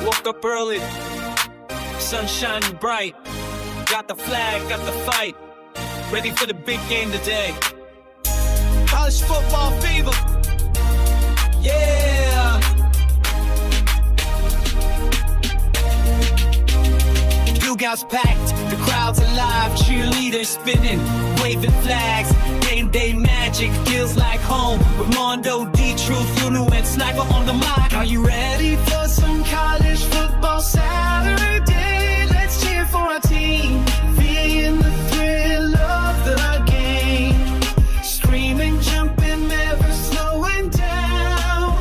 Woke up early, sun shining bright. Got the flag, got the fight. Ready for the big game today. College football fever. Yeah. Dugouts packed, the crowd's alive. Cheerleaders spinning, waving flags. Game day magic feels like home. With Amondo, D-Truth, Lunu, and Sniper on the mic. Are you ready for some college football Saturday? Let's cheer for our team, feeling the thrill of the game. Screaming, jumping, never slowing down.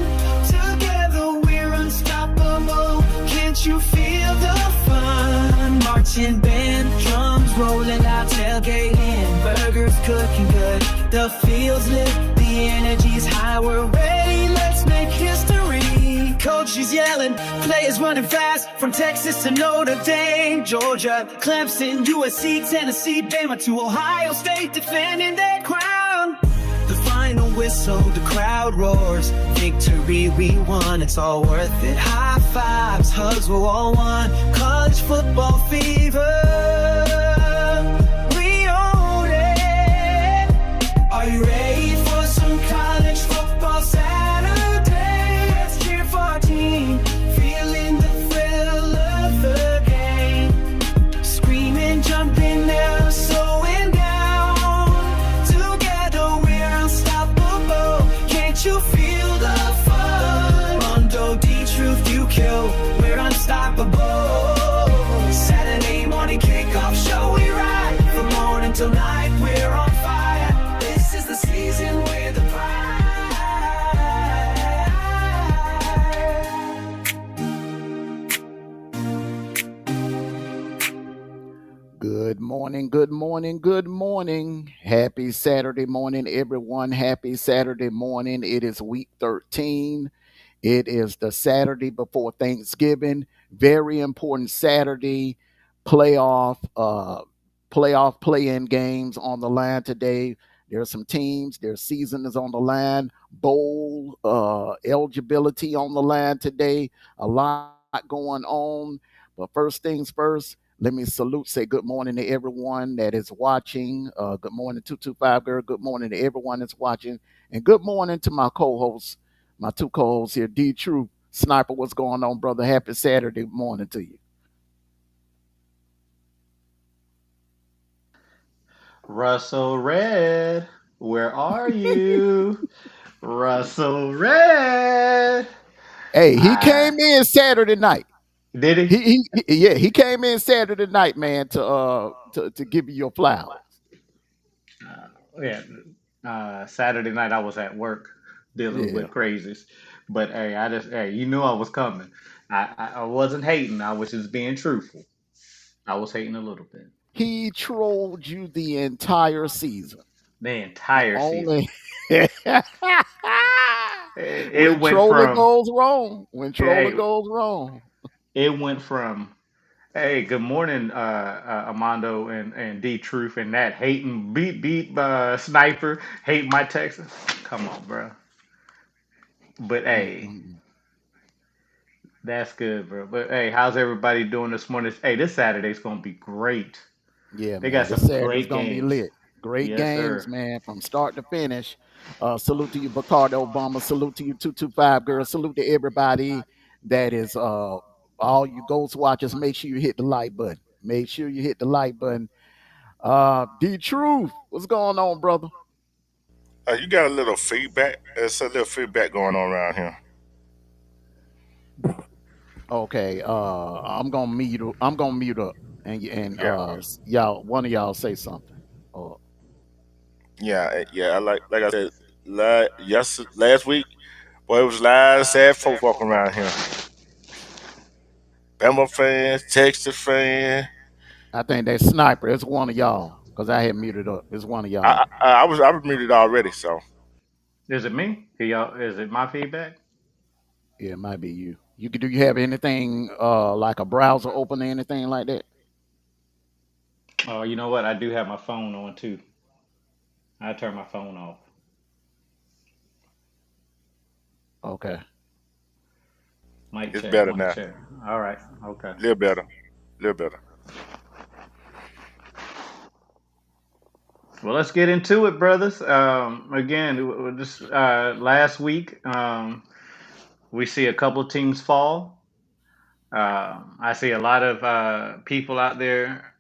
Together we're unstoppable. Can't you feel the fun? Marching band, drums rolling out, tailgating, burgers cooking good. The field's lit, the energy's high. We're ready, let's make history. Coach is yelling, players running fast. From Texas to Notre Dame, Georgia, Clemson, USC, Tennessee, Bama to Ohio State, defending that crown. The final whistle, the crowd roars. Victory we won, it's all worth it. High fives, hugs, we're all one. College football fever, we own it. Are you ready for some college football Saturday? Let's cheer for our team, feeling the thrill of the game. Screaming, jumping, never slowing down. Together we're unstoppable. Can't you feel the fun? Mondo, D-Truth, you kill. We're unstoppable. Saturday morning kickoff show, we ride. From morning till night, we're on fire. This is the season we're the pride. Good morning, good morning, good morning. Happy Saturday morning, everyone. Happy Saturday morning. It is week 13. It is the Saturday before Thanksgiving. Very important Saturday. Playoff play-in games on the line today. There are some teams, their season is on the line. Bowl eligibility on the line today. A lot going on. But first things first, let me say good morning to everyone that is watching. Good morning, 225 girl. Good morning to everyone that's watching. And good morning to my co-hosts, my two co-hosts here, D-True, Sniper. What's going on, brother? Happy Saturday morning to you. Russell Red, where are you? Russell Red. Hey, he I came in Saturday night. did he? Yeah, he came in Saturday night, man, to give you your flowers. Yeah. Saturday night I was at work dealing Yeah. with crazies, but hey, you knew I was coming. I wasn't hating. I was just being truthful. I was hating a little bit. He trolled you the entire season. The entire season. Only It when went trolling from goes wrong. When trolling hey, goes wrong. it went from hey, good morning, Amondo and D Truth and that hating beat sniper hate my Texas. Come on, bro. But hey, Mm-mm. that's good, bro. But hey, how's everybody doing this morning? Hey, this Saturday's gonna be great. Yeah, They got man. This some Saturday's great gonna be games. lit. Great Yes, games, sir. man, from start to finish. Salute to you, Bacardi Obama. Salute to you, 225 girls. Salute to everybody that is all you ghost watchers. Make sure you hit the like button. Make sure you hit the like button. D Truth, what's going on, brother? You got a little feedback. There's a little feedback going on around here. Okay, I'm gonna mute up and Yeah, y'all one of y'all say something. Uh, yeah. Like I said, last week, boy, it was a lot of sad folks walking around here. Bama fans, Texas fans. I think that sniper. It's one of y'all because I had muted up. It's one of I, y'all. I was muted already, so Is it me? Can y'all? Is it my feedback? Yeah, it might be you. Do you have anything like a browser open or anything like that? Oh, you know what? I do have my phone on too. I turn my phone off. Okay. Mic it's check. better One now. check. All right. Okay. A little better, a little better. Well, let's get into it, brothers. Again, this last week, we see a couple of teams fall. I see a lot of people out there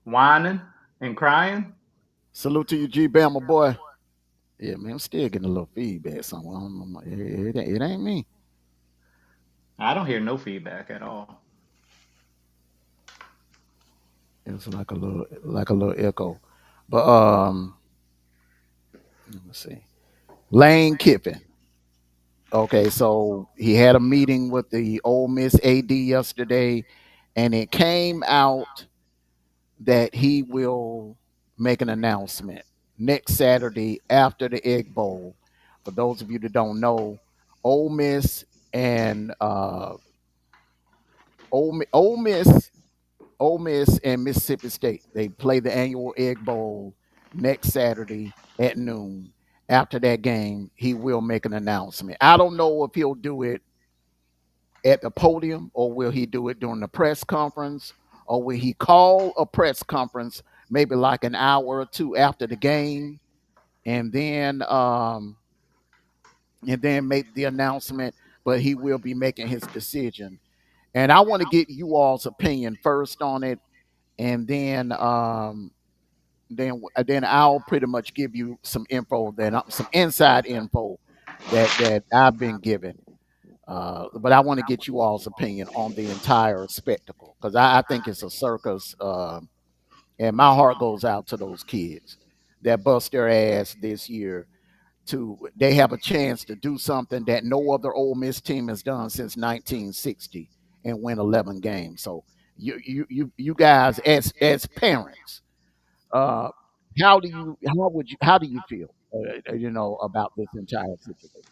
whining and crying. Salute to you, G Bama boy. Yeah, man, I'm still getting a little feedback somewhere. It ain't me. I don't hear no feedback at all. It's like a little echo. But let me see. Lane Kiffin. Okay, so he had a meeting with the Ole Miss AD yesterday, and it came out that he will make an announcement next Saturday after the Egg Bowl. For those of you that don't know, Ole Miss and Ole Miss, Ole Miss and Mississippi State, they play the annual Egg Bowl next Saturday at noon. After that game, he will make an announcement. I don't know if he'll do it at the podium or will he do it during the press conference or will he call a press conference maybe like an hour or two after the game and then make the announcement, but he will be making his decision. And I want to get you all's opinion first on it, and then I'll pretty much give you some info, some inside info that I've been given. But I want to get you all's opinion on the entire spectacle because I think it's a circus, and my heart goes out to those kids that bust their ass this year. They have a chance to do something that no other Ole Miss team has done since 1960 and win 11 games. So you guys as parents, uh, how do you feel about this entire situation?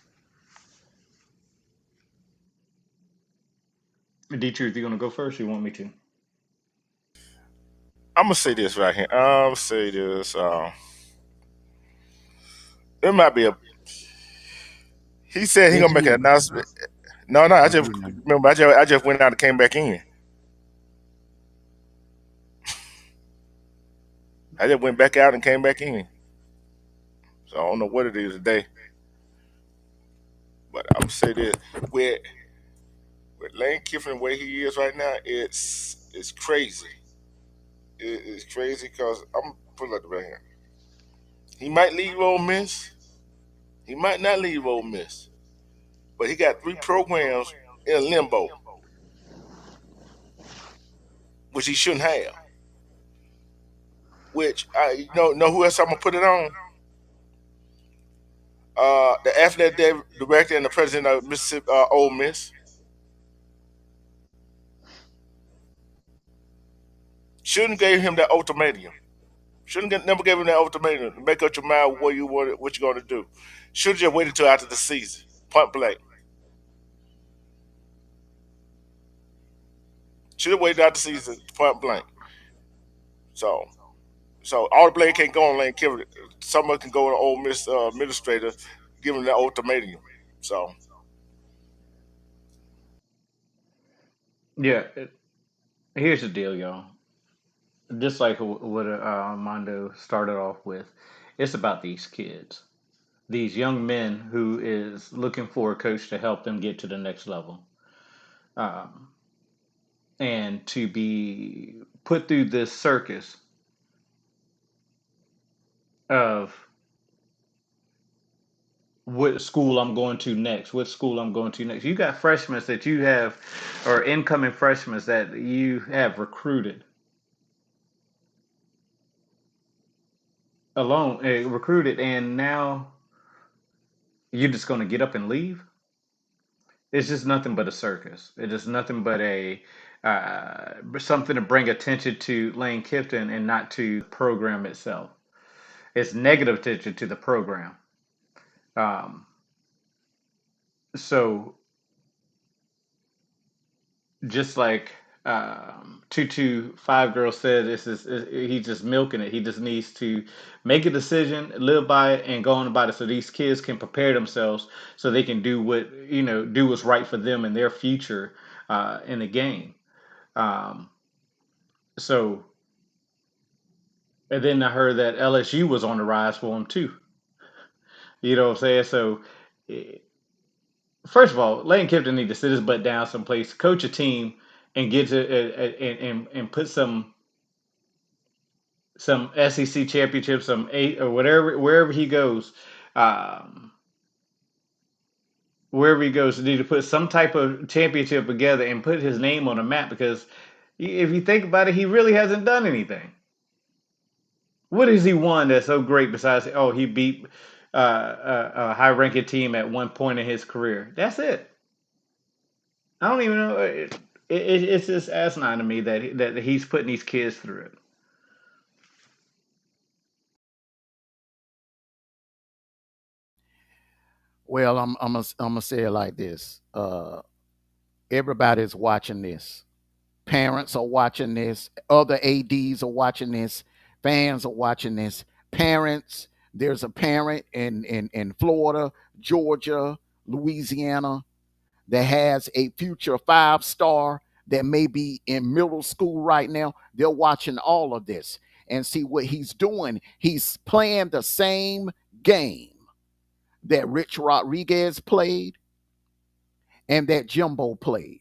D Truth, you gonna go first? Or you want me to? I'm gonna say this right here. I'm say this. There might be a. He said he It's gonna make an you. announcement. No, no. I It's just you now. remember. I just went out and came back in. I just went back out and came back in. So I don't know what it is today. But I'm gonna say this with Lane Kiffin the way he is right now, it's crazy. It's crazy because Put it right here. He might leave Ole Miss. He might not leave Ole Miss. But he got 3 programs in limbo, which he shouldn't have. Which I know who else I'm gonna put it on? The athletic director and the president of Mississippi Ole Miss shouldn't gave him that ultimatum. Never gave him that ultimatum. Make up your mind what you want, what you're gonna do. Should have just waited until after the season, point blank. Should have waited out the season, point blank. So, so all the blame can't go on Lane Kiffin. Someone can go on Ole Miss administrator, give him that ultimatum. So, Yeah, here's the deal, y'all. Just like what Amondo started off with, it's about these kids, these young men who is looking for a coach to help them get to the next level, um, and to be put through this circus of what school I'm going to next, what school I'm going to next. You got freshmen that you have, or incoming freshmen that you have recruited recruited, and now you're just going to get up and leave. It's just nothing but a circus. It is nothing but a something to bring attention to Lane Kiffin and not to the program itself. It's negative attention to the program. Um, so just like 225 girl said, he's just milking it. He just needs to make a decision, live by it, and go on about it, so these kids can prepare themselves, so they can do what's right for them and their future in the game. Um, so, and then I heard that LSU was on the rise for him too. You know what I'm saying? So, eh, first of all, Lane Kiffin need to sit his butt down someplace, coach a team, and get to and put some SEC championship, some eight or whatever, um, wherever he goes, need to put some type of championship together and put his name on the map. Because if you think about it, he really hasn't done anything. What has he won that's so great besides, oh, he beat a high ranking team at one point in his career? That's it. I don't even know. It's just asinine to me that he's putting these kids through it. Well, I'm gonna say it like this. Everybody's watching this. Parents are watching this. Other ADs are watching this. Fans are watching this. Parents, there's a parent in Florida, Georgia, Louisiana that has a future 5-star that may be in middle school right now. They're watching all of this and see what he's doing. He's playing the same game that Rich Rodriguez played and that Jimbo played.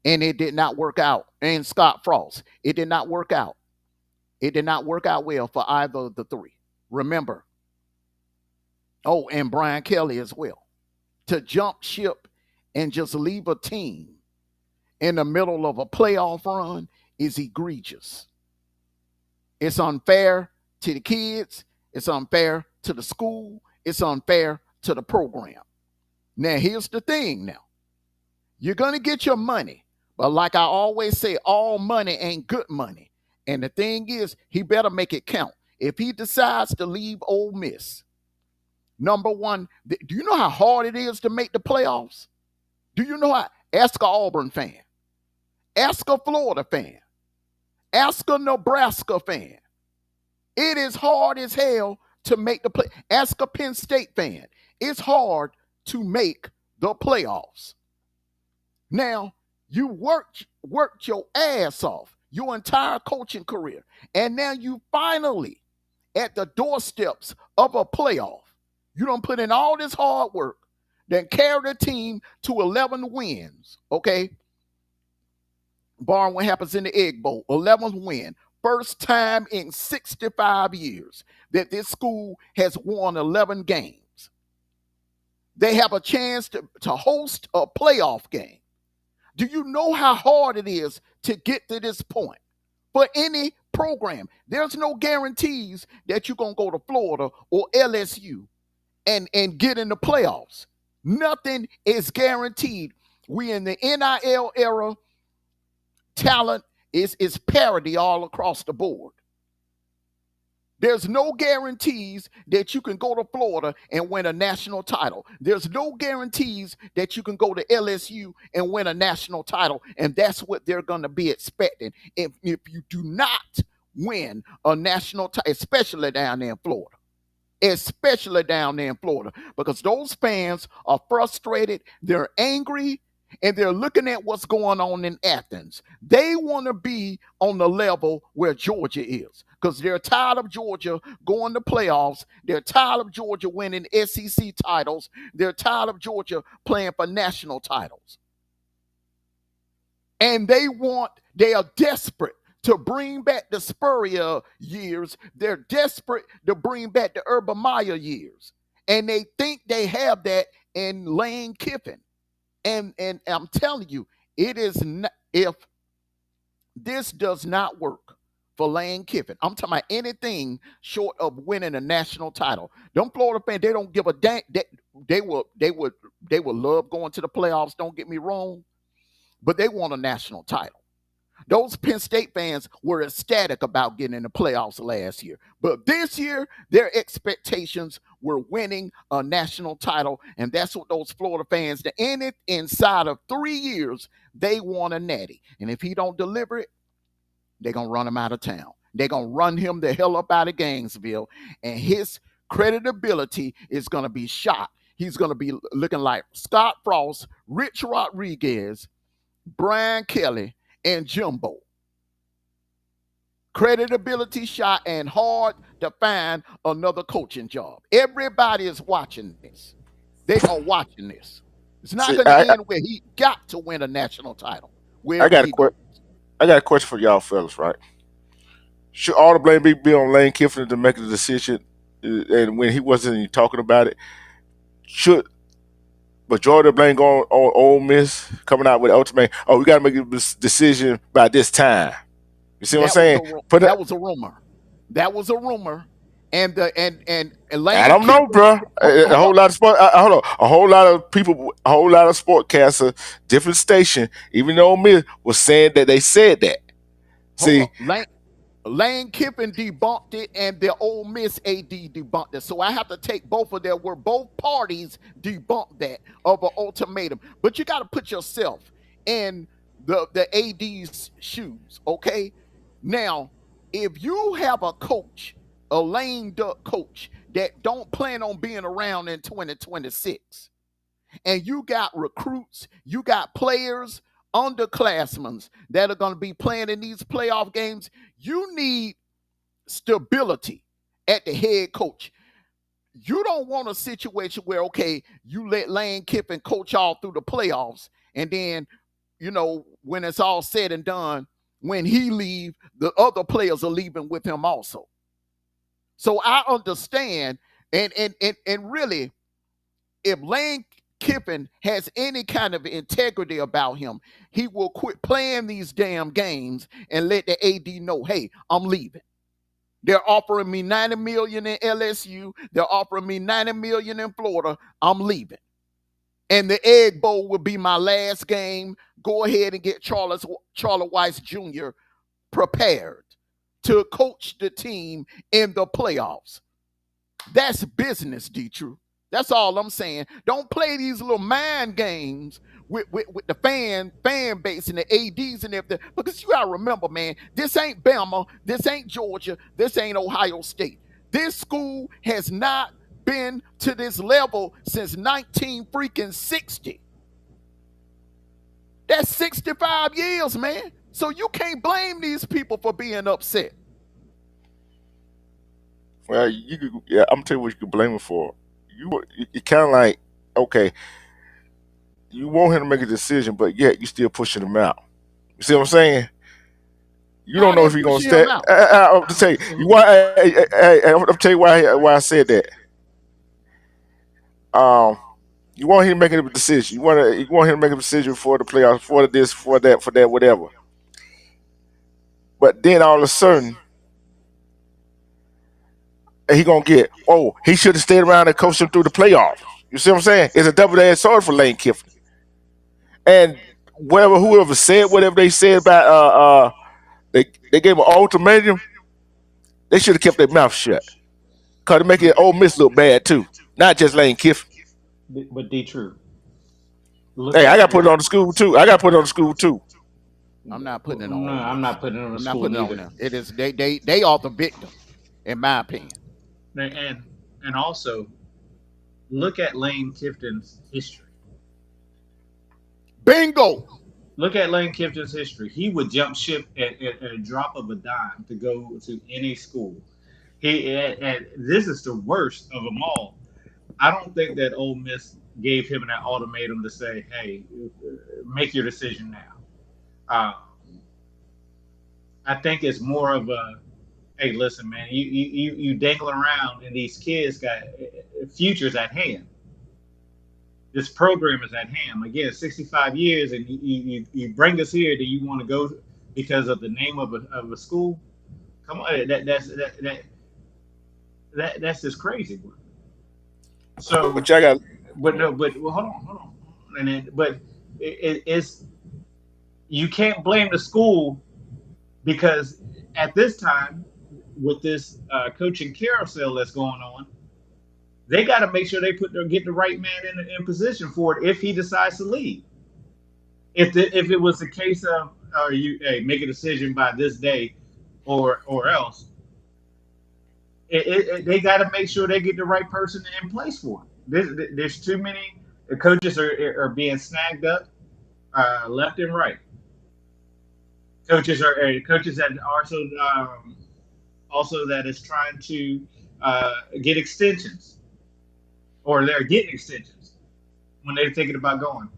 And it did not work out. And Scott Frost, it did not work out. It did not work out well for either of the three. Remember. Oh, and Brian Kelly as well. To jump ship and just leave a team in the middle of a playoff run is egregious. It's unfair to the kids. It's unfair to the school. It's unfair to the program. Now, here's the thing now. You're going to get your money. But like I always say, all money ain't good money. And the thing is, he better make it count. If he decides to leave Ole Miss, number one, do you know how hard it is to make the playoffs? Do you know how? Ask a Auburn fan. Ask a Florida fan. Ask a Nebraska fan. It is hard as hell to make the play. Ask a Penn State fan. It's hard to make the playoffs. Now, you worked your ass off your entire coaching career, and now you finally at the doorsteps of a playoff. You don't put in all this hard work, then carry the team to 11 wins, okay? Barring what happens in the Egg Bowl, 11th win, First time in 65 years that this school has won 11 games. They have a chance to host a playoff game. Do you know how hard it is to get to this point? For any program, there's no guarantees that you're going to go to Florida or LSU and get in the playoffs. Nothing is guaranteed. We in the NIL era, talent is parity all across the board. There's no guarantees that you can go to Florida and win a national title. There's no guarantees that you can go to LSU and win a national title. And that's what they're going to be expecting. If you do not win a national title, especially down there in Florida. Because those fans are frustrated, they're angry, and they're looking at what's going on in Athens. They want to be on the level where Georgia is because they're tired of Georgia going to playoffs. They're tired of Georgia winning SEC titles. They're tired of Georgia playing for national titles. And they are desperate to bring back the Spurrier years. They're desperate to bring back the Urban Meyer years. And they think they have that in Lane Kiffin. And I'm telling you, it is not, if this does not work for Lane Kiffin, I'm talking about anything short of winning a national title. Them Florida fans, they don't give a damn. They would love going to the playoffs, don't get me wrong, but they want a national title. Those Penn State fans were ecstatic about getting in the playoffs last year. But this year, their expectations were winning a national title. And that's what those Florida fans, inside of 3 years, they want a natty. And if he don't deliver it, they're going to run him out of town. They're going to run him the hell up out of Gainesville. And his credibility is going to be shot. He's going to be looking like Scott Frost, Rich Rodriguez, Brian Kelly, and Jumbo. Credibility shot and hard to find another coaching job. Everybody is watching this. They are watching this. It's not going to end where he got to win a national title. I got a question for y'all fellas, right? Should all the blame be on Lane Kiffin to make the decision? And when he wasn't even talking about it, should majority of blame going on Ole Miss coming out with the ultimate? Oh, we got to make a decision by this time. You see what I'm saying? That was a rumor. That was a rumor. And Lane I don't know, bro. A whole lot of sport. Hold on. A whole lot of people, a whole lot of sportcasters, different station, even though Ole Miss was saying that they said that. See, Lane Kiffin debunked it, and the Ole Miss AD debunked it. So I have to take both of them where both parties debunked that of an ultimatum. But you got to put yourself in the AD's shoes, okay? Now, if you have a coach, a lame duck coach that don't plan on being around in 2026, and you got recruits, you got players, underclassmen that are going to be playing in these playoff games, you need stability at the head coach. You don't want a situation where, okay, you let Lane Kiffin coach all through the playoffs, and then, when it's all said and done, when he leaves, the other players are leaving with him also. So I understand, and really, if Lane Kiffin has any kind of integrity about him, he will quit playing these damn games and let the AD know, hey, I'm leaving. They're offering me $90 million in LSU. They're offering me $90 million in Florida. I'm leaving. And the Egg Bowl will be my last game. Go ahead and get Charlie Weiss Jr. prepared to coach the team in the playoffs. That's business, D-True. That's all I'm saying. Don't play these little mind games with the fan base and the ADs and everything. Because you got to remember, man, this ain't Bama. This ain't Georgia. This ain't Ohio State. This school has not been to this level since 1960. That's 65 years, man. So you can't blame these people for being upset. Well, I'm telling you what you can blame him for. You kind of like, okay, you want him to make a decision, but yet you still pushing him out. You see what I'm saying? You don't How know if that he's gonna push him stay. out? I'm to tell you, you want. I'm tell you why I said that. Um, you want him making a decision. You want him to make a decision for the playoffs, for this, for that, whatever. But then all of a sudden, he gonna get. Oh, he should have stayed around and coached him through the playoffs. You see what I'm saying? It's a double-edged sword for Lane Kiffin. And whoever said whatever they said about they gave him an ultimatum. They should have kept their mouth shut. Cause it making Ole Miss look bad too. Not just Lane Kiffin. But D True, look Hey, I at got to put it on the school too. I got to put it on the school too. I'm not putting it on no, Ole I'm Miss. not putting it on the I'm not school putting it on neither. them. It is they are the victim, in my opinion. And and also look at Lane Kifton's history. Bingo. Look at Lane Kifton's history. He would jump ship at a drop of a dime to go to any school. And this is the worst of them all. I don't think that Ole Miss gave him that ultimatum to say, "Hey, make your decision now." Uh, I think it's more of a, "Hey, listen, man, you dangle around, and these kids got futures at hand. This program is at hand. Again, 65 years, and you bring us here. Do you want to go because of the name of a school? Come on, that's just crazy. So, But y'all got. but no, but well, hold on, and then, but it's you can't blame the school because at this time with this coaching carousel that's going on, they got to make sure they get the right man in position for it if he decides to leave. If it was the case of you hey make a decision by this day or else they got to make sure they get the right person in place for it. There's too many coaches are being snagged up left and right. Coaches that are also that is trying to get extensions or they're getting extensions when they're thinking about going.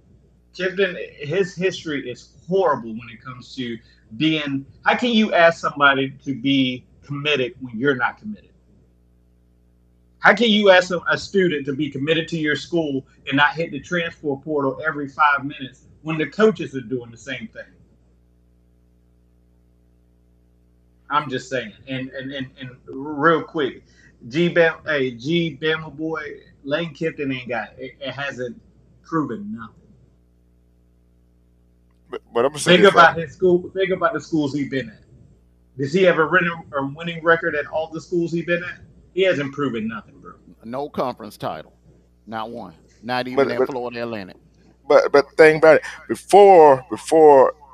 Kipton, his history is horrible when it comes to being. How can you ask somebody to be committed when you're not committed? How can you ask a student to be committed to your school and not hit the transfer portal every 5 minutes when the coaches are doing the same thing? I'm just saying. And real quick, G Bama boy, Lane Kiffin ain't got it hasn't proven nothing. But I'm gonna say Think this right. about his school. Think about the schools he's been at. Does he have a winning record at all the schools he's been at? He hasn't proven nothing, bro. No conference title. Not one. Not even But at but Florida Atlantic. but the thing about it, before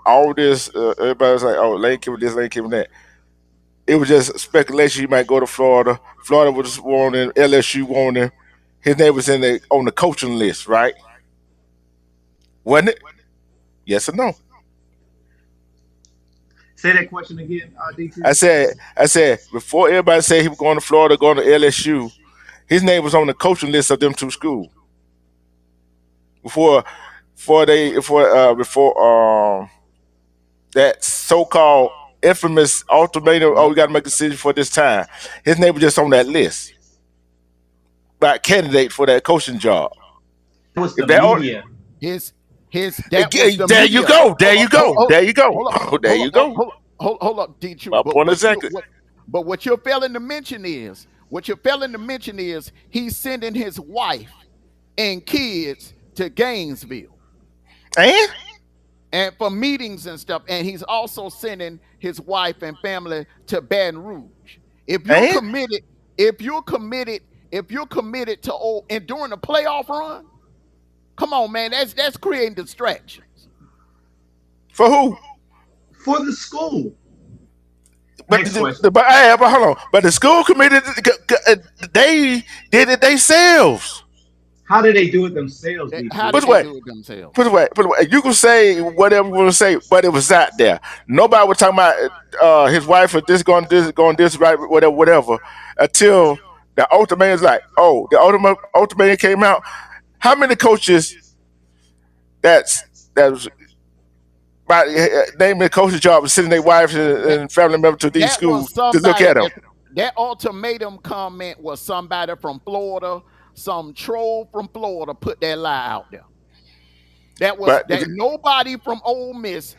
all this, everybody was like, oh, Lane Kiffin this, Lane Kiffin that. It was just speculation. He might go to Florida. Florida was wanting LSU wanting. His name was on the coaching list, right? Wasn't it? Yes or no? Say that question again, DT. I said before everybody said he was going to Florida, going to LSU, his name was on the coaching list of them two schools. Before before that so-called infamous ultimatum, oh, No, we got to make a decision for this time. His name was just on that list, by candidate for that coaching job. That was If the that, media. his that was the there you media. go, there Hold, you hold, go, hold, there you go, hold up, there you go. hold up, D True. My point exactly. But what you're failing to mention is he's sending his wife and kids to Gainesville And and for meetings and stuff, and he's also sending his wife and family to Baton Rouge. If you're and committed, if you're committed, if you're committed to and during the playoff run, come on, man, that's creating distractions. for who? For the school. But Next question. but hold on. But the school committee, they did it themselves. How did they do it themselves, How D2? Put did it they away. do it themselves? Put it away. You can say whatever you want to say, but it was out there. Nobody was talking about his wife or going this right, whatever, whatever. Until the ultimatum is like, oh, the ultimatum came out. How many coaches that was by naming the coach's job and sending their wives That and family members to these that was schools to look somebody at them. that ultimatum comment was somebody from Florida, some troll from Florida put that lie out there. That was But that nobody from Ole Miss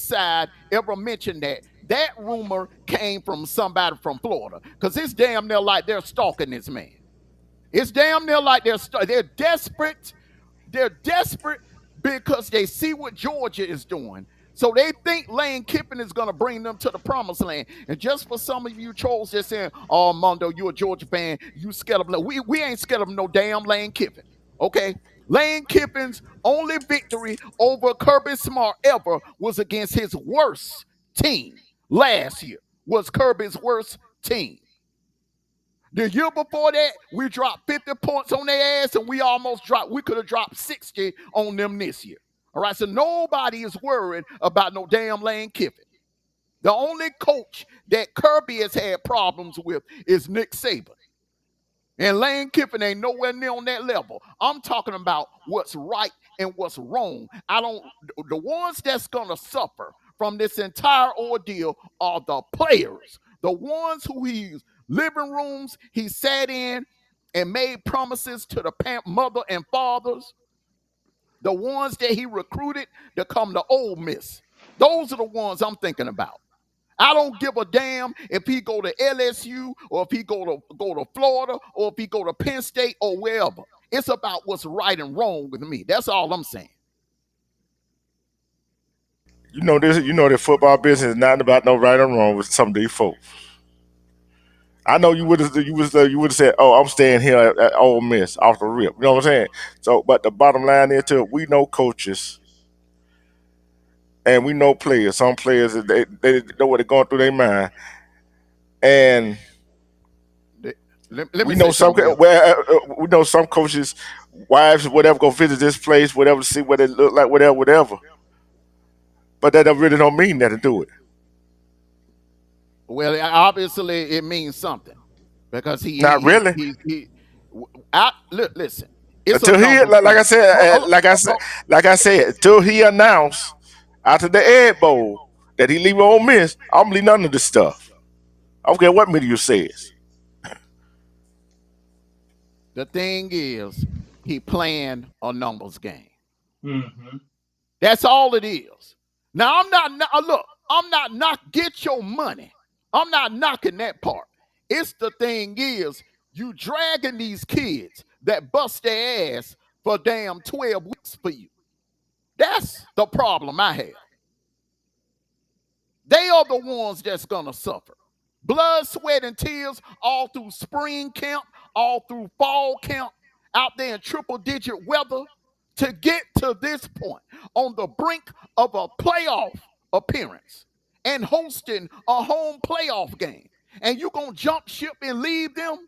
side ever mentioned that. That rumor came from somebody from Florida. Because it's damn near like they're stalking this man. It's damn near like they're desperate. They're desperate because they see what Georgia is doing. So they think Lane Kiffin is going to bring them to the promised land. And just for some of you trolls that saying, "Oh, Mondo, you a Georgia fan, you scared of we ain't scared of no damn Lane Kiffin." Okay? Lane Kiffin's only victory over Kirby Smart ever was against his worst team last year. Was Kirby's worst team. The year before that, we dropped 50 points on their ass, and we could have dropped 60 on them this year. All right, so nobody is worried about no damn Lane Kiffin. The only coach that Kirby has had problems with is Nick Saban. And Lane Kiffin ain't nowhere near on that level. I'm talking about what's right and what's wrong. The ones that's gonna suffer from this entire ordeal are the players, the ones who he's living rooms he sat in and made promises to the mother and fathers, the ones that he recruited to come to Ole Miss. Those are the ones I'm thinking about. I don't give a damn if he go to LSU or if he go to Florida or if he go to Penn State or wherever. It's about what's right and wrong with me. That's all I'm saying. you know this. You know that football business is not about no right or wrong with some of these folks. I know you would have said, "Oh, I'm staying here at Ole Miss off the rip." You know what I'm saying? So, but the bottom line is, too, we know coaches and we know players. Some players they know what they're going through their mind, and Let me we say know something real. we know some coaches' wives, whatever, go visit this place, whatever, to see what it look like, whatever, whatever. But that really don't mean that to do it. Well, obviously it means something because Not really. listen. It's a Until he, numbers like I game. said, like I said, until he announced after the Egg Bowl that he leaving Ole Miss, I'm leaving none of this stuff. I don't care what media says. The thing is, he playing a numbers game. Mm-hmm. That's all it is. Now I'm not get your money. I'm not knocking that part. It's the thing is, you dragging these kids that bust their ass for damn 12 weeks for you. That's the problem I have. They are the ones that's gonna suffer. Blood, sweat, and tears all through spring camp, all through fall camp, out there in triple digit weather to get to this point on the brink of a playoff appearance and hosting a home playoff game. And you gonna jump ship and leave them?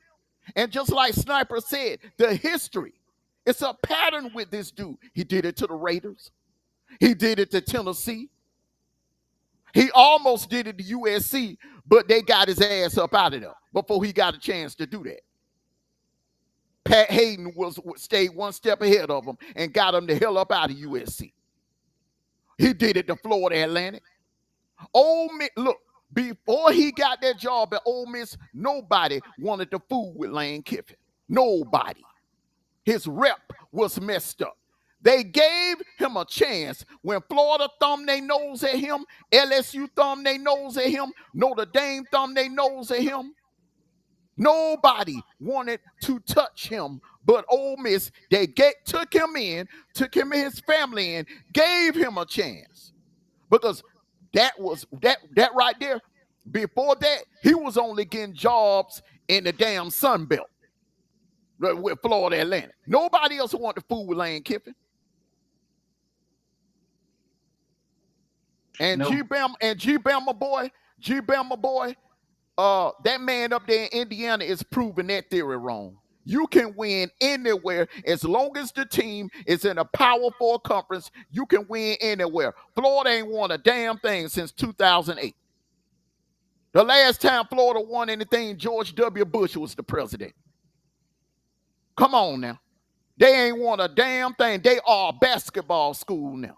And just like Sniper said, the history, it's a pattern with this dude. He did it to the Raiders. He did it to Tennessee. He almost did it to USC, but they got his ass up out of there before he got a chance to do that. Pat Hayden stayed one step ahead of him and got him the hell up out of USC. He did it to Florida Atlantic. Ole Miss, look, before he got that job at Ole Miss, nobody wanted to fool with Lane Kiffin. Nobody. His rep was messed up. They gave him a chance when Florida thumbed their nose at him, LSU thumbed their nose at him, Notre Dame thumbed their nose at him. Nobody wanted to touch him but Ole Miss. They took him and his family in, gave him a chance. Because that right there, before that, he was only getting jobs in the damn Sun Belt with Florida Atlantic. Nobody else wanted to fool with Lane Kiffin. And No. G Bama boy, that man up there in Indiana is proving that theory wrong. You can win anywhere as long as the team is in a Power 4 conference. You can win anywhere. Florida ain't won a damn thing since 2008. The last time Florida won anything, George W. Bush was the president. Come on now. They ain't won a damn thing. They are a basketball school now.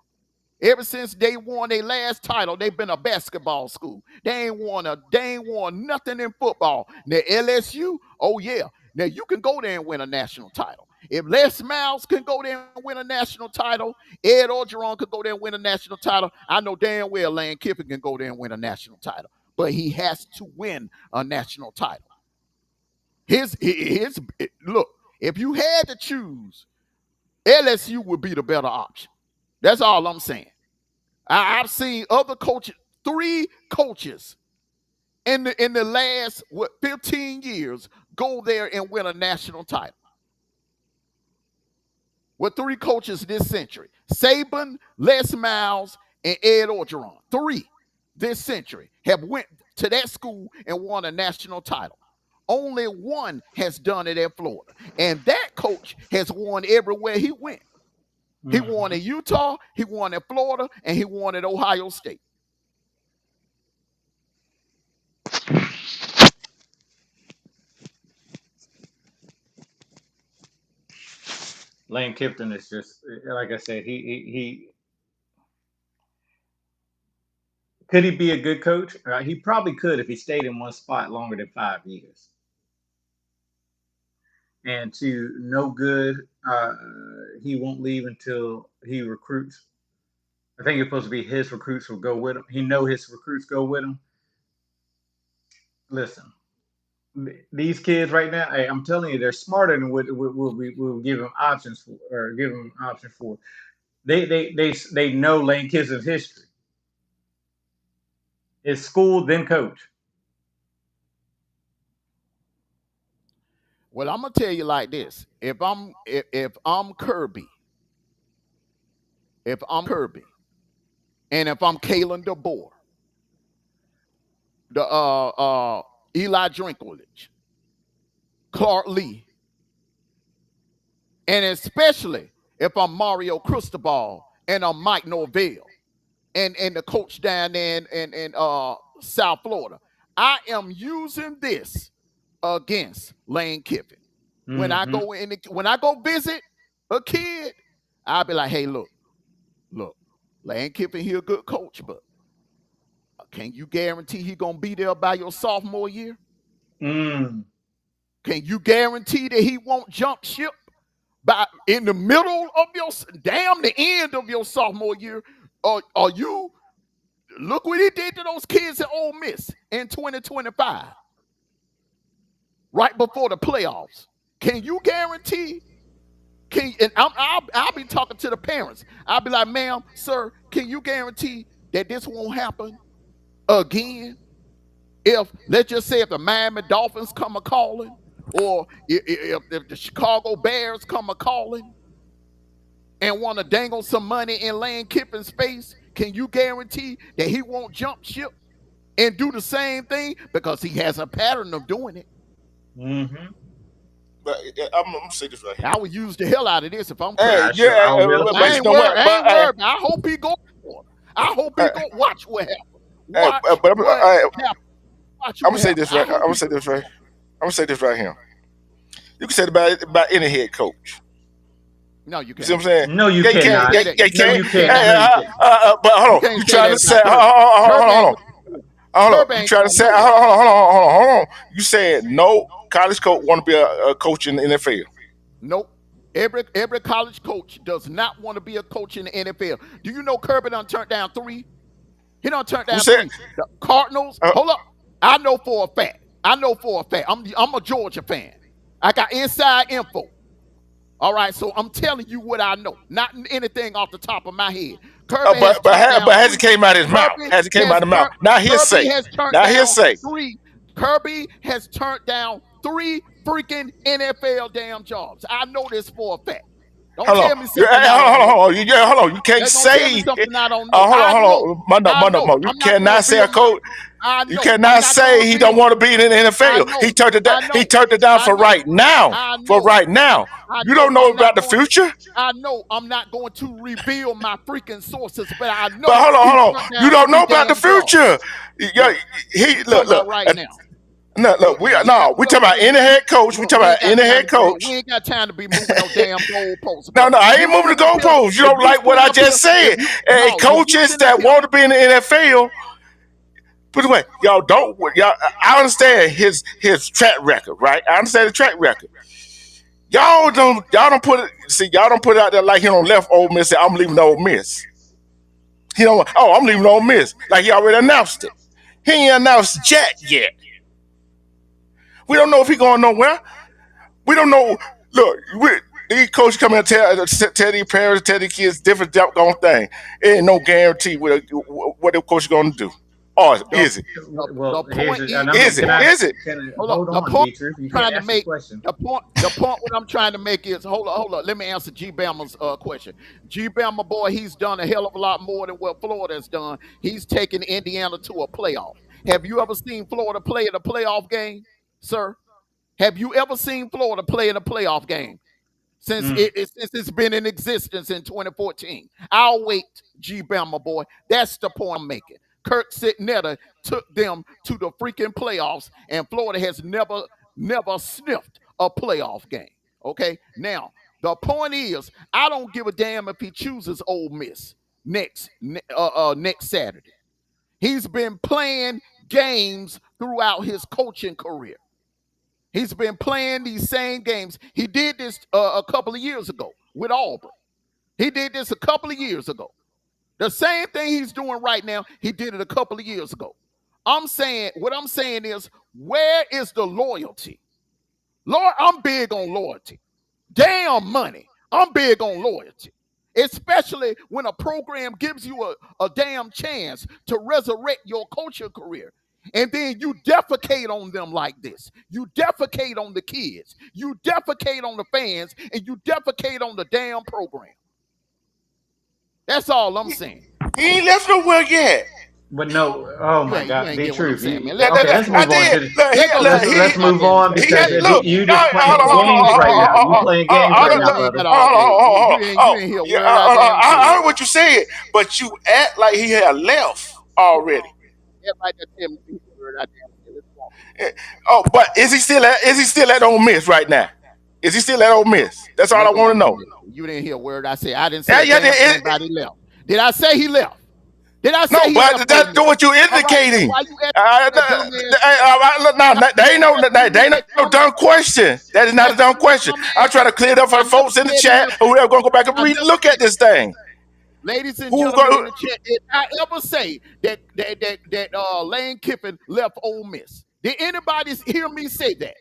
Ever since they won their last title, they've been a basketball school. They ain't won nothing in football. Now LSU, oh yeah. Now you can go there and win a national title. If Les Miles can go there and win a national title, Ed Orgeron could go there and win a national title. I know damn well Lane Kiffin can go there and win a national title. But he has to win a national title. Look, if you had to choose, LSU would be the better option. That's all I'm saying. I've seen other coaches, 3 coaches in the last 15 years go there and win a national title. With 3 coaches this century: Saban, Les Miles, and Ed Orgeron. 3 this century have went to that school and won a national title. Only 1 has done it at Florida, and that coach has won everywhere he went. He won in Utah, he won at Florida, and he won at Ohio State. Lane Kiffin is just like I said. He could he be a good coach? He probably could if he stayed in one spot longer than 5 years. And to no good, he won't leave until he recruits. I think it's supposed to be his recruits will go with him. He know his recruits go with him. Listen, these kids right now, hey, I'm telling you, they're smarter than what we'll give them options for, or give them option for. They know Lane Kiffin's history. It's school, then coach. Well, I'm gonna tell you like this: if I'm Kirby, and if I'm Kalen DeBoer, the Eli Drinkwich, Clark Lee, and especially if I'm Mario Cristobal and I'm Mike Norvell and the coach down there in South Florida, I am using this against Lane Kiffin. When I go visit a kid, I'll be like, hey, look, Lane Kiffin, he a good coach, but can you guarantee he gonna be there by your sophomore year? Can you guarantee that he won't jump ship by in the middle of your the end of your sophomore year? Or you look what he did to those kids at Ole Miss in 2025, right before the playoffs. Can you guarantee? I'll be talking to the parents. I'll be like, ma'am, sir, can you guarantee that this won't happen again? If, let's just say, if the Miami Dolphins come a calling, or if the Chicago Bears come a calling and want to dangle some money in Lane Kiffin's face, can you guarantee that he won't jump ship and do the same thing? Because he has a pattern of doing it. But I'm gonna say this right here. I would use the hell out of this if I'm Hey, crazy. I ain't worried. I hope he go for it. I hope he go. Watch what happens. I'm gonna say this right. I'm gonna say this right. I'm gonna say this right here. You can say it about any head coach. No, you can't. You see what I'm saying? No, you cannot. No, you can't. But hold on. You trying to say? Hold on. You trying to say? Hold on. You said no college coach want to be a coach in the NFL. Nope. Every college coach does not want to be a coach in the NFL. Do you know Kirby done turned down 3? He done turned down 3. The Cardinals. Hold up. I know for a fact. I'm a Georgia fan. I got inside info. All right, so I'm telling you what I know, not anything off the top of my head. Kirby has it came out of his mouth? Has it came out of his mouth? Now hearsay. Kirby has turned down 3 freaking NFL damn jobs. I know this for a fact. Don't tell me something. Hold on. You can't say something I don't know. Hold on. You cannot say a coach. You cannot say he don't want to be in the NFL. He turned it down. He turned it down for right now. For right now. You don't know about the future. I know I'm not going to reveal my freaking sources, but I know. But hold on. You don't know about the future. Look. Right now. No, Go, look, we now, no, we look, talking about any head coach. We look, talking we about ain't got any time head to be. We coach. ain't got time to be moving no damn goalposts, No, bro. no, I You ain't moving the sit up here. goalposts. You If don't you like what sit I up here, just if said. you Hey, no, if you coaches sit up that here, want to be in the NFL, put it away. Y'all don't. Y'all, I understand his track record, right? I understand the track record. Y'all don't put it. See, y'all don't put it out there like he don't left Ole Miss. Say, I'm leaving Ole Miss. He don't. Oh, I'm leaving Ole Miss. Like he already announced it. He ain't announced jack yet. We don't know if he going nowhere. We don't know. Look, these coaches come in and tell these parents, tell these kids different on thing. It ain't no guarantee what the coach is going to do. Or the is it? the Well, here's point the, is and I'm the Is it? can point. I Is it? can I, Hold on. hold The on, point D-Truth. You I'm trying can't to ask this make. question. The point what I'm trying to make is hold on. Let me answer G Bama's question. G Bama boy, he's done a hell of a lot more than what Florida's done. He's taken Indiana to a playoff. Have you ever seen Florida play in a playoff game, sir? Have you ever seen Florida play in a playoff game? Mm. Since it's been in existence in 2014. I'll wait, G Bama boy. That's the point I'm making. Kirk Sitnetta took them to the freaking playoffs, and Florida has never sniffed a playoff game. Okay, now the point is, I don't give a damn if he chooses Ole Miss next Saturday. He's been playing games throughout his coaching career. He's been playing these same games. He did this a couple of years ago with Auburn. He did this a couple of years ago. The same thing he's doing right now, he did it a couple of years ago. What I'm saying is, where is the loyalty? Lord, I'm big on loyalty. Damn money. I'm big on loyalty. Especially when a program gives you a damn chance to resurrect your culture career. And then you defecate on them like this. You defecate on the kids. You defecate on the fans. And you defecate on the damn program. That's all I'm saying. He ain't left nowhere yet. But no, oh You my ain't you God, ain't D get what I'm Truth. saying, man. Okay, let's I move on did. to the. Look, Let go Let's let let's G move goddamn on say he it, got because man. look. you just Hold playing on, hold games right now. You on, playing hold games Let right on, go now, say brother. that all day. You ain't hear a word I damn I said. heard what you said, but you act like he had left already. Everybody that tell me to hear a word I damn said. Let's walk. Eh, Oh, but is he still at Ole Miss right now? Is he still at Ole Miss? That's all I Let go want to on know. mute. You didn't hear a word I said. I didn't say Yeah, a yeah, damn thing about he left. Did I say he left? Did I say no, he left but Ole that's Miss? what you're All right, then indicating. why you asking me that dumb ass shit? Look, no, Why you asking they me ain't that no dumb dumb question. That is not a asking dumb me that question. dumb I'm ass trying to shit? clear it up for I the never folks in the said he chat, left and Ole we're Miss. gonna go back and I read, never look at said this he left. thing. Ladies and Who gentlemen in go? the chat, did I ever say that Lane Kiffin left Ole Miss? Did anybody hear me say that?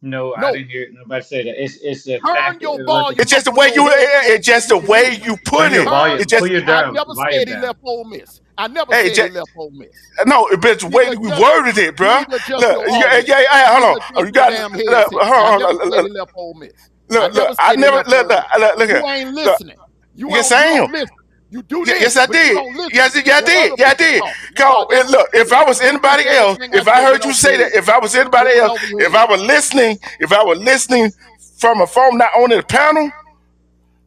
No, I No. didn't hear nobody say that. It's a Turn fact. your Look, volume up on your It's headphones just if the you can hear way me. you turn put your it. Turn. It's volume, pull just your I damn never volume said he down. left Ole Miss. I never hey, said he just, left Ole Miss. no, but it's the You way need to we adjust. worded it, You bro. need to adjust Look, your audio. You hold need to on. adjust You your got damn look, headset. I hold never on, said he left Ole Miss. I look. never I said he never left Ole Miss. look You here. ain't Look, listening. yes, You I am. don't listen. You do Yes, this, I but you did. don't listen Yes, yeah, I when did. other Yeah, I people did. talking. You Go thought that's and what look. you If did. I was You took anybody else, everything I if I said, went heard you over your say that, head. if I was You anybody it went else, over your if I head. were listening, if I were listening from a phone not on the panel,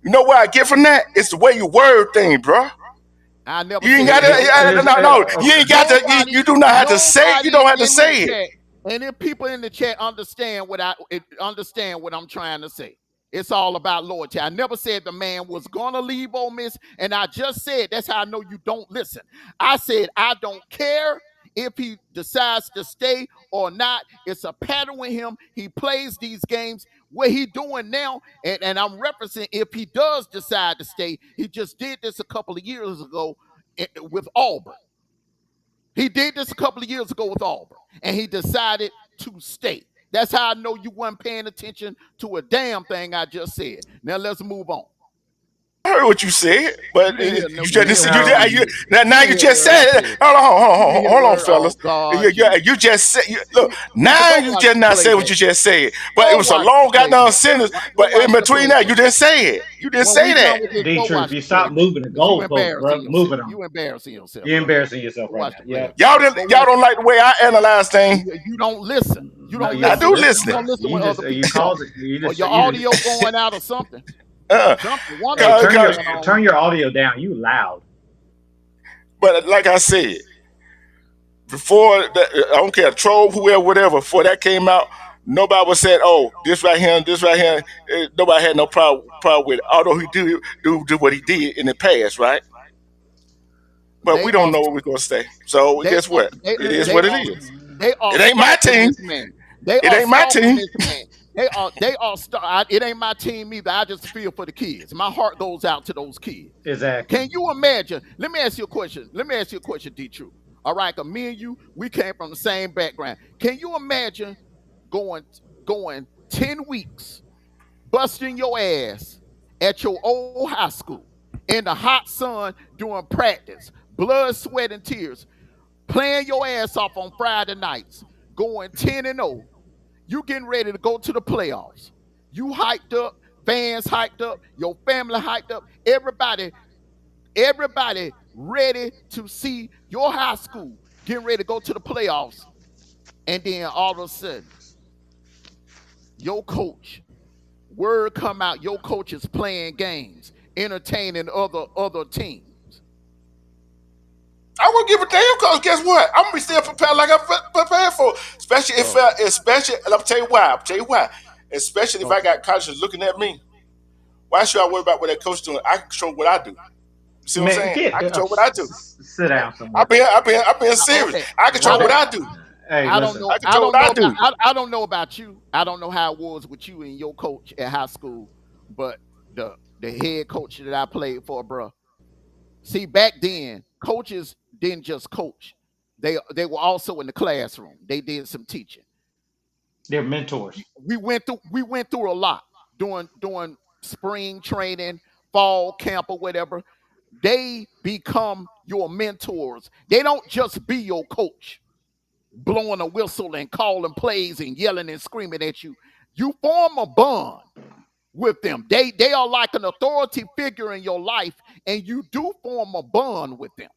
you know what I get from that? It's the way you word things, bro. I never You ain't said got no way. to. No, you ain't got to. Nobody, You do not have to say. You nobody don't have to in the say it. chat, and if people in the chat understand what I'm trying to say. It's all about loyalty. I never said the man was gonna leave Ole Miss, and I just said that's how I know you don't listen. I said I don't care if he decides to stay or not. It's a pattern with him. He plays these games. What he doing now, and I'm referencing if he does decide to stay, he just did this a couple of years ago with Auburn. He did this a couple of years ago with Auburn, and he decided to stay. That's how I know you weren't paying attention to a damn thing I just said. Now let's move on. I heard what you said, but You didn't hear no. you You just didn't didn't hear a say word I Um, you, said. now You didn't you hear a just word I said it. said. You didn't hear a Hold on, word. Oh fellas. God, Jesus. You just said look. People Now go you watch just the not say what playback. you just said, but it Go was a watch the long goddamn playback. sentence. Go But in watch the between that, you playback. didn't say it. You didn't When say we done that. with this, D go Truth, watch you the stop playback. moving the Cause you goalpost, embarrassing bro. Move yourself. it on. You embarrassing yourself You're right now. embarrassing yourself Go right watch now. the Yeah. playback. Go Y'all watch. don't like the way I analyze things. You don't listen. You No, don't you I listen. do listen, You listening. don't bro. listen You when just other you people caused talking, it. You or just your you audio just. going out or something. uh, Something. One of Hey, the cause, two cause, going on. turn your audio down. You loud. but like I said, before that, I don't care, troll, whoever, whatever. Before that came out, nobody was saying, "Oh, this right here." Nobody had no problem with it. Although he do what he did in the past, right? But They we don't are know what we're gonna stay. So they guess are what? they It is they what it are is. they are It ain't my stalking team. this man. They It are ain't my stalking team. this man. It ain't my team either. I just feel for the kids. My heart goes out to those kids. Exactly. Can you imagine? Let me ask you a question. Let me ask you a question, D. True. All right, 'cause me and you, we came from the same background. Can you imagine going going 10 weeks, busting your ass at your old high school in the hot sun doing practice, blood, sweat, and tears, playing your ass off on Friday nights, going 10-0. You getting ready to go to the playoffs. You hyped up, fans hyped up, your family hyped up, everybody ready to see your high school getting ready to go to the playoffs. And then all of a sudden, your coach, word come out, your coach is playing games, entertaining other teams. I won't give a damn because guess what? I'm gonna be still prepared like I'm prepared for. Oh, Especially, and I'm tell you why. I'm tell you why. Especially if I okay. got colleges looking at me. Why should I worry about what that coach doing? I can control what I do. You see what I'm Man, saying? get I control what I do. sit Oh, down somewhere. I've been serious. okay. I I control what don't. Okay. I do. Hey, I don't listen. know. I I control don't what know I about. do. I don't know about you. I don't know how it was with you and your coach at high school, but the head coach that I played for, bro. See, back then, coaches didn't just coach; they were also in the classroom. They did some teaching. They're mentors. We went through a lot during spring training, fall camp, or whatever. They become your mentors. They don't just be your coach, blowing a whistle and calling plays and yelling and screaming at you. You form a bond with them. They are like an authority figure in your life, and you do form a bond with them.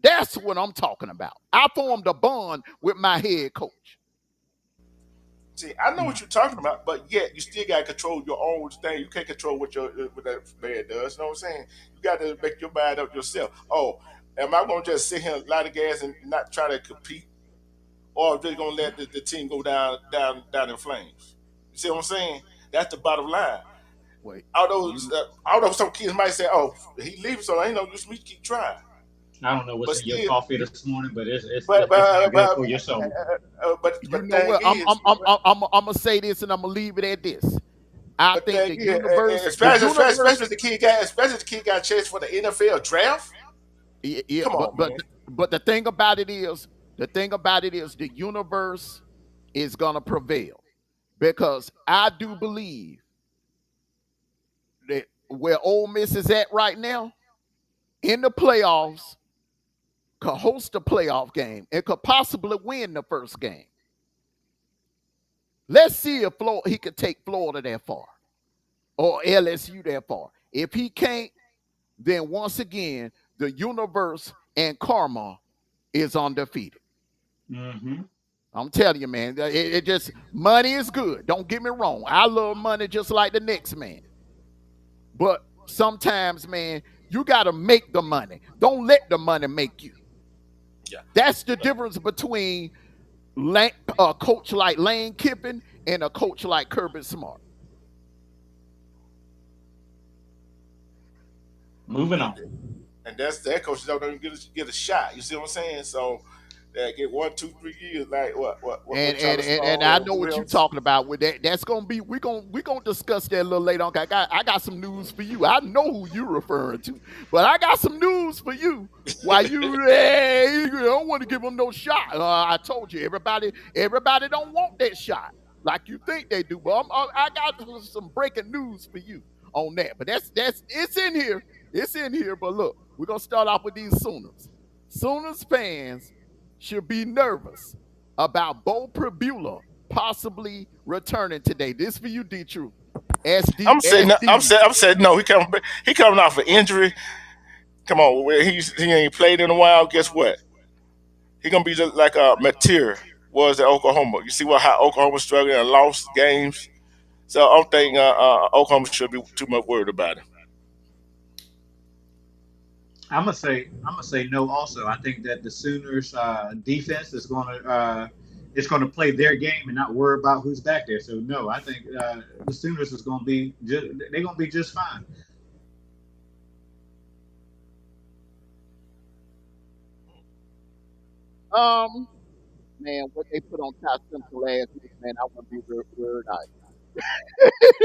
That's what I'm talking about. I formed a bond with my head coach. See, I know what you're talking about, but yet you still got to control your own thing. You can't control what that man does. You know what I'm saying? You got to make your mind up yourself. Oh, am I going to just sit here and light the gas and not try to compete, or are they going to let the team go down in flames? You see what I'm saying? That's the bottom line. Wait, you Although some kids might say, "Oh, he leaving, so I ain't no use me to keep trying." I don't know what's But in your still, coffee you this morning, but but it's not but good but, for your soul. you but know thing what? is, I'm gonna say this and I'm gonna leave it at this. I but think thing the is, universe, the especially universe, if the kid got a chance for the NFL draft. yeah, yeah, Come but on, but man. but the thing about it is, the universe is gonna prevail because I do believe that where Ole Miss is at right now in the playoffs, could host a playoff game and could possibly win the first game. Let's see if he could take Florida that far or LSU that far. If he can't, then once again, the universe and karma is undefeated. Hmm. I'm telling you, man, it just money is good. Don't get me wrong. I love money just like the next man. But sometimes, man, you got to make the money. Don't let the money make you. Yeah. That's the difference between a coach like Lane Kiffin and a coach like Kirby Smart. Moving And on. and that's that coach don't even get a shot. You see what I'm saying? So they get 1, 2, 3 years. Like what And Charlie and and, Strong and I or know who what you else? talking about with that. That's gonna be we gonna discuss that a little later on. I got some news for you. I know who you're referring to, but I got some news for you. Why you don't want to give them no shot? I told you everybody don't want that shot like you think they do. But I got some breaking news for you on that. But that's it's in here. It's in here. But look, we're gonna start off with these Sooners. Sooners fans should be nervous about Bo Prabula possibly returning today. This for you, D True. SD I'm saying SD. I'm saying no. He coming off an injury. Come on, he ain't played in a while. Guess what? He gonna be just like Mateer was at Oklahoma. You see how Oklahoma struggled and lost games. So I don't think Oklahoma should be too much worried about it. I'm gonna say no. Also, I think that the Sooners defense is gonna play their game and not worry about who's back there. So no, I think the Sooners is gonna be they're gonna be just fine. Um, man, what they put on top Central last week, man, I wouldn't be worried either.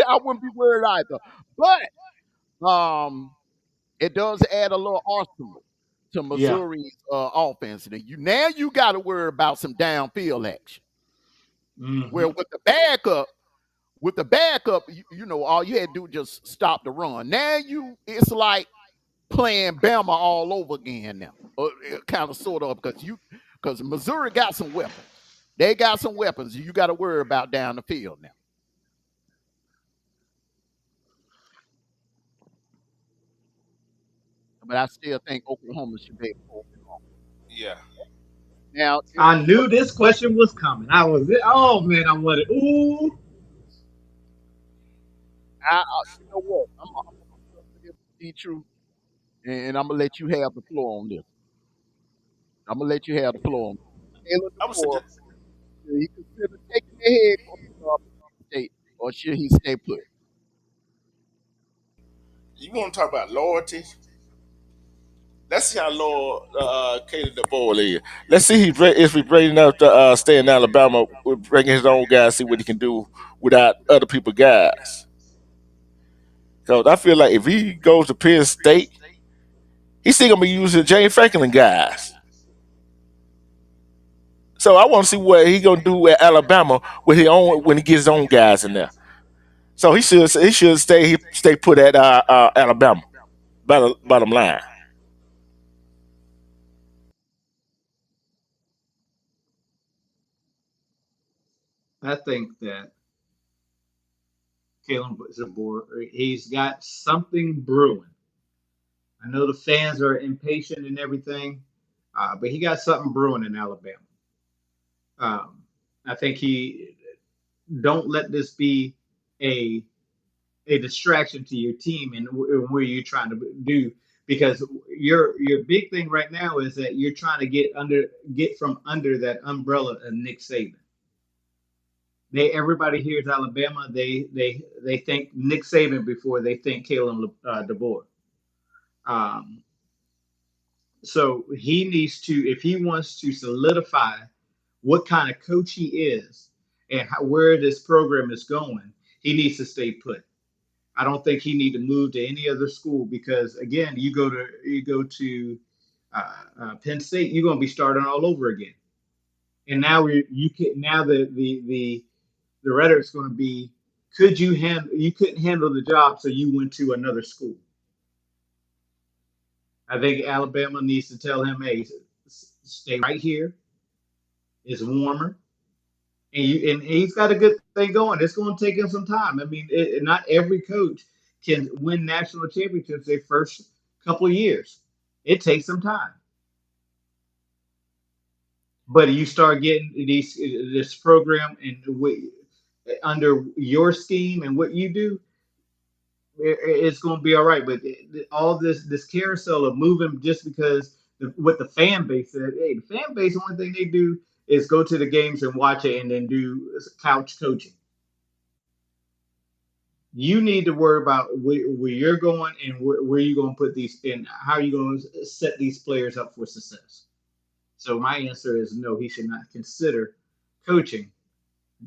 I wouldn't be worried either. But it does add a little arsenal to Yeah. Missouri's offense. And you got to worry about some downfield action. Where Hmm. with the backup, all you had to do just stop the run. Now it's like playing Bama all over again now, kind of sort of because Missouri got some weapons. They got some weapons you got to worry about down the field now. But I still think Oklahoma should be able to pull it off. Yeah. Now, I knew this question was coming. Oh man, I wanted. Ooh, you know what? I'm gonna be true, and I'm gonna let you have the floor on this. I'm gonna let you have the floor on this. Taylor I would say DeBoer, should he consider taking the head coach job at State, or should he stay put? you want to talk about loyalty. Let's see how loyal Caleb DeBoer is. Let's see if he's brave enough to stay in Alabama with bringing his own guys, see what he can do without other people's guys. Because I feel like if he goes to Penn State, he's still gonna be using James Franklin guys. So I want to see what he gonna do at Alabama with his own when he gets his own guys in there. So he should stay put at Alabama. Bottom line. I think that Kalen Zabor, he's got something brewing. I know the fans are impatient and everything, but he got something brewing in Alabama. Um, I think he don't let this be a a distraction to your team and where you're trying to do because your big thing right now is that you're trying to get from under that umbrella of Nick Saban. Everybody hears Alabama, they think Nick Saban before they think Kalen DeBoer. Um, so he needs to, if he wants to solidify what kind of coach he is and where this program is going, he needs to stay put. I don't think he need to move to any other school because again, you go to Penn State, you're going to be starting all over again. And now you can now the rhetoric's going to be, could you handle you couldn't handle the job, so you went to another school. I think Alabama needs to tell him, hey, stay right here. It's warmer, and he's got a good thing going. It's going to take him some time. I mean, not every coach can win national championships their first couple of years. It takes some time, but you start getting this program and under your scheme and what you do, it's going to be all right. But all this carousel of moving just because what the fan base said, hey, the fan base, the only thing they do is go to the games and watch it and then do couch coaching. You need to worry about where you're going and where you're going to put these and how you're going to set these players up for success. So my answer is no, he should not consider coaching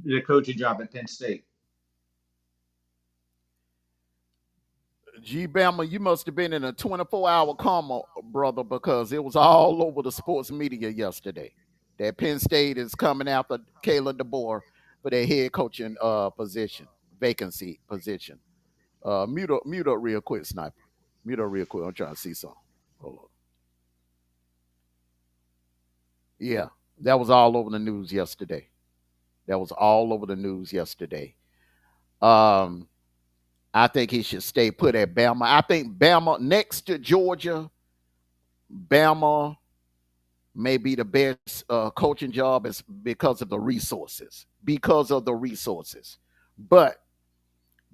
the coaching job at Penn State. G Bama, you must have been in a 24-hour coma, brother, because it was all over the sports media yesterday. That Penn State is coming after Kayla DeBoer for their head coaching vacancy position. Mute up real quick, sniper. Mute up real quick. I'm trying to see something. Hold on. Yeah, that was all over the news yesterday. That was all over the news yesterday. Um, I think he should stay put at Bama. I think Bama next to Georgia, Bama may be the best coaching job is because of the resources. Because of the resources. But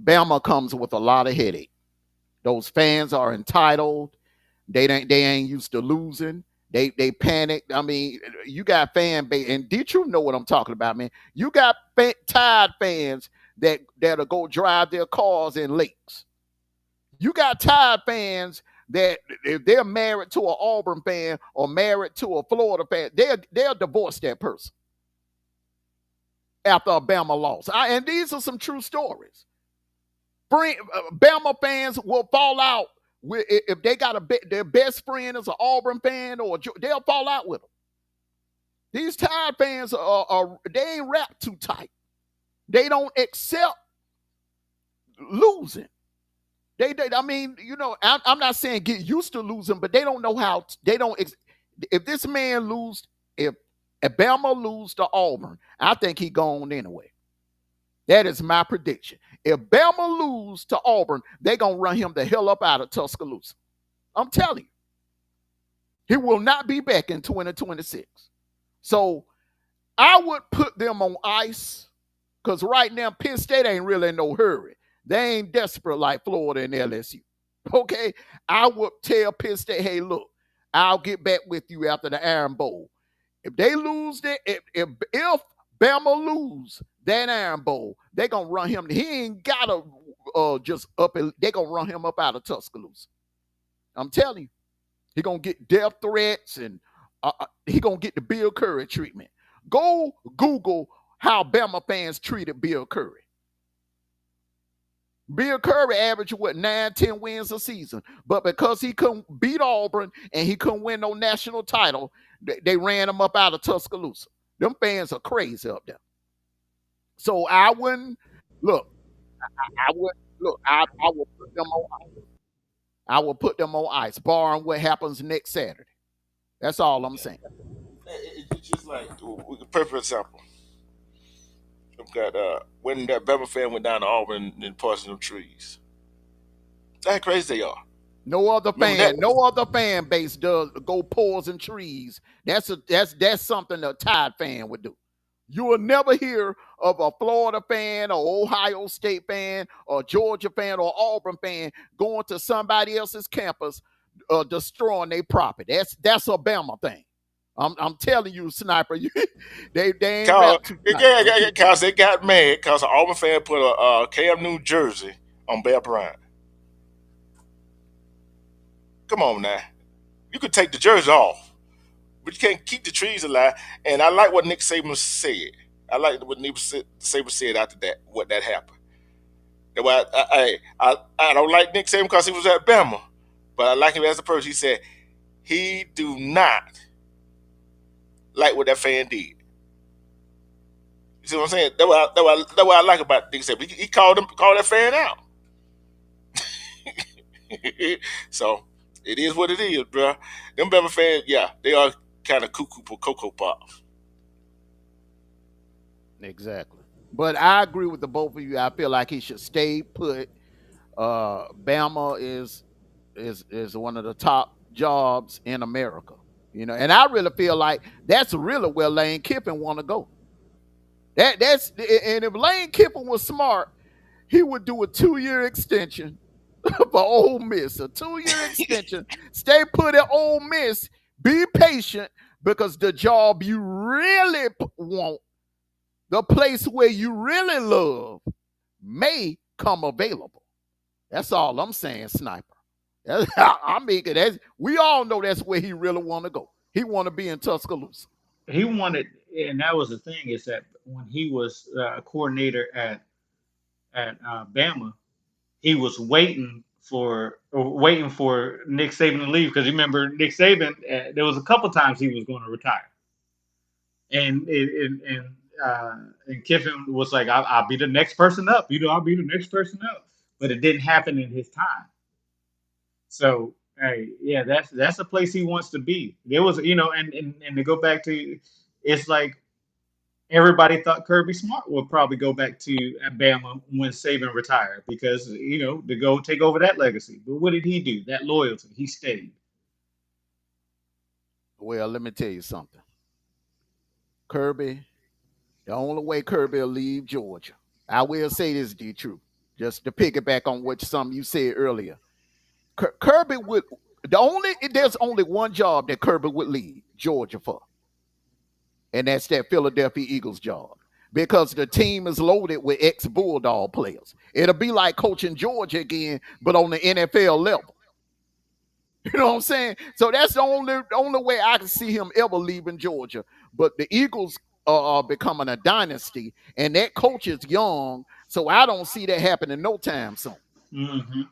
Bama comes with a lot of headache. Those fans are entitled. They ain't used to losing. They panicked. I mean, you got fan base, and did you know what I'm talking about, man? You got tired fans that'll go drive their cars in lakes. You got tired fans that if they're married to an Auburn fan or married to a Florida fan, they'll divorce that person after a Bama loss. And these are some true stories. Bama fans will fall out if they got their best friend is an Auburn fan, or they'll fall out with them. These Tide fans they ain't wrapped too tight. They don't accept losing. I mean, I'm not saying get used to losing, but they don't know how. They don't. If this man if Bama lose to Auburn, I think he gone anyway. That is my prediction. If Bama lose to Auburn, they gonna run him the hell up out of Tuscaloosa. I'm telling you, he will not be back in 2026. So I would put them on ice because right now Penn State ain't really in no hurry. They ain't desperate like Florida and LSU. Okay, I would tell Penn State, hey, look, I'll get back with you after the Iron Bowl. If they lose it, if Bama lose that Iron Bowl, they gonna run him. He ain't gotta just up. They gonna run him up out of Tuscaloosa. I'm telling you, he gonna get death threats and he gonna get the Bill Curry treatment. Go Google how Bama fans treated Bill Curry. Bill Curry averaged 9, 10 wins a season, but because he couldn't beat Auburn and he couldn't win no national title, they ran him up out of Tuscaloosa. Them fans are crazy up there. So I wouldn't look. I would look. I will put them on ice. I will put them on ice, barring what happens next Saturday. That's all I'm saying. It's just like a perfect example. I've got when that Bama fan went down to Auburn and parts them trees. That's how crazy they are. No other Remember that? no other fan base does go poison trees. That's something a Tide fan would do. You will never hear of a Florida fan or Ohio State fan or Georgia fan or Auburn fan going to somebody else's campus destroying their property. That's a Bama thing. I'm telling you, Sniper, they ain't Cause, rap too yeah, cause they got mad because an Auburn fan put a Cam Newton jersey on Bear Bryant. Come on now. You could take the jersey off, but you can't keep the trees alive. And I like what Nick Saban said. I like what Nick Saban said after that, what that happened. That's why I don't like Nick Saban because he was at Bama, but I like him as a person. He said he do not like what that fan did. You see what I'm saying? That's what I like about Nick Saban. He called that fan out. So it is what it is, bro. Them Bama fans, yeah, they are kind of cuckoo for Cocoa Pops. Exactly. But I agree with the both of you. I feel like he should stay put. Bama is one of the top jobs in America. And I really feel like that's really where Lane Kiffin want to go. And if Lane Kiffin was smart, he would do a 2-year extension for Ole Miss, a 2-year extension. Stay put at Ole Miss. Be patient because the job you really want, the place where you really love, may come available. That's all I'm saying, Sniper. I mean, we all know that's where he really want to go. He want to be in Tuscaloosa. He wanted, and that was the thing is that when he was a coordinator at Bama, he was waiting for Nick Saban to leave because remember Nick Saban. There was a couple times he was going to retire, and Kiffin was like, "I'll be the next person up. I'll be the next person up." But it didn't happen in his time. So hey, yeah, that's a place he wants to be. There was, and to go back to, it's like everybody thought Kirby Smart would probably go back to Alabama when Saban retired because to go take over that legacy. But what did he do? That loyalty, he stayed. Well, let me tell you something. Kirby, the only way Kirby will leave Georgia, I will say this, D. True, just to piggyback on what some you said earlier. Kirby would There's only one job that Kirby would leave Georgia for, and that's that Philadelphia Eagles job. Because the team is loaded with ex-Bulldog players. It'll be like coaching Georgia again, but on the NFL level. You know what I'm saying? So that's the only way I can see him ever leaving Georgia. But the Eagles are becoming a dynasty, and that coach is young, so I don't see that happening no time soon. Mm-hmm.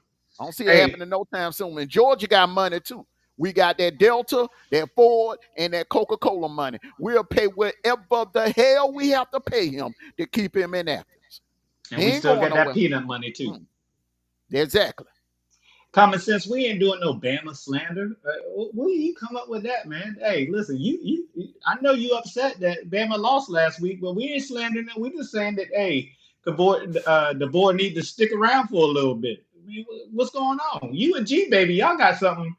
I don't see it happening no time soon. And Georgia got money too. We got that Delta, that Ford, and that Coca-Cola money. We'll pay whatever the hell we have to pay him to keep him in Athens. And we still got that peanut money too. Exactly. Common sense, we ain't doing no Bama slander. Where you come up with that, man? Hey, listen, you I know you upset that Bama lost last week, but we ain't slandering it. We just saying that, hey, the board need to stick around for a little bit. I mean, what's going on? You and G baby, y'all got something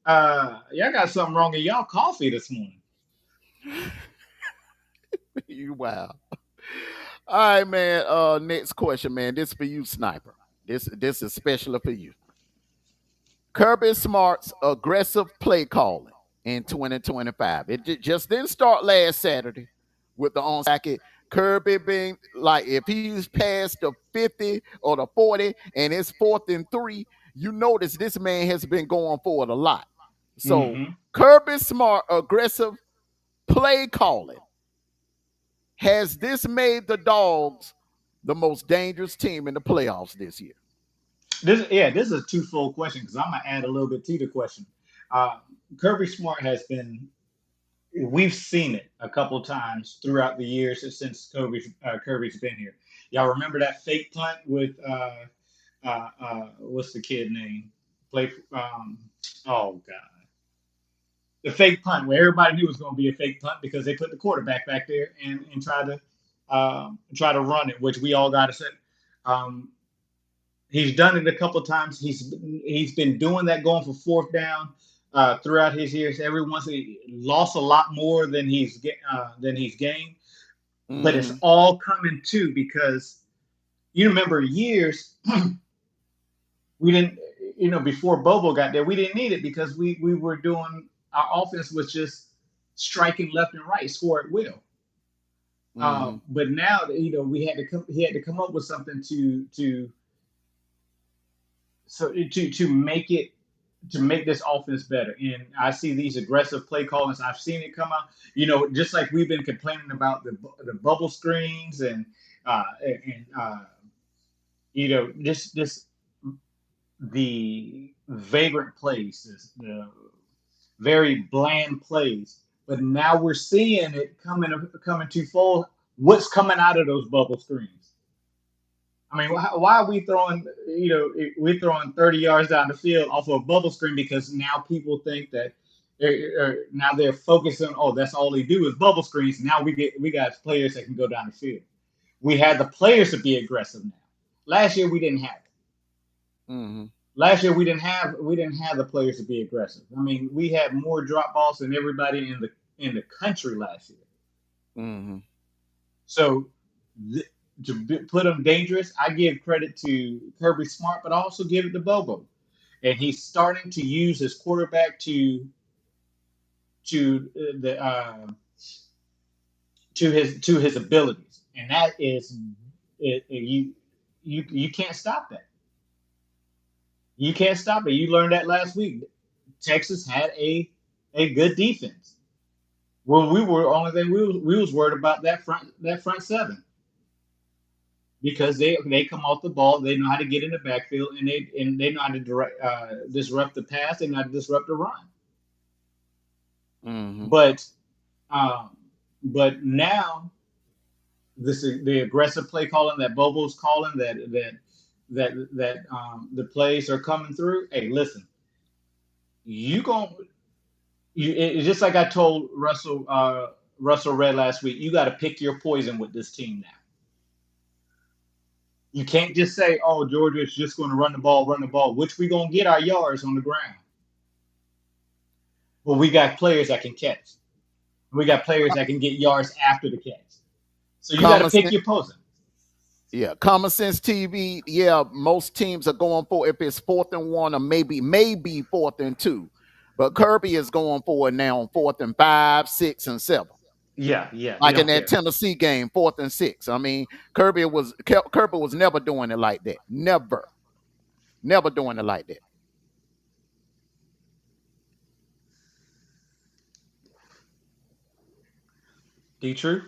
wrong in y'all coffee this morning. You wow. All right, man. Next question, man. This for you, Sniper. This is especially for you. Kirby Smart's aggressive play calling in 2025. It just didn't start last Saturday with the onside. Kirby being like, if he's past the 50 or the 40 and it's 4th and 3, you notice this man has been going for it a lot. So Kirby Smart aggressive play calling, has this made the Dogs the most dangerous team in the playoffs this year? This is a twofold question because I'm gonna add a little bit to the question. Kirby Smart has been. We've seen it a couple times throughout the years since Kirby's been here. Y'all remember that fake punt with what's the kid name? Oh god, the fake punt where everybody knew it was going to be a fake punt because they put the quarterback back there and try to run it, which we all got to say. He's done it a couple times. He's been doing that going for 4th down throughout his years. Every once he lost a lot more than he's gained, but it's all coming too because you remember years we didn't, before Bobo got there, we didn't need it because we were doing our offense was just striking left and right, score at will. But now he had to come up with something to make this offense better. And I see these aggressive play callings. I've seen it come out, just like we've been complaining about the bubble screens and just the vagrant plays, the very bland plays. But now we're seeing it coming twofold. What's coming out of those bubble screens? I mean, why are we throwing, we're throwing 30 yards down the field off of a bubble screen because now people think that now they're focusing, that's all they do is bubble screens. Now we got players that can go down the field. We had the players to be aggressive now. Last year we didn't have it. Last year we didn't have the players to be aggressive. I mean, we had more drop balls than everybody in the country last year. So to put them dangerous, I give credit to Kirby Smart, but I also give it to Bobo. And he's starting to use his quarterback to his abilities, and that is you can't stop that. You can't stop it. You learned that last week. Texas had a good defense. Well, only thing we was worried about that front seven. Because they come off the ball, they know how to get in the backfield, and they know how to disrupt the pass, they know how to disrupt the run. But now the aggressive play calling that Bobo's calling that the plays are coming through. Hey, listen, it's just like I told Russell Red last week. You got to pick your poison with this team now. You can't just say, Georgia's just going to run the ball, which we're going to get our yards on the ground. But we got players that can catch. We got players that can get yards after the catch. So you got to pick your poison. Yeah, Common Sense TV, most teams are going for if it's 4th and 1 or maybe 4th and 2. But Kirby is going for it now on 4th and 5, 6, and 7. Yeah, he Like in don't that care. Tennessee game, 4th and 6. I mean, Kirby was never doing it like that. Never doing it like that. D-True?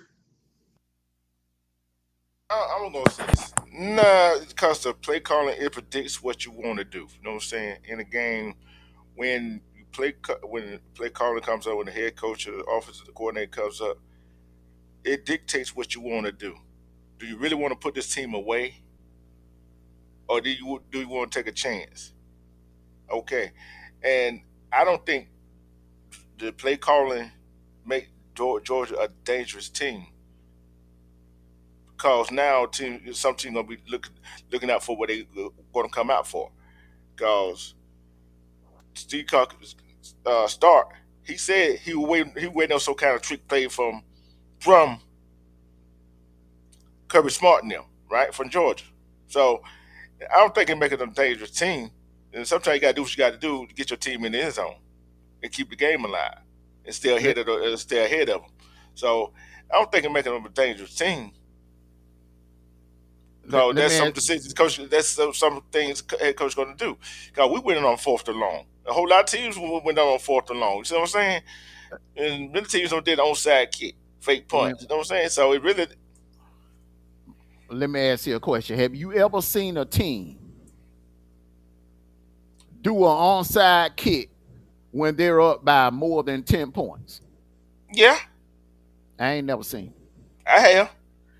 I'm gonna say this. Nah, because the play calling it predicts what you want to do. You know what I'm saying? In a game, when when play calling comes up, when the head coach or the offensive coordinator comes up, it dictates what you want to do. Do you really want to put this team away, or do you want to take a chance? Okay, and I don't think the play calling make Georgia a dangerous team because now some team gonna be looking out for what they going to come out for. Because Steve Stark, he said he waiting on some kind of trick play from Kirby Smart and them, right, from Georgia. So I don't think it make it a dangerous team. And sometimes you got to do what you got to do to get your team in the end zone and keep the game alive and stay ahead of them. So I don't think it make them a dangerous team. Let, So let that's me some ask, decisions coach. That's some things head coach going to do. Because we went on 4th and long. A whole lot of teams went on 4th and long. You see what I'm saying? And many teams don't did onside kick, fake when, punts. You know what I'm saying? So it really, let me ask you a question. Have you ever seen a team do an onside kick when they're up by more than 10 points? yeah, I ain't never seen it. I have,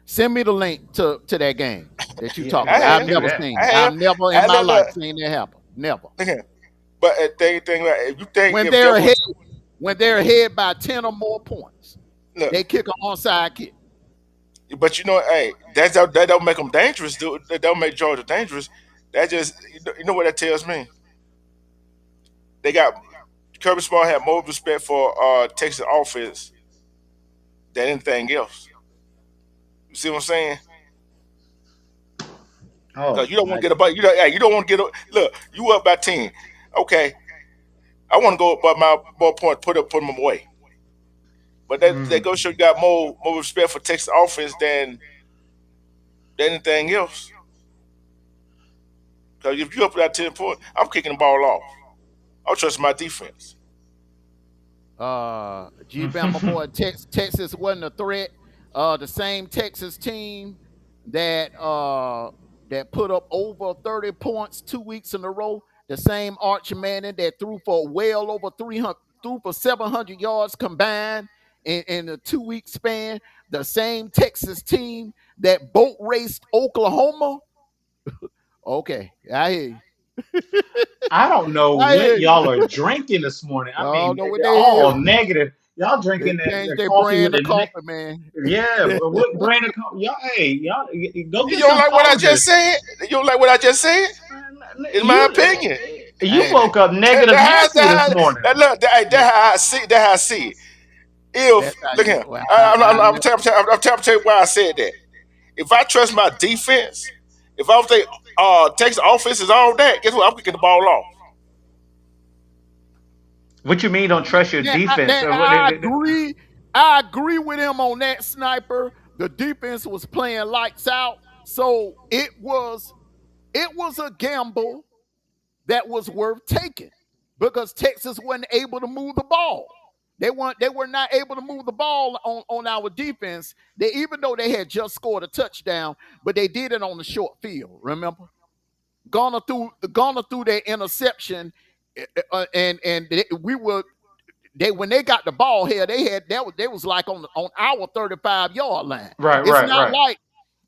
Send me the link to that game that you Yeah, talking I about. yeah, I've let's have, do never that. seen I it. I've have. never in I my look, life look, seen that happen. Never. look here. But if you think When if there they're was ahead, when they're ahead by 10 or more points, look, they kick an onside kick. but hey, that don't make them dangerous. That don't make Georgia dangerous. That just you know what that tells me. They got Kirby Smart had more respect for Texas offense than anything else. You see what I'm saying? Oh Because you don't want my. to get a but you don't want to get a look. You up by 10. Okay, I want to go up by my more point. Put them away. But that Mm. goes show you got more respect for Texas offense than anything else. Because if you up by 10 points, I'm kicking the ball off. I'm trusting my defense. G Bama boy, Texas wasn't a threat. The same Texas team that put up over 30 points 2 weeks in a row. The same Archie Manning that threw for well over 300, threw for 700 yards combined in a 2 week span. The same Texas team that boat raced Oklahoma. Okay, I hear you. I don't know I what hear you. y'all are drinking this morning. I I don't mean, know what they're they all hear. negative. Y'all They drinking changed that their coffee with brand a of coffee, man. yeah. What brand of coffee? Y'all, hey, y'all go You get don't some like what I Folgers. just said? You don't like what I just said? In my You opinion. you Hey, woke up That, negative that, Nancy this that, morning. that, look, that how I see. That how I see it. that's If how look you. here, Well, I'm tell you why I said that. If I trust my defense, if I was take takes offense is all that, guess what? I'm kicking the ball off. What you mean? Don't trust your defense? I agree. I agree with him on that, Sniper. The defense was playing lights out, so it was a gamble that was worth taking because Texas wasn't able to move the ball. They were not able to move the ball on our defense. Even though they had just scored a touchdown, but they did it on the short field. Remember, Garner threw their interception, we were they when they got the ball here, they was like on our 35-yard line. Right, It's right, not right. like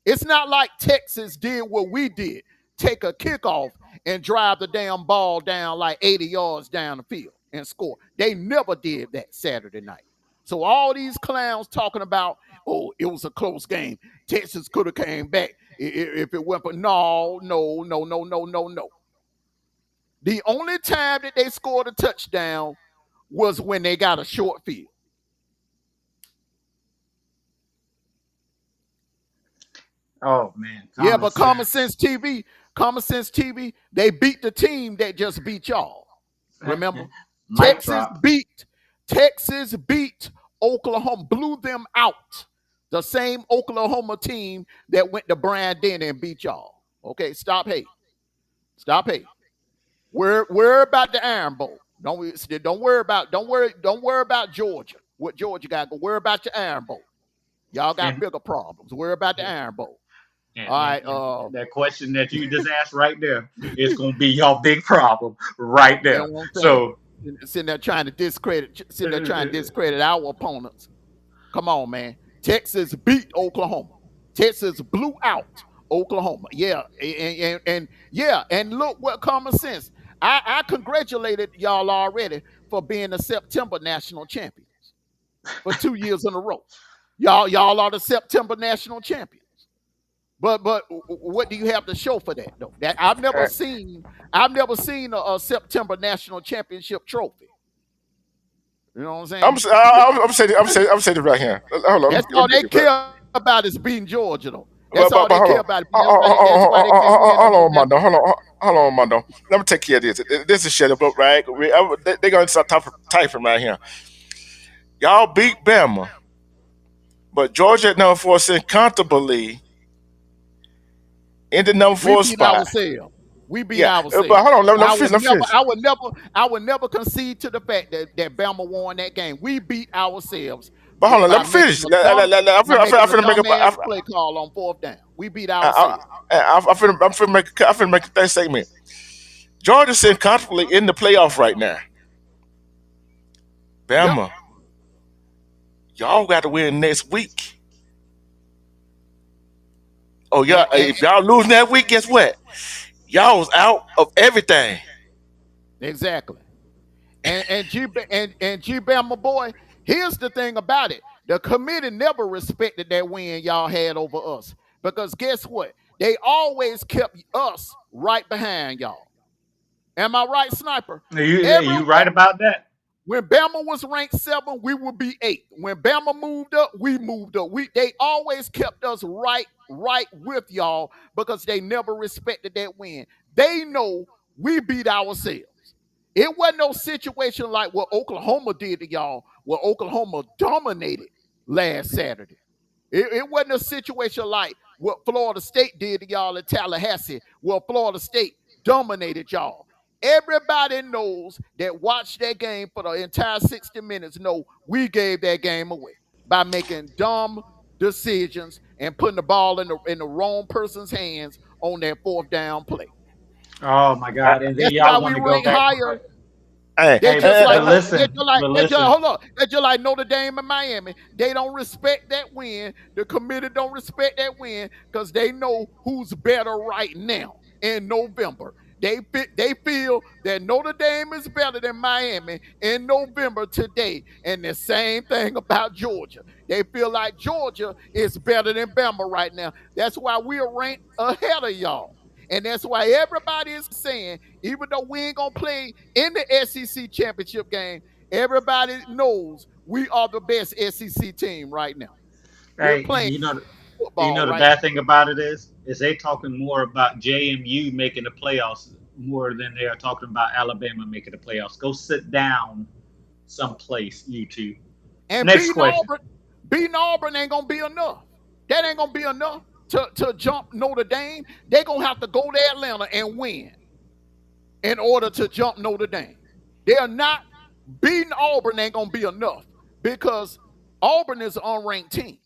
it's not like Texas did what we did. Take a kickoff and drive the damn ball down like 80 yards down the field and score. They never did that Saturday night. So all these clowns talking about, oh, it was a close game. Texas could have came back if it went for no, no, no, no, no, no, no. The only time that they scored a touchdown was when they got a short field. Oh man, Yeah, common but sense. Common Sense TV, they beat the team that just beat y'all. Remember? Mic Texas drop. beat Texas beat Oklahoma, blew them out. The same Oklahoma team that went to Brian Denny and beat y'all. Okay, stop hate. Stop hate. Worry about the Iron Bowl. Don't worry about Georgia. What Georgia got? Go worry about your Iron Bowl. Y'all got And bigger problems. Worry about the Iron Bowl. and, All and, right. and that question that you just asked right there is going to be your big problem right You know there. what I'm saying? So, Sitting there trying to discredit our opponents. Come on, man. Texas beat Oklahoma. Texas blew out Oklahoma. Yeah, and yeah, and look what common sense. I congratulated y'all already for being the September national champions for 2 years in a row. Y'all are the September national champions. But what do you have to show for that though? That I've never seen a September national championship trophy. You know what I'm saying? I'm saying it right here. Hold on, That's let all me they get it right. care about is beating Georgia, though. That's all But they hold care on. about. That's why they can't win no Hold more on, Mondo. national. Hold on, Mondo. Let me take care of this. This is shut up, right? They're going to start typing right here. Y'all beat Bama, but Georgia at number 4 sitting comfortably in the number We 4 beat spot. ourselves. We beat Yeah, but ourselves. hold on. Let me I finish. would Let me never, finish. I would never concede to the fact that Bama won that game. We beat ourselves But hold on. Let by me finish. by making I'm a finna make dumbass play call on fourth down. We beat ourselves. I'm finna make that statement. Georgia's sitting comfortably in the playoff right now. Yep, Bama, y'all got to win next week. Oh, and, y'all, if y'all losing that week, guess what? Y'all was out of everything. exactly. And G Bama boy, here's the thing about it. The committee never respected that win y'all had over us. Because guess what? They always kept us right behind y'all. Am I right, Sniper? Every you right about that? when Bama was ranked 7, we would be 8. When Bama moved up, we moved up. They always kept us right with y'all because they never respected that win. They know we beat ourselves. It wasn't no situation like what Oklahoma did to y'all, where Oklahoma dominated last Saturday. It wasn't a situation like what Florida State did to y'all in Tallahassee, where Florida State dominated y'all. Everybody knows that watched that game for the entire 60 minutes know we gave that game away by making dumb decisions and putting the ball in the wrong person's hands on that fourth down play. Oh my God! And then That's y'all why we want to go rank back, higher. Hey, They hey, just like but no, listen, but they just listen. hold on. They just like Notre Dame and Miami. They don't respect that win. The committee don't respect that win because they know who's better right now in November. They feel that Notre Dame is better than Miami in November today. And the same thing about Georgia. They feel like Georgia is better than Bama right now. That's why we are ranked ahead of y'all. And that's why everybody is saying, even though we ain't gonna play in the SEC championship game, everybody knows we are the best SEC team right now. We're Hey, playing you football know the right bad thing about it is they talking more about JMU making the playoffs more than they are talking about Alabama making the playoffs. Go sit down someplace, you two. now. And Next question. beating Auburn ain't gonna be enough. That ain't gonna be enough to jump Notre Dame. They're gonna have to go to Atlanta and win in order to jump Notre Dame. They're not beating Auburn ain't gonna be enough because Auburn is an unranked team.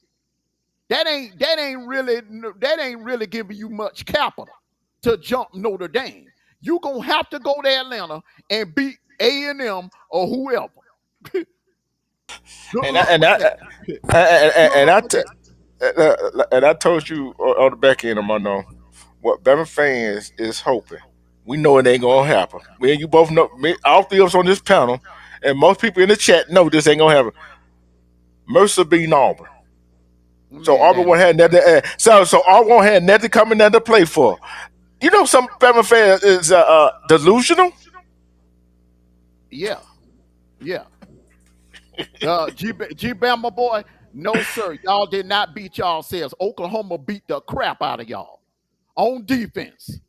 That ain't really giving you much capital to jump Notre Dame. You gonna have to go to Atlanta and beat A&M or whoever. Good and I, luck and with I, that. Good and luck I, with t- that. and I told you on the back end of my know what Bama fans is hoping. We know it ain't gonna happen. Me and you both know. All three of us on this panel, and most people in the chat know this ain't gonna happen. Mercer beating Auburn. So Man, Auburn that won't ain't have gonna nothing. happen. So Auburn won't have nothing coming down to play for. You know, some Bama fans is delusional. Yeah, yeah. G Bama boy, no sir. Y'all did not beat y'all selves. Oklahoma beat the crap out of y'all on defense.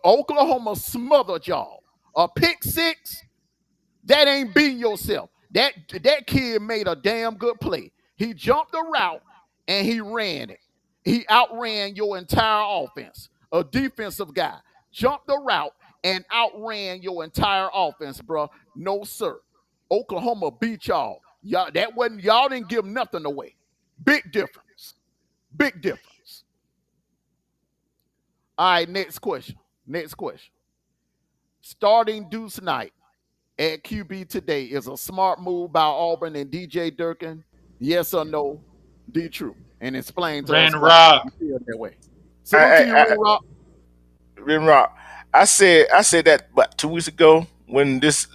Oklahoma smothered y'all. A pick six. That ain't beating yourself. That kid made a damn good play. He jumped the route and he ran it. He outran your entire offense. A defensive guy jumped the route and outran your entire offense, bro. No sir. Oklahoma beat y'all. Y'all didn't give nothing away. Big difference. Big difference. All right, next question. Next question. Starting Deuce Knight at QB today is a smart move by Auburn and DJ Durkin? Yes or no? D True. And explain to us Ran why Rock. you feel that way. Salute to you, I, Ring Rock. Rim Rock. I said that about 2 weeks ago when this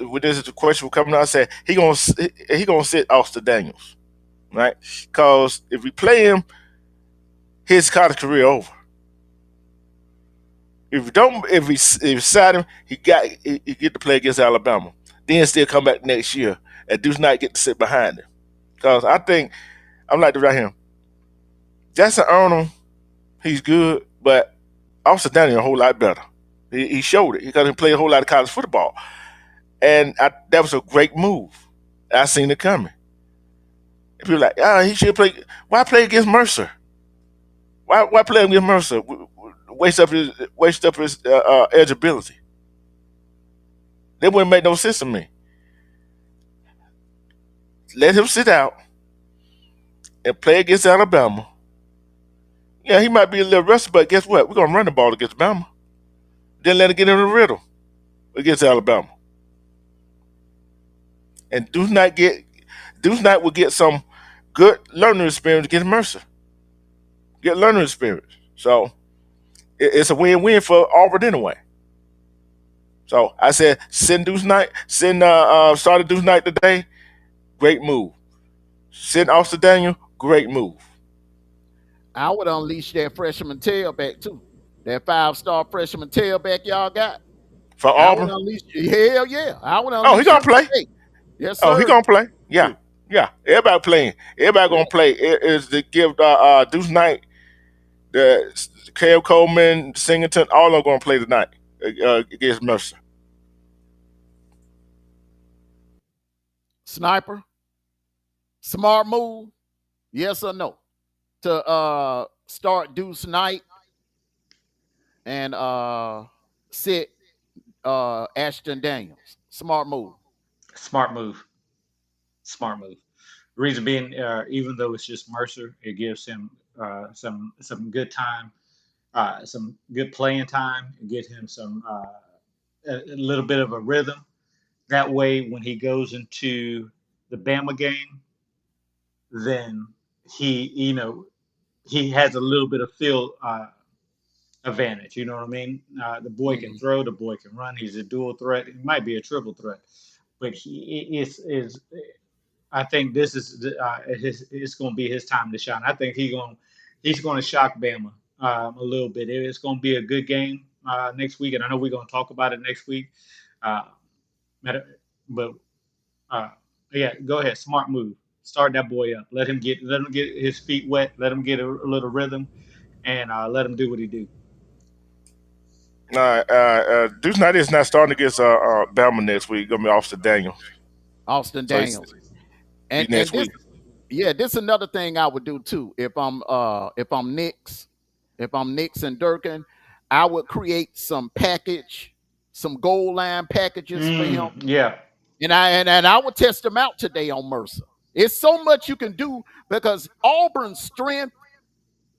question was coming out. I said he gonna sit Austin Daniels, right? Because if we play him, his college career over. If we don't, if we side him, he get to play against Alabama. Then still come back next year and Deuce Knight get to sit behind him. Because I think I'm like the right here. Jackson Arnold, he's good, but Austin Daniels a whole lot better. He showed it because he played a whole lot of college football, and that was a great move. I seen it coming. People like, he should play. Why play against Mercer? Why play against Mercer? Waste up his eligibility. That wouldn't make no sense to me. Let him sit out and play against Alabama. Yeah, he might be a little rusty, but guess what? We're gonna run the ball against Alabama. Then let him get in the rhythm against Alabama. And Deuce Knight will get some good learning experience against Mercer. Get learning experience. So it's a win-win for Auburn anyway. So I said send Deuce Knight, started Deuce Knight today. Great move. Send Austin Daniel, great move. I would unleash that freshman tailback too. That 5-star freshman tailback y'all got. For I would Auburn, unleash. Hell yeah. I would oh, he unleash gonna him play. today. Yes, Oh, he sir. gonna play. Yeah, True. yeah. Everybody playing. Everybody Yeah. gonna play. It is to give Deuce Knight, the Cale Coleman, Singleton, all of them gonna play tonight against Mercer. Sniper. Smart move. Yes or no? To start Deuce Knight and sit Ashton Daniels. Smart move. Smart move. Smart move. Reason being, even though it's just Mercer, it gives him some good time, some good playing time, and get him some a little bit of a rhythm. That way, when he goes into the Bama game, then he has a little bit of field advantage. You know what I mean? The boy can Mm-hmm. throw, the boy can run. He's a dual threat. He might be a triple threat, but he is. I think this is it's going to be his time to shine. I think he's going to shock Bama a little bit. It's going to be a good game next week, and I know we're going to talk about it next week. Uh, but uh, yeah, go ahead, smart move. Start that boy up. Let him get his feet wet. Let him get a little rhythm, and let him do what he do. Deuce Knight is not starting against Bama next week. Gonna be Austin Daniels. Austin So it's Daniels. be And next this week. yeah, this is another thing I would do too. If I'm Nix and Durkin, I would create some goal line packages for him. Yeah, And I would test him out today on Mercer. It's so much you can do because Auburn's strength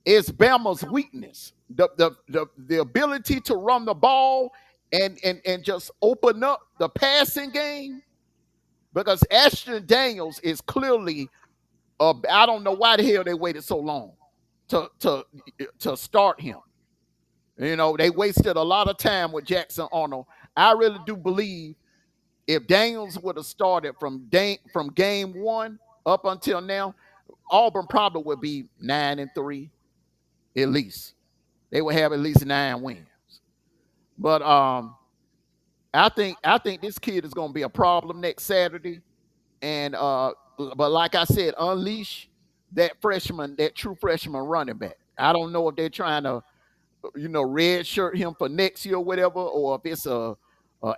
is Bama's weakness. The ability to run the ball and just open up the passing game because Ashton Daniels is clearly I don't know why the hell they waited so long to to to start him. You know, they wasted a lot of time with Jackson Arnold. I really do believe if Daniels would have started from game one up until now, Auburn probably would be 9-3 at least. They would have at least 9 wins. But I think this kid is going to be a problem next Saturday. And but like I said, unleash that true freshman running back. I don't know if they're trying to red shirt him for next year or whatever, or if it's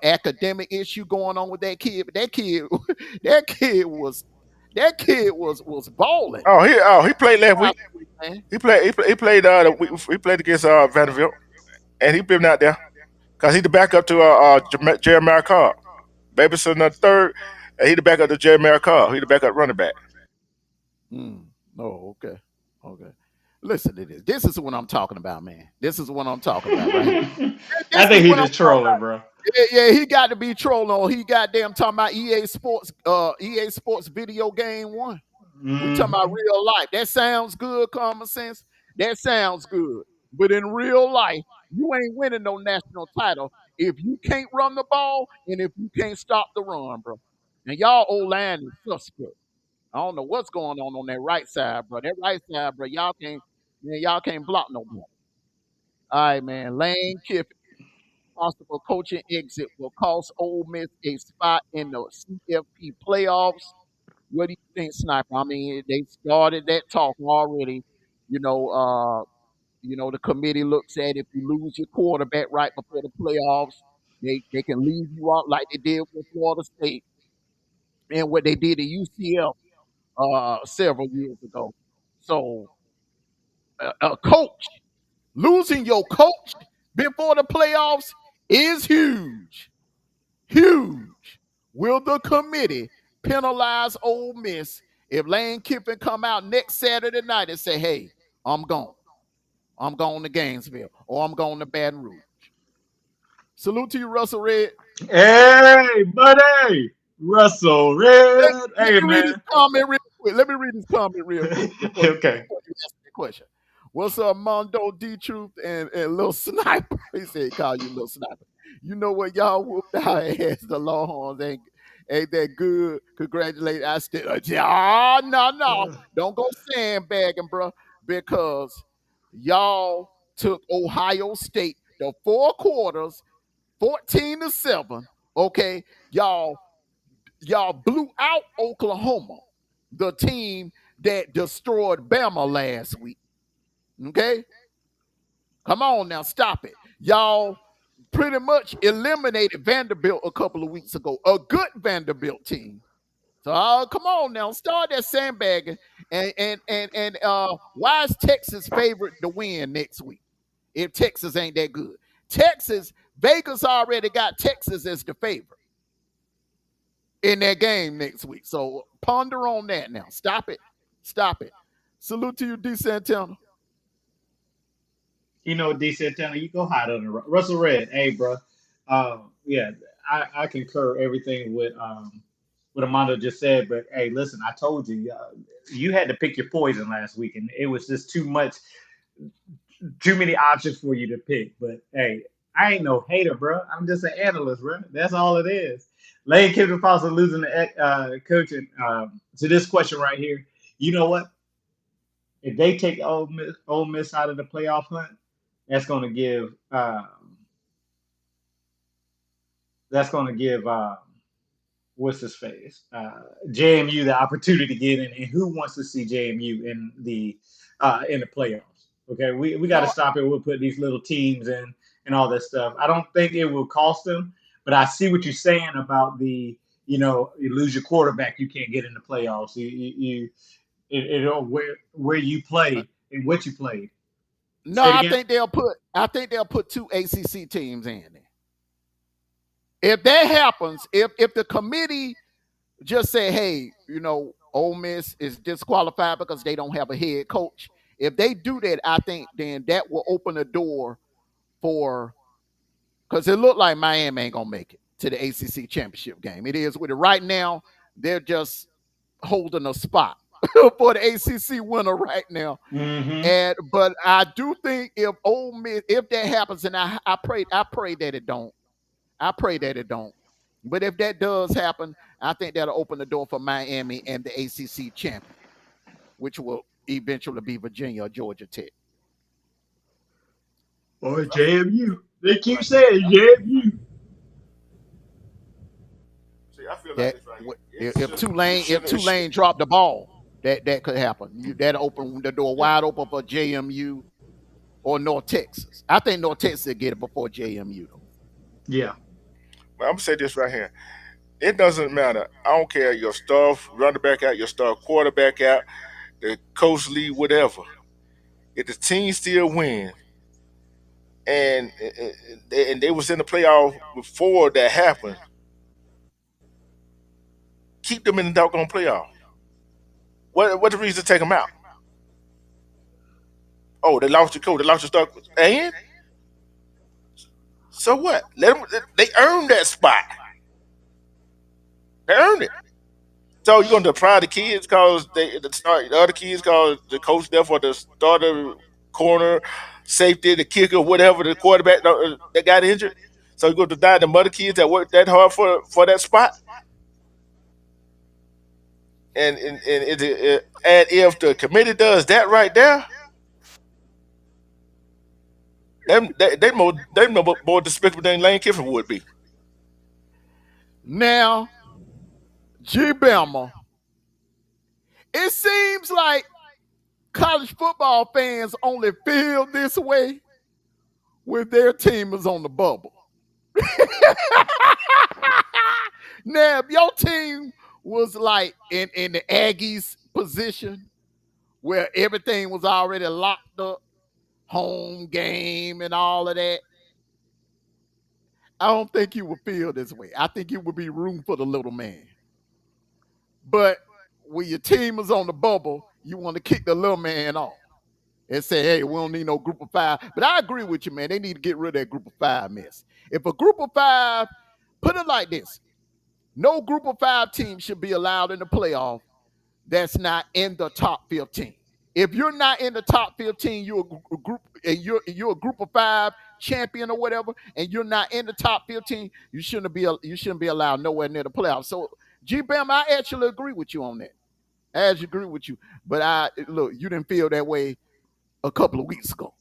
academic issue going on with that kid, but that kid was balling He played last last week. week, man. He played against Vanderbilt, and he been out there because he the backup to Jeremiah Carr. Babison the third, and he the backup to Jeremiah Carr. He the backup running back. Oh, okay. Okay. Listen to this. This is what I'm talking about, man. This is what I'm talking about right here. I This think is he what I'm just talking trolling, about. bro. Yeah, he got to be trolling on. He goddamn talking about EA Sports video game one. We talking about Hmm. real life. That sounds good, common sense. That sounds good. But in real life, you ain't winning no national title if you can't run the ball and if you can't stop the run, bro. And y'all old line is suspect. I don't know what's going on that right side, bro. That right side, bro, y'all can't block nobody. All right, man. Lane Kiffin, possible coaching exit will cost Ole Miss a spot in the CFP playoffs. What do you think, Sniper? I mean, they started that talk already. You know, the committee looks at if you lose your quarterback right before the playoffs, they can leave you out like they did with Florida State and what they did at UCF several years ago. So, a coach losing your coach before the playoffs is huge. Huge. Will the committee penalize Ole Miss if Lane Kiffin come out next Saturday night and say, "Hey, I'm gone. I'm going to Gainesville or I'm going to Baton Rouge." Salute to you, Russell Red. Hey, buddy, Russell Let, Red. let Hey, me read his man. comment real quick. Let me read his comment real quick Okay. before you ask me the question. What's up, Mondo D Truth and Little Sniper? He said he called you Little Sniper. You know what y'all whooped our ass, the Longhorns ain't that good. Congratulate. I still no. Don't go sandbagging, bro, because y'all took Ohio State the 4 quarters, 14-7. Okay. Y'all blew out Oklahoma, the team that destroyed Bama last week. Okay? Come on now, stop it. Y'all pretty much eliminated Vanderbilt a couple of weeks ago, a good Vanderbilt team. So come on now, start that sandbagging. And why is Texas favored to win next week if Texas ain't that good? Vegas already got Texas as the favorite in that game next week. So ponder on that now. Stop it. Stop it. Salute to you, D. Santana. You know, D said, Tanner, you go hide on the Russell Red. Hey, bro. Yeah, I concur everything with what Amondo just said. But hey, listen, I told you, you had to pick your poison last week, and it was just too much, too many options for you to pick. But hey, I ain't no hater, bro. I'm just an analyst, bro. That's all it is. Lane Kiffin Foster losing the coaching to this question right here. You know what? If they take Ole Miss out of the playoff hunt, that's going to give that's going to give what's his face JMU the opportunity to get in. And who wants to see JMU in the playoffs? Okay, we got to No, stop it. We'll put these little teams in and all this stuff. I don't think it will cost them, but I see what you're saying about you lose your quarterback, you can't get in the playoffs. Where you play and what you played. no, Say it again. I think they'll put 2 ACC teams in there. If that happens, if the committee just say, hey, Ole Miss is disqualified because they don't have a head coach. If they do that, I think then that will open the door for, because it looked like Miami ain't gonna make it to the ACC championship game. It is with it right now. They're just holding a spot for the ACC winner right now. Mm-hmm. But I do think if Ole Miss, if that happens, and I pray that it don't. I pray that it don't. But if that does happen, I think that'll open the door for Miami and the ACC champion, which will eventually be Virginia or Georgia Tech. Or I feel, JMU. They I feel keep like this. saying JMU. See, I feel like That this right here. if Tulane It shouldn't. dropped the ball, that could happen. That open the door Yeah. wide open for JMU or North Texas. I think North Texas will get it before JMU though. Yeah. I'm gonna say this right here. It doesn't matter. I don't care your star running back out, your star quarterback out, the coach lead, whatever. If the team still win, and they was in the playoff before that happened, keep them in the doggone playoff. What the reason to take them out? Oh, they lost the coach, they lost the star, and so what? Let them. They earned that spot. They earned it. So you're gonna deprive the kids because the other kids because the coach there for the starter, corner, safety, the kicker, whatever, the quarterback that got injured. So you're gonna deny the mother kids that worked that hard for that spot. And if the committee does that right there, they more despicable than Lane Kiffin would be. Now, G Bama, it seems like college football fans only feel this way when their team is on the bubble. Now, if your team was like in the Aggies position where everything was already locked up, home game and all of that, I don't think you would feel this way. I think you would be room for the little man. But when your team is on the bubble, you want to kick the little man off and say, hey, we don't need no group of five. But I agree with you, man. They need to get rid of that group of five mess. If a group of five, put it like this, no group of five team should be allowed in the playoff that's not in the top 15. If you're not in the top 15, you're a group, and you're a group of five champion or whatever, and you're not in the top 15, you shouldn't be allowed nowhere near the playoffs. So, G Bam, I actually agree with you on that. I actually agree with you. But look, you didn't feel that way a couple of weeks ago.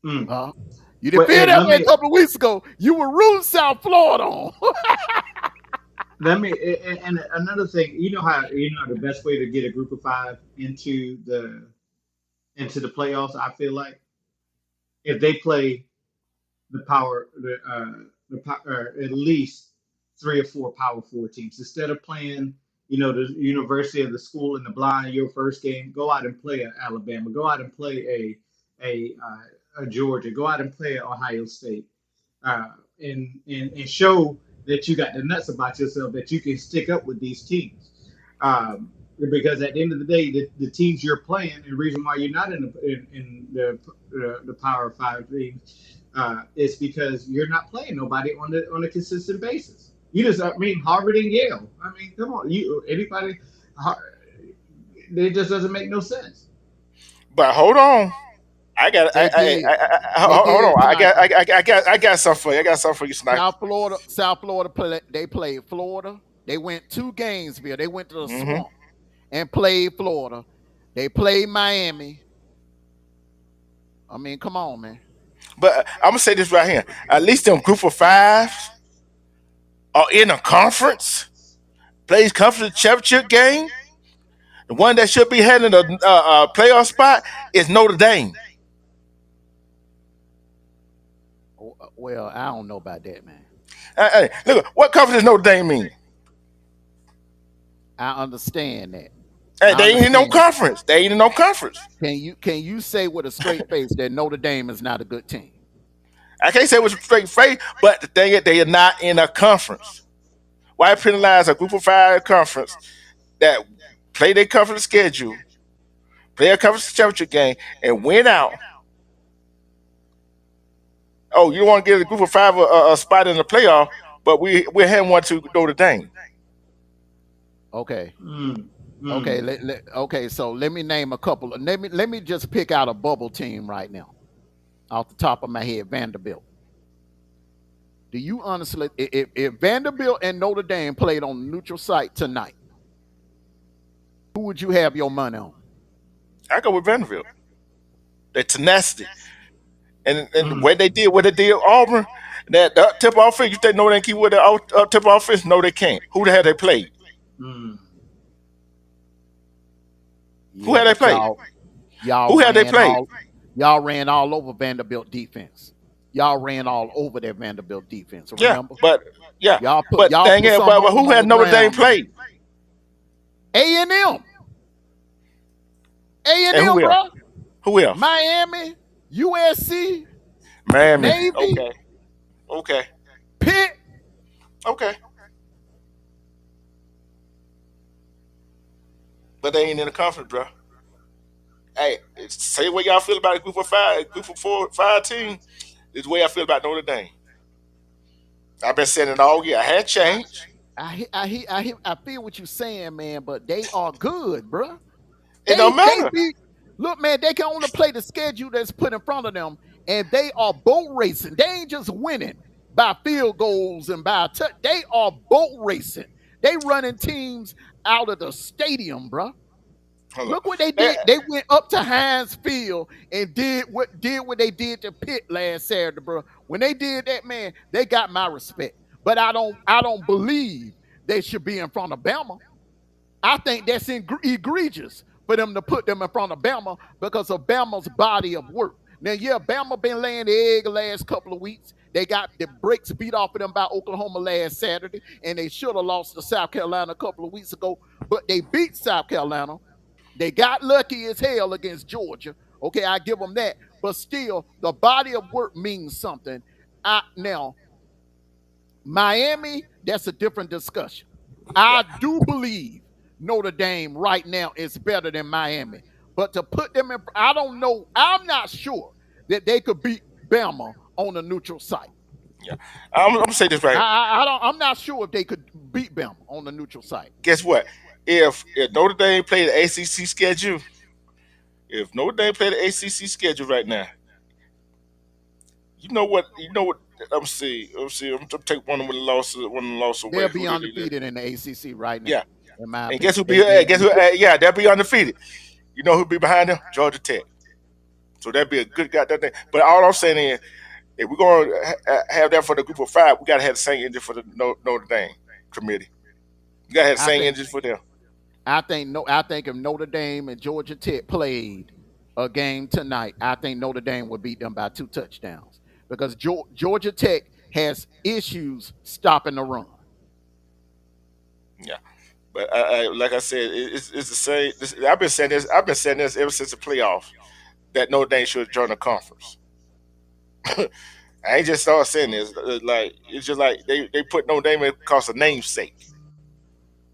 Mm. You didn't Well, feel and that way a couple of weeks ago. You were rooting South Florida on. and another thing, the best way to get a group of five into the playoffs. I feel like if they play at least three or four Power Four teams instead of playing, the University of the School in the Blind. Your first game, go out and play a Alabama. Go out and play a Georgia. Go out and play Ohio State, and show that you got the nuts about yourself that you can stick up with these teams. Because at the end of the day, the teams you're playing, and the reason why you're not in the Power Five teams, is because you're not playing nobody on a consistent basis. Harvard and Yale. I mean, come on, anybody. It just doesn't make no sense. But hold on, I got They did. hold on. I got Tonight. I got something for you. I got something for you, Sniper. South Florida, they played Florida. They went to Gainesville. They went to the Hmm. swamp and played Florida. They played Miami. I mean, come on, man. But I'm gonna say this right here. At least them group of fives are in a conference, plays conference championship game. The one that should be having a playoff spot is Notre Dame. Well, I don't know about that, man. Hey, look, what conference does Notre Dame mean? I understand that. Hey, they ain't in no conference. They ain't in no conference. Can you say with a straight face that Notre Dame is not a good team? I can't say it was a straight face, but the thing is, they are not in a conference. Why penalize a group of five conference that play their conference schedule, play a conference championship game, and win out? Oh, you don't want to give a group of five a spot in the playoff, but we're heading one to Notre Dame. Okay. Mm. Okay. Okay. So let me name a couple. Let me just pick out a bubble team right now, off the top of my head. Vanderbilt. Do you honestly, if Vanderbilt and Notre Dame played on the neutral site tonight, who would you have your money on? I go with Vanderbilt. Their tenacity and the Mm. way they did what they did Auburn. That tip offense, you think no they can keep with the tip offense? No, they can't. Who the hell they played? Mm. Who had they played? Who had they played? Y'all ran all over Vanderbilt defense. y'all ran all over that Vanderbilt defense. Yeah, Remember, but yeah, but y'all dang put it, some but on them who on had the Notre Dame ground, man. played? A&M, And A&M, who else? bro. Who else? Miami, USC, Miami. Navy, Okay. Okay. Pitt. Okay. But they ain't in the conference, bro. Hey, say what y'all feel about a group of four, five team. Is the way I feel about Notre Dame. I've been saying it all year. I had changed. I feel what you're saying, man, but they are good, bro. It don't They matter. beat. Look, man, they can only play the schedule that's put in front of them, and they are boat racing. They ain't just winning by field goals and by touch. They are boat racing. They running teams out of the stadium, bro. Hold on. Look what they They, did. They went up to Heinz Field and did what they did to Pitt last Saturday, bro. When they did that, man, they got my respect. But I don't believe they should be in front of Bama. I think that's egregious for them to put them in front of Bama because of Bama's body of work. Now, yeah, Bama been laying the egg the last couple of weeks. They got the brakes beat off of them by Oklahoma last Saturday, and they should have lost to South Carolina a couple of weeks ago, but they beat South Carolina. They got lucky as hell against Georgia. Okay, I give them that. But still, the body of work means something. Now, Miami, that's a different discussion. yeah, I do believe Notre Dame right now is better than Miami. But to put them in, I don't know. I'm not sure that they could beat Bama on a neutral site. yeah. I'm gonna say this right here. I don't. I'm not sure if they could beat Bama on a neutral site. Guess what? If Notre Dame played the ACC schedule, if Notre Dame played the ACC schedule right now, you know what. I'm take one of the losses away. They'll Who be did they? undefeated in the ACC right now, Yeah, in my and guess opinion. who be? They they Guess who? Yeah, they'll be undefeated. You know who be behind them? Georgia Tech. So that'd be a good goddamn thing. But all I'm saying is, if we're going to have that for the group of five, we got to have the same engine for the Notre Dame committee. You got to have the I same think engine for them. I think no. I think if Notre Dame and Georgia Tech played a game tonight, I think Notre Dame would beat them by 2 touchdowns because Georgia Tech has issues stopping the run. Yeah. But like I said, it's the same. I've been saying this. I've been saying this ever since the playoffs that Notre Dame should join the conference. I ain't just started saying this. Like it's just like they put Notre Dame in because of namesake.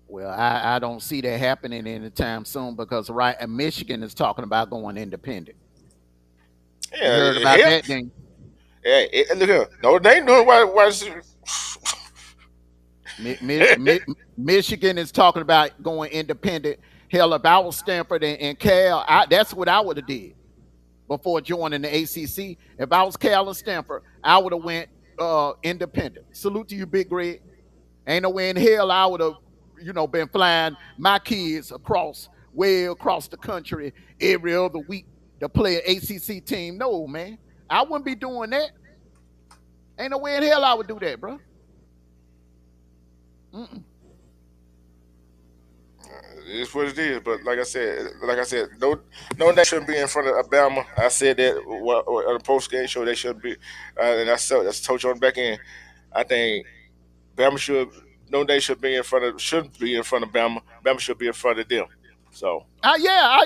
Well, I don't see that happening anytime soon because right, and Michigan is talking about going independent. You Yeah, heard about hell, that, then? yeah. Look here, Notre Dame doing Mi- Mi- Mi- Michigan is talking about going independent. Hell, if I was Stanford and Cal, that's what I would have did before joining the ACC. If I was Cal and Stanford, I would have went independent. Salute to you, Big Greg. Ain't no way in hell I would have, been flying my kids way across the country every other week to play an ACC team. No, man, I wouldn't be doing that. Ain't no way in hell I would do that, bro. Mm-mm. it's what it is. But like I said, no, they shouldn't be in front of Alabama. I said that on the post game show they shouldn't be, and that's told you on the back end. I think Bama should no they shouldn't be in front of Bama. Bama should be in front of them. So Yeah,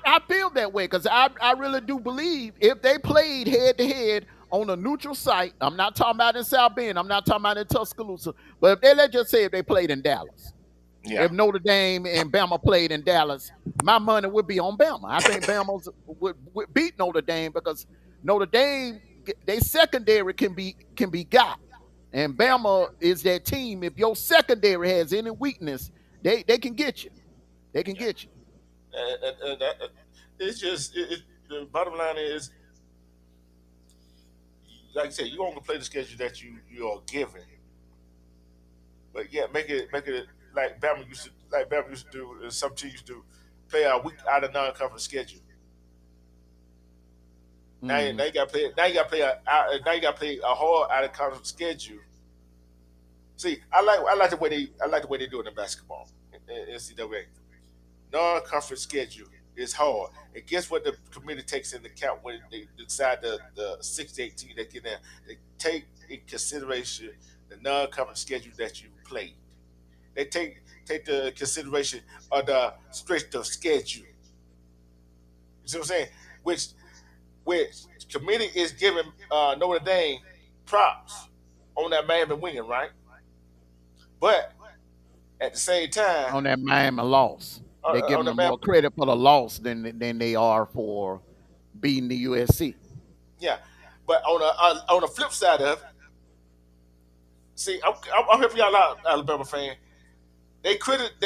I feel that way because I really do believe if they played head to head on a neutral site, I'm not talking about in South Bend, I'm not talking about in Tuscaloosa, but if let's just say if they played in Dallas, yeah, if Notre Dame and Bama played in Dallas, my money would be on Bama. I think Bama would beat Notre Dame because Notre Dame, they secondary can be got, and Bama is that team. If your secondary has any weakness, they can get you. They can yeah. get you. It's just the bottom line is like I said, you only play the schedule that you are given. But yeah, make it like Bama used to do, and some teams used to play a week out of non-conference schedule. Hmm. Now you got to play. Now you got to play a whole out of conference schedule. See, I like the way they do it in basketball in NCAA non-conference schedule. It's hard. And guess what the committee takes into account when they decide the 6 to 18 they get there? They take in consideration the non-conference schedule that you played. They take the consideration of the strength of schedule. You see what I'm saying? Which which committee is giving Notre Dame props on that Miami winning, right? But at the same time, On that Miami loss. They're giving on the them more Miami, credit for the loss than they are for beating the USC. yeah. But on the flip side of it, see, I'm helping y'all out, Alabama fan. They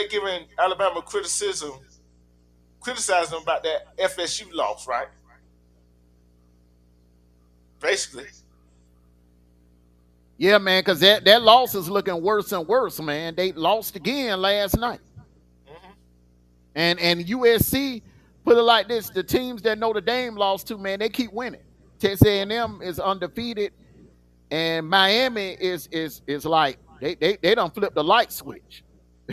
giving Alabama criticizing them about that FSU loss, right? Basically, Yeah, man, because that loss is looking worse and worse, man. They lost again last night. hmm And USC, put it like this, the teams that Notre Dame lost to, man, they keep winning. Texas A&M is undefeated, and Miami is like they don't flip the light switch.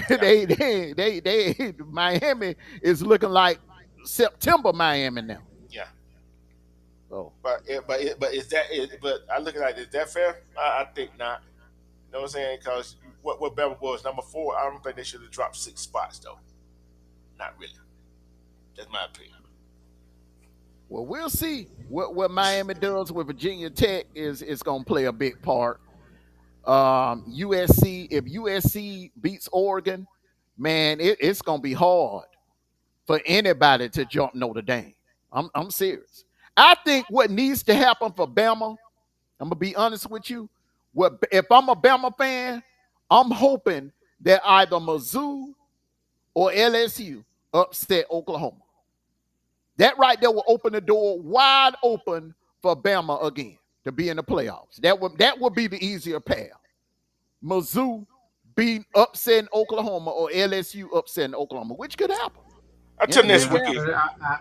yeah, They Miami is looking like September Miami now. yeah. Oh. But is that but I look at it, is that fair? I think not. You know what I'm saying? Because what Bama was number 4. I don't think they should have dropped 6 spots though. Not really. That's my opinion. Well, we'll see what Miami does with Virginia Tech is going to play a big part. USC, if USC beats Oregon, man, it's going to be hard for anybody to jump Notre Dame. I'm serious. I think what needs to happen for Bama, I'm gonna be honest with you. What if I'm a Bama fan? I'm hoping that either Mizzou or LSU upset Oklahoma. That right there will open the door wide open for Bama again to be in the playoffs. That would be the easier path. Mizzou being upsetting Oklahoma or LSU upsetting Oklahoma, which could happen. Until Yeah, next which Yeah, could weekend. happen. I,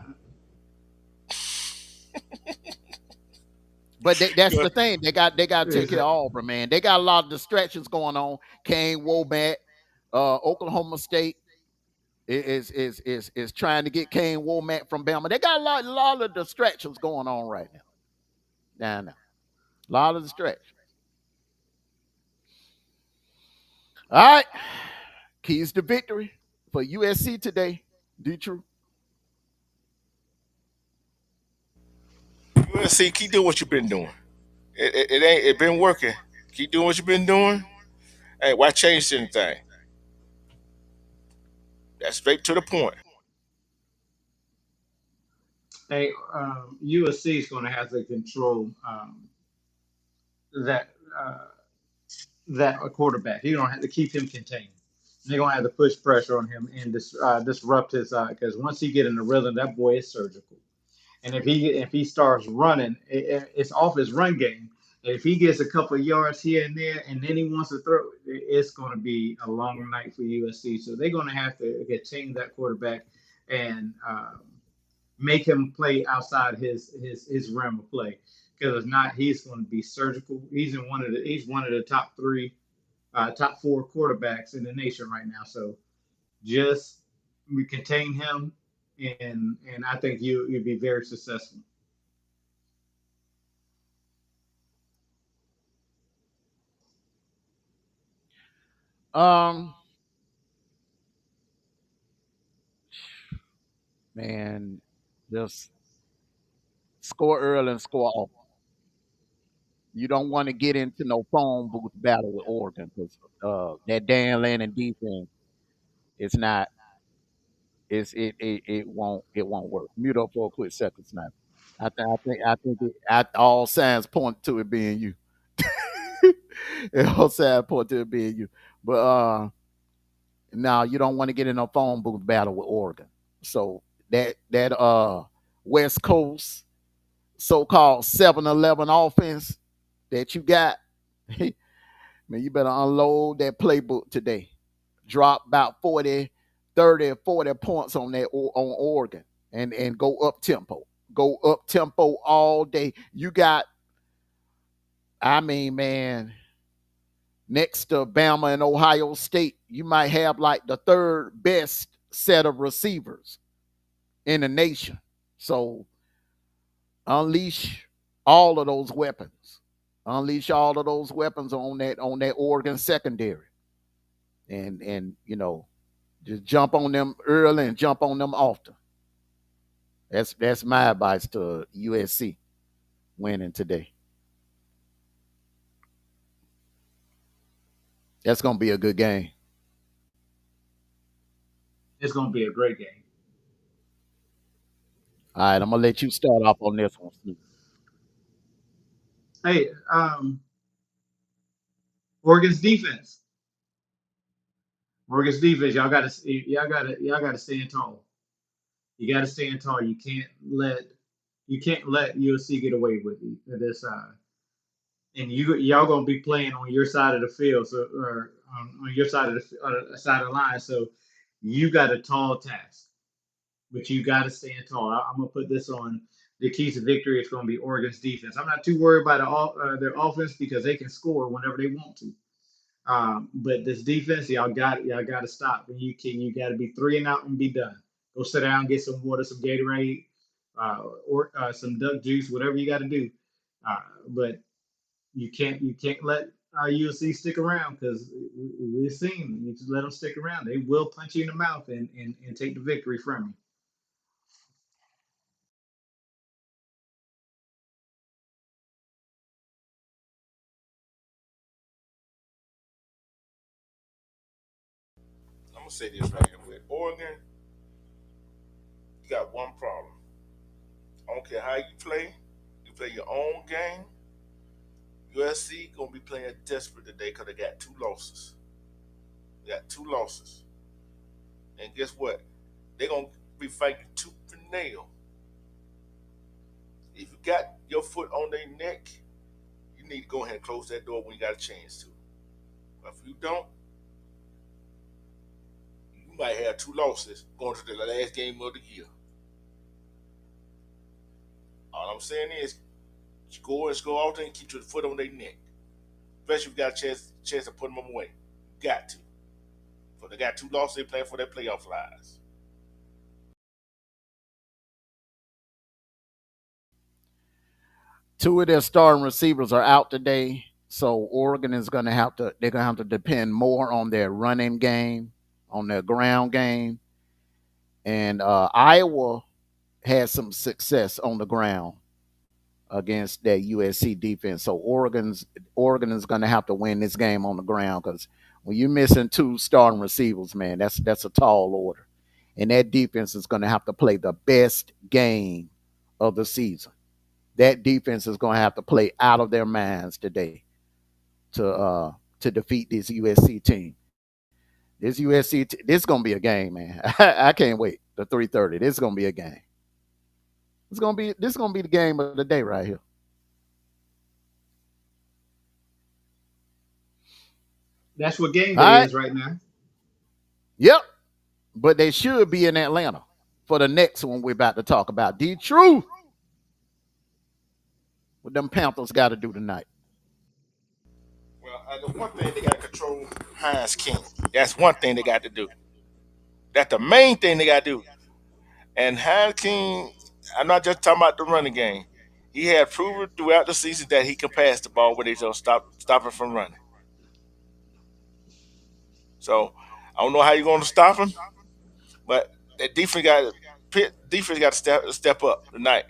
But that's Good. the thing. They got to take is care it, of Auburn, man. They got a lot of distractions going on. Kane Womack, Oklahoma State is trying to get Kane Womack from Bama. They got a lot of distractions going on right now. Down there. A lot of distractions. All right. Keys to victory for USC today. Detroit. USC, keep doing what you've been doing. It been working. Keep doing what you've been doing. Hey, why change anything? That's straight to the point. hey, USC is going to have to control that uh, that quarterback. You're going to have to keep him contained. They're going to have to push pressure on him and disrupt his because once he get in the rhythm, that boy is surgical. And if he starts running, it's off his run game. If he gets a couple of yards here and there, and then he wants to throw, it's going to be a long night for USC. So they're going to have to contain that quarterback and make him play outside his realm of play. Because if not, he's going to be surgical. He's one of the top 4 quarterbacks in the nation right now. So just we contain him, and I think you'd be very successful. Um, man, just score early and score often. You don't want to get into no phone booth battle with Oregon because that Dan Lanning defense is not. It won't work. Mute up for a quick second, Sniper. All signs point to it being you. All signs point to it being you. But now you don't want to get in a phone booth battle with Oregon. So that West Coast so-called 7-Eleven offense that you got, man, you better unload that playbook today. Drop about 40, 30, 40 points on Oregon and go up tempo. Go up tempo all day. You got, I mean, man, next to Bama and Ohio State, you might have like the third best set of receivers in the nation. So unleash all of those weapons. Unleash all of those weapons on that Oregon secondary. And just jump on them early and jump on them often. That's my advice to USC winning today. That's gonna be a good game. It's going to be a great game. All right, I'm gonna let you start off on this one. Hey, Oregon's defense. Oregon's defense. Y'all got to stand tall. You got to stand tall. You can't let USC get away with this. And y'all gonna be playing on your side of the field, so or on your side of the line. So you got a tall task, but you got to stand tall. I'm gonna put this on the keys to victory. It's gonna be Oregon's defense. I'm not too worried about their offense because they can score whenever they want to. But this defense, y'all got to stop. And you got to be 3-and-out and be done. Go sit down, get some water, some Gatorade, or some duck juice, whatever you got to do. But you can't let USC stick around because we've seen you just let them stick around. They will punch you in the mouth and take the victory from you. I'm gonna say this right here with Oregon. You got one problem. I don't care how you play. You play your own game. USC gonna be playing desperate today because they got two losses. They got two losses, and guess what? They're gonna be fighting tooth and nail. If you got your foot on their neck, you need to go ahead and close that door when you got a chance to. But if you don't, you might have two losses going to the last game of the year. All I'm saying is score out there and keep your foot on their neck. Especially if you got a chance to put them away. You got to. So they got two losses, they playing for their playoff lives. Two of their starting receivers are out today, so Oregon is gonna have to they're gonna have to depend more on their running game, on their ground game, and Iowa had some success on the ground against that USC defense. So Oregon is going to have to win this game on the ground because when you're missing two starting receivers, man, that's a tall order, and that defense is going to have to play the best game of the season. That defense is going to have to play out of their minds today to defeat this USC team. This is going to be a game, man. I can't wait. The 3:30. This is going to be a game. This is gonna be the game of the day right here. That's what game All day right. is right now. Yep. But they should be in Atlanta for the next one we're about to talk about. D True. What them Panthers got to do tonight. Well, the one thing they got to control Heinz King. That's one thing they got to do. That's the main thing they got to do. And Heinz King, I'm not just talking about the running game. He had proven throughout the season that he can pass the ball when they don't stop him from running. So I don't know how you're going to stop him, but that defense got to step up tonight.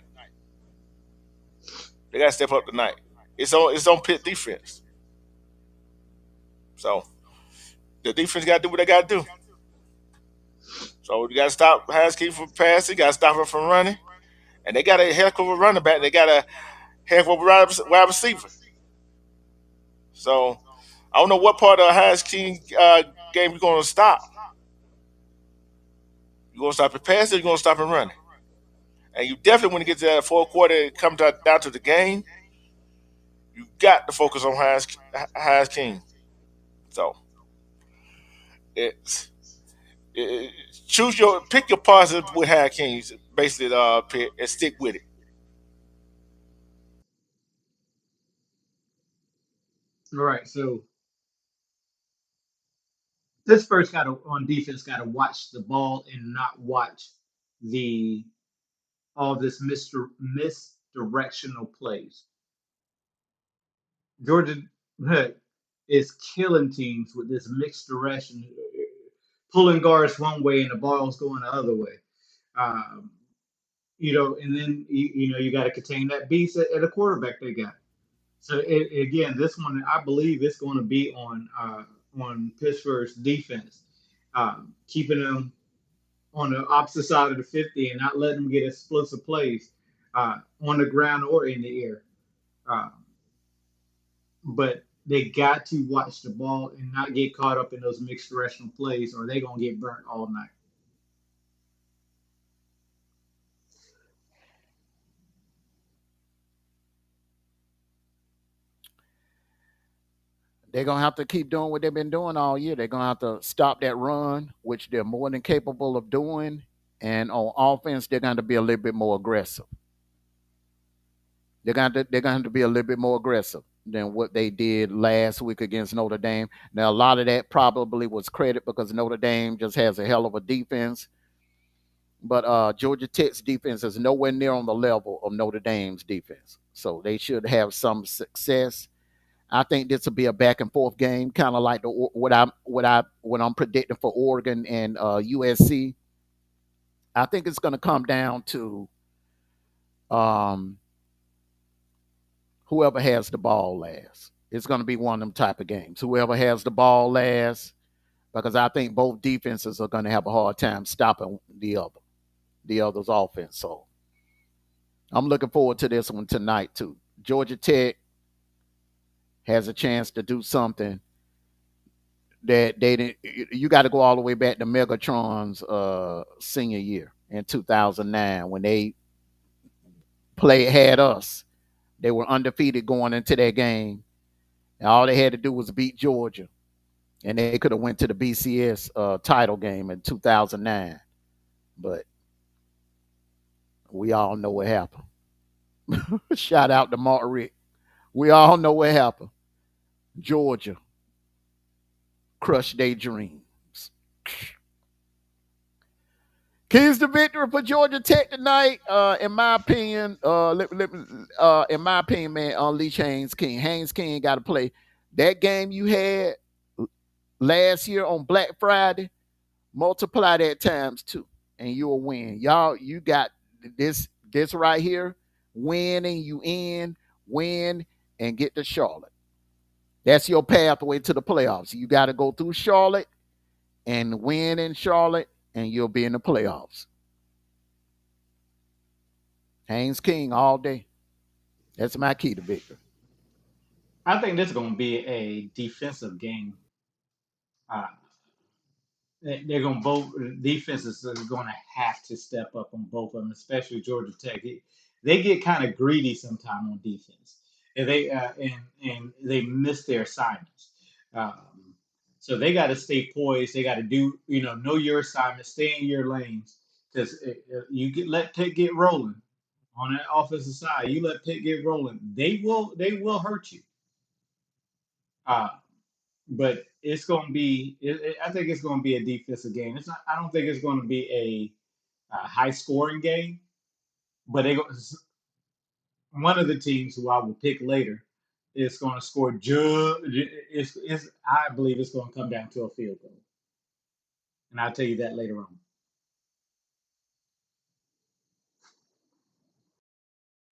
They got to step up tonight. It's on Pitt defense. So the defense got to do what they got to do. So you got to stop Haskins from passing. Got to stop him from running. And they got a heck of a running back. They got a heck of a wide receiver. So I don't know what part of the Haskins game you're going to stop. You going to stop him passing? Or you going to stop him running? And you definitely, when you get to that fourth quarter, it comes down to the game. You got to focus on Haskins. So it's pick your positive with Haskins, basically, Pitt, and stick with it. All right, so this first got to on defense got to watch the ball and not watch the all this misdirectional plays. Georgia is killing teams with this mixed direction, pulling guards one way and the ball's going the other way. Um, and then you got to contain that beast at a quarterback they got. So again, this one I believe it's going to be on Pittsburgh's defense, keeping them on the opposite side of the 50 and not letting them get explosive plays on the ground or in the air. Uh, but they got to watch the ball and not get caught up in those mixed directional plays, or they're gonna get burnt all night. They're gonna have to keep doing what they've been doing all year. They're gonna have to stop that run, which they're more than capable of doing. And on offense, they're going to be a little bit more aggressive. They're going to have to be a little bit more aggressive than what they did last week against Notre Dame. Now, a lot of that probably was credit because Notre Dame just has a hell of a defense. But Georgia Tech's defense is nowhere near on the level of Notre Dame's defense. So they should have some success. I think this will be a back and forth game, kind of like what I'm predicting for Oregon and USC. I think it's going to come down to whoever has the ball last. It's going to be one of them type of games. Whoever has the ball last, because I think both defenses are going to have a hard time stopping the other's offense. So I'm looking forward to this one tonight too. Georgia Tech has a chance to do something that they didn't. You got to go all the way back to Megatron's senior year in 2009 when they had us. They were undefeated going into that game. And all they had to do was beat Georgia. And they could have went to the BCS title game in 2009. But we all know what happened. Shout out to Mark Rick. We all know what happened. Georgia crushed their dreams. Keys to victory for Georgia Tech tonight, in my opinion. In my opinion, man, unleash Haynes King. Haynes King got to play that game you had last year on Black Friday. Multiply that times 2, and you'll win. Y'all, you got this right here. Win and you win and get to Charlotte. That's your pathway to the playoffs. You got to go through Charlotte and win in Charlotte, and you'll be in the playoffs. Haynes King all day. That's my key to victory. I think this is going to be a defensive game. They're going to both defenses are going to have to step up on both of them, especially Georgia Tech. They get kind of greedy sometimes on defense, and they miss their assignments. So they got to stay poised. They got to do know your assignment, stay in your lanes, because let Pitt get rolling on that offensive side. You let Pitt get rolling, they will hurt you. But it's going to be. I think it's going to be a defensive game. It's not. I don't think it's going to be a high scoring game. But one of the teams who I will pick later is going to score. I believe it's going to come down to a field goal, and I'll tell you that later on.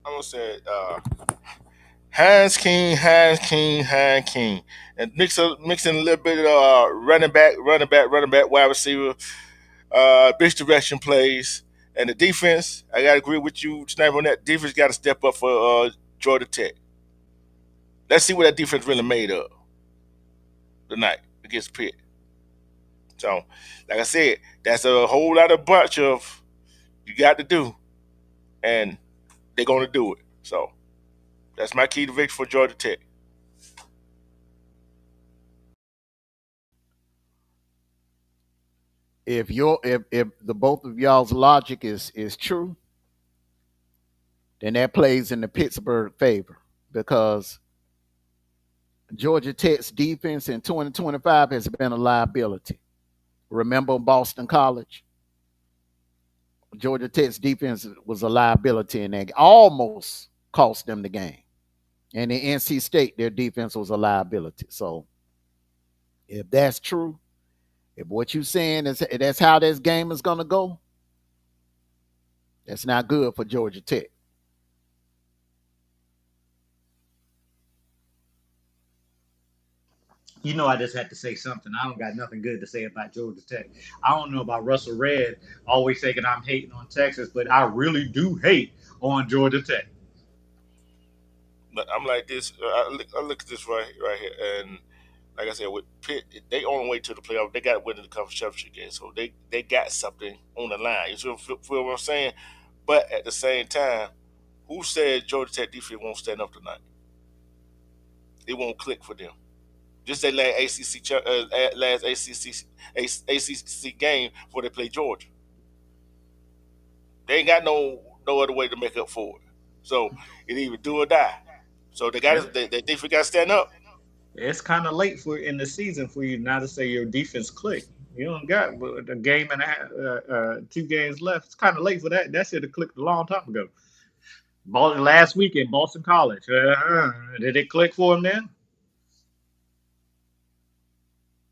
I'm gonna say Hans King, and mixing a little bit of running back, wide receiver, bitch direction plays, and the defense. I gotta agree with you, Sniper, on that. Defense got to step up for Georgia Tech. Let's see what that defense really made of tonight against Pitt. So, like I said, that's a whole lot of bunch of you got to do, and they're gonna do it. So. That's my key to victory for Georgia Tech. If the both of y'all's logic is true, then that plays in the Pittsburgh favor because Georgia Tech's defense in 2025 has been a liability. Remember Boston College? Georgia Tech's defense was a liability in that. Almost cost them the game. And in NC State, their defense was a liability. So if that's true, if what you're saying is that's how this game is going to go, that's not good for Georgia Tech. You know, I just had to say something. I don't got nothing good to say about Georgia Tech. I don't know about Russell Red always thinking I'm hating on Texas, but I really do hate on Georgia Tech. But I'm like this. I look at this right here, and like I said, with Pitt, they on the way to the playoff. They got to win the conference championship game, so they got something on the line. You feel what I'm saying? But at the same time, who said Georgia Tech defense won't stand up tonight? It won't click for them. Just they last ACC game before they play Georgia. They ain't got no other way to make up for it. So it either do or die. So they defense got to stand up. It's kind of late for in the season for you now to say your defense click. You don't got a game and a half, 2 games left. It's kind of late for that. That should have clicked a long time ago. Last week in Boston College, did it click for him then?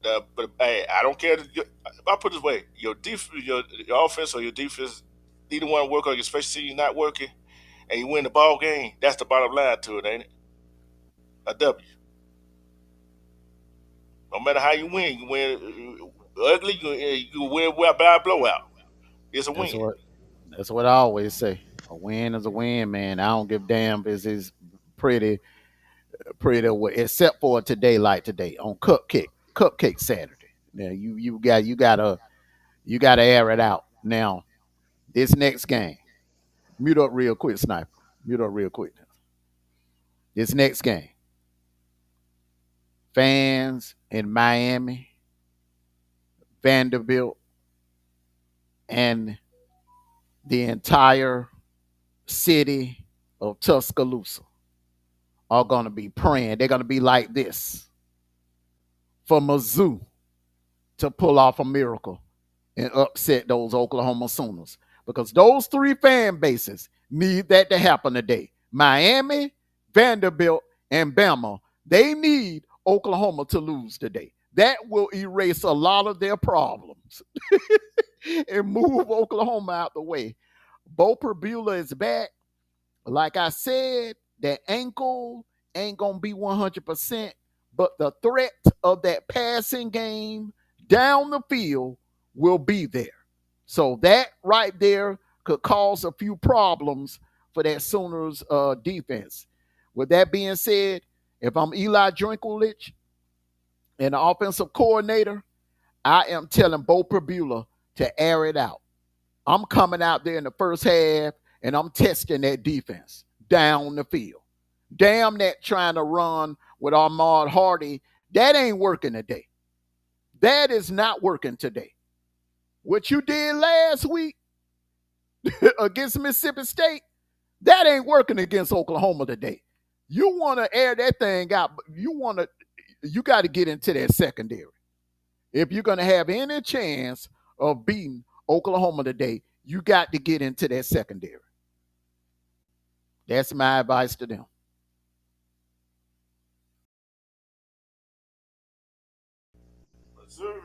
But hey, I don't care. I put it this way: your offense or your defense, neither one work, or your special team not working, and you win the ball game. That's the bottom line to it, ain't it? A W. No matter how you win ugly. You win by a blowout. It's a That's win. what that's what I always say. A win is a win, man. I don't give a damn if it's pretty except for today, like today on Cupcake Saturday. Now you gotta air it out. Now this next game, mute up real quick, sniper. Mute up real quick. This next game, fans in Miami, Vanderbilt, and the entire city of Tuscaloosa are gonna be praying. They're gonna be like this for Mizzou to pull off a miracle and upset those Oklahoma Sooners. Because those three fan bases need that to happen today. Miami, Vanderbilt, and Bama, they need Oklahoma to lose today. That will erase a lot of their problems and move Oklahoma out the way. Bo Perbula is back. Like I said, that ankle ain't going to be 100%, but the threat of that passing game down the field will be there. So that right there could cause a few problems for that Sooners defense. With that being said, if I'm Eli Drinkwich and the offensive coordinator, I am telling Bo Perbula to air it out. I'm coming out there in the first half and I'm testing that defense down the field. Damn that trying to run with Ahmad Hardy. That ain't working today. That is not working today. What you did last week against Mississippi State, that ain't working against Oklahoma today. You want to air that thing out, but you got to get into that secondary. If you're going to have any chance of beating Oklahoma today, you got to get into that secondary. That's my advice to them. Missouri.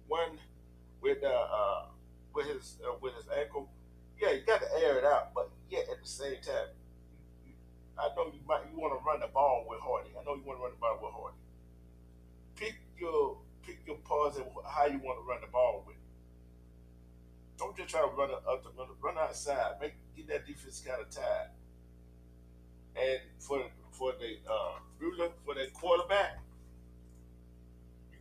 One with his ankle. Yeah, you got to air it out, but yet at the same time, I know you want to run the ball with Hardy. I know you want to run the ball with Hardy. Pick your pause and how you want to run the ball with. Don't just try to run it up the middle. Run outside. Get that defense kind of tired. And for the ruler for that quarterback, you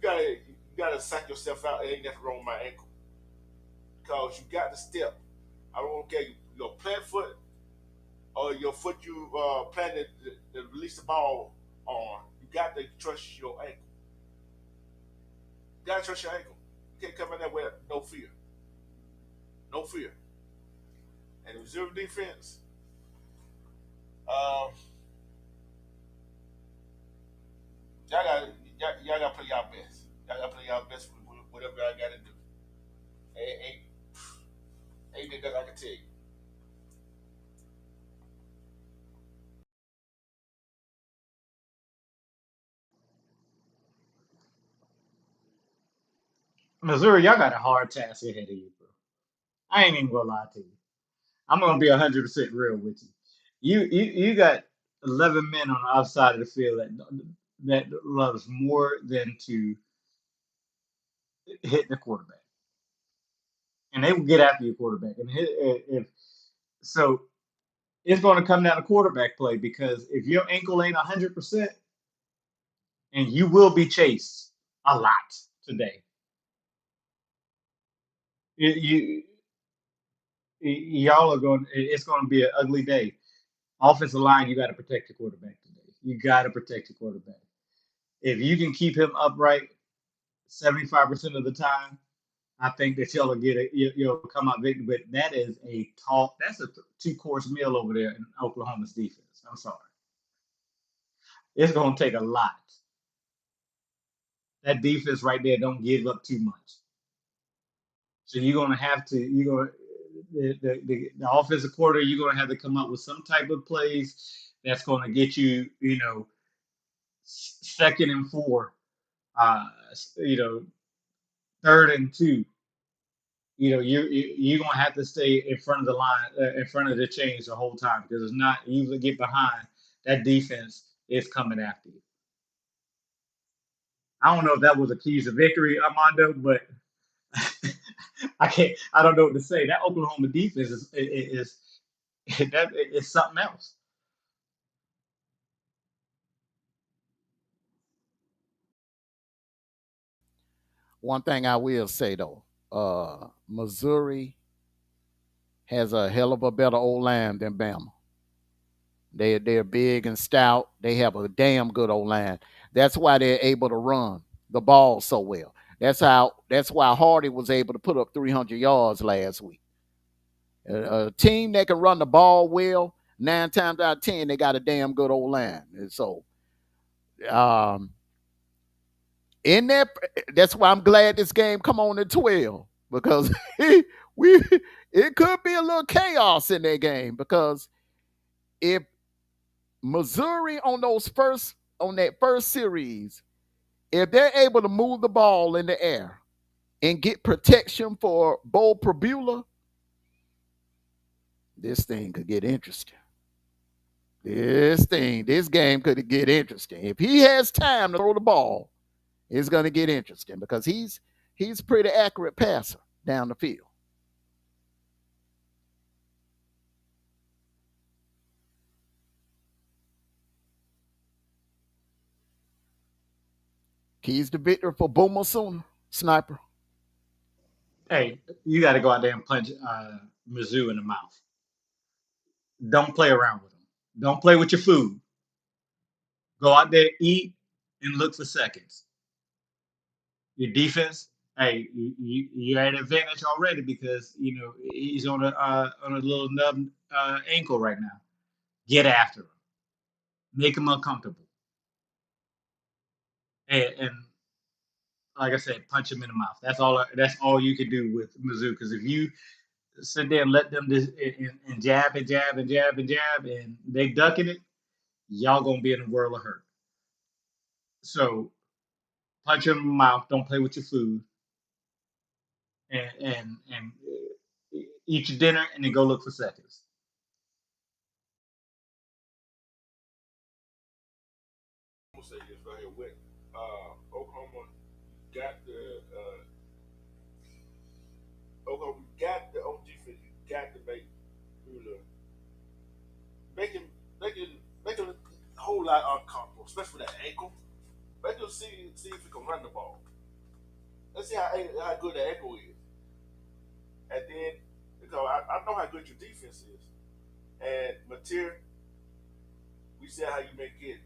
gotta psych yourself out. It ain't nothing wrong with my ankle because you got to step. I don't care your plant foot or your foot you planted to release the ball on. You got to trust your ankle. You gotta trust your ankle. You can't come in there with no fear. No fear. And the Missouri defense, um, y'all gotta play y'all best. Y'all gotta play y'all best with whatever I gotta do. Ain't Missouri, y'all got a hard task ahead of you, bro. I ain't even gonna lie to you. I'm gonna be 100% real with you. You got 11 men on the outside of the field that loves more than to hit the quarterback, and they will get after your quarterback. And if so, it's going to come down to quarterback play because if your ankle ain't 100%, and you will be chased a lot today. You y'all are going. It's going to be an ugly day. Offensive line, you got to protect your quarterback today. You got to protect your quarterback. If you can keep him upright 75% of the time, I think that y'all will get it. You'll come out victor. But that is that's a two-course meal over there in Oklahoma's defense. I'm sorry. It's going to take a lot. That defense right there don't give up too much. So you're going to have to, the offensive coordinator, you're going to have to come up with some type of plays that's going to get you, second and 4, uh, you know, third and 2. You're gonna have to stay in front of the line, in front of the chains the whole time because it's not you get behind that defense is coming after you. I don't know if that was a keys to victory, Amondo, but I don't know what to say. That Oklahoma defense is that is something else. One thing I will say though, Missouri has a hell of a better old line than Bama. They're big and stout. They have a damn good old line. That's why they're able to run the ball so well. That's why Hardy was able to put up 300 yards last week. A team that can run the ball well, 9 times out of 10, they got a damn good old line. And so, um, in that, that's why I'm glad this game come on at 12 because we it could be a little chaos in that game because if Missouri on that first series, if they're able to move the ball in the air and get protection for Bo Prabula, this thing could get interesting. This game could get interesting. If he has time to throw the ball, it's going to get interesting because he's a pretty accurate passer down the field. Keys to victory for Boomer Sooner, sniper. Hey, you got to go out there and punch Mizzou in the mouth. Don't play around with them. Don't play with your food. Go out there, eat, and look for seconds. Your defense, hey, you had an advantage already because he's on a little nub ankle right now. Get after him, make him uncomfortable, and like I said, punch him in the mouth. That's all you can do with Mizzou because if you sit there and let them just and jab and jab and jab and jab and they ducking it, y'all gonna be in a world of hurt. So punch him in the mouth. Don't play with your food, and eat your dinner and then go look for seconds. I'm gonna say this right here with Oklahoma got the Oklahoma got the on defense. You got to make Hula make him make him make him a whole lot uncomfortable, especially with that ankle. Make him see if he can run the ball. Let's see how good the ankle is, and then because I know how good your defense is, and Mateer, we see how you been getting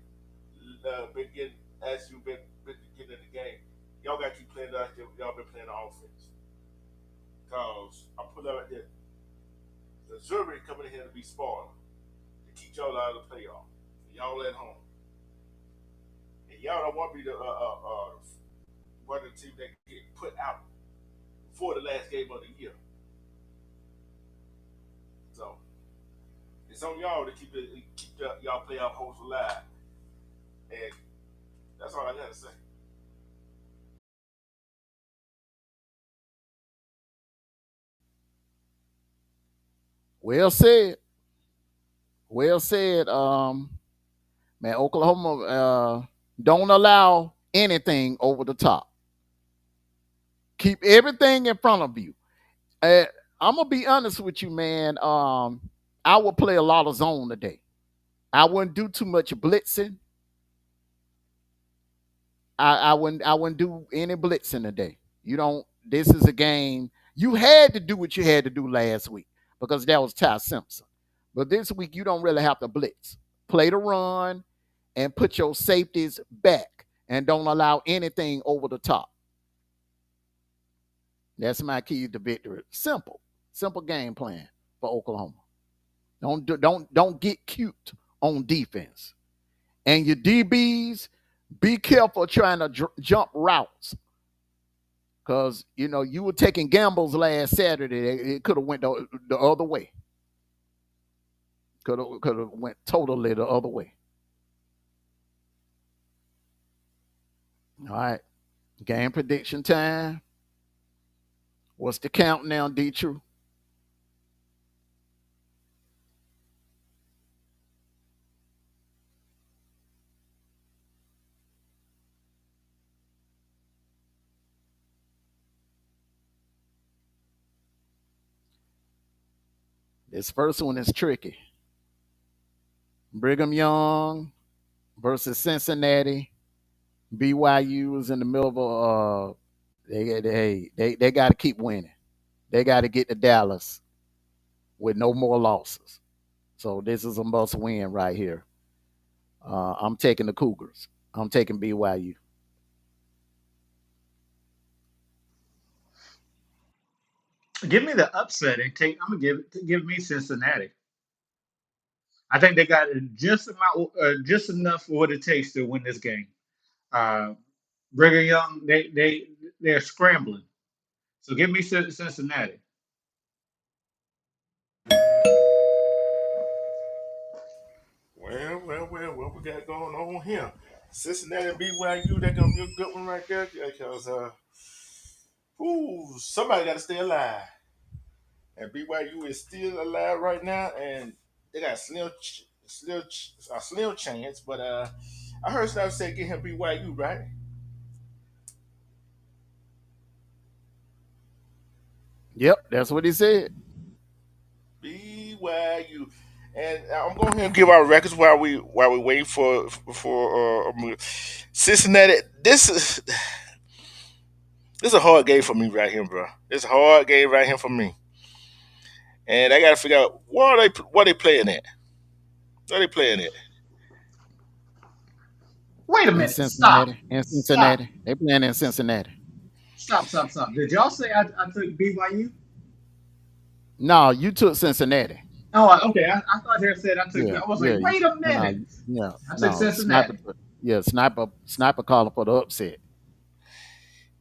as you've been getting in the game. Y'all got you playing out there. Y'all been playing the offense. Cause I'm putting out there. The Missouri coming in here to be spoiled to keep y'all out of the playoff. Y'all at home, and y'all don't want me to one of the teams that get put out before the last game of the year. So it's on y'all to keep y'all playoff hopes alive, and that's all I gotta say. Well said. Well said. Man, Oklahoma don't allow anything over the top. Keep everything in front of you. I'm gonna be honest with you, man. I would play a lot of zone today. I wouldn't do too much blitzing. I wouldn't do any blitzing today. You don't. This is a game you had to do what you had to do last week because that was Ty Simpson. But this week you don't really have to blitz. Play the run and put your safeties back and don't allow anything over the top. That's my key to victory. Simple game plan for Oklahoma. Don't get cute on defense. And your DBs, be careful trying to jump routes because you were taking gambles last Saturday. It could have went the other way. Could have went totally the other way. All right, game prediction time. What's the count now, D True? This first one is tricky. Brigham Young versus Cincinnati. BYU is in the middle of they got to keep winning. They got to get to Dallas with no more losses. So this is a must win right here. I'm taking the Cougars. I'm taking BYU. Give me the upset and take. I'm gonna give me Cincinnati. I think they got just enough for what it takes to win this game. Uh, Brigham Young, they're scrambling. So give me Cincinnati. What we got going on here? Cincinnati and BYU, that gonna be a good one right there. Because somebody got to stay alive, and BYU is still alive right now, and they got a slim chance. But I heard somebody say get him BYU, right? Yep, that's what he said. BYU. And I'm going to give our records while we wait for Cincinnati. This is a hard game for me right here, bro. It's a hard game right here for me, and I got to figure out what they playing at. What they playing at? Wait a In minute. Stop. Cincinnati. In Stop. Cincinnati. They playing in Cincinnati. Stop. Did y'all say I took BYU? No, you took Cincinnati. Oh, okay. I thought they said I took. Yeah, I was yeah, like, wait a no, minute. yeah, I took no. Cincinnati. Sniper calling for the upset.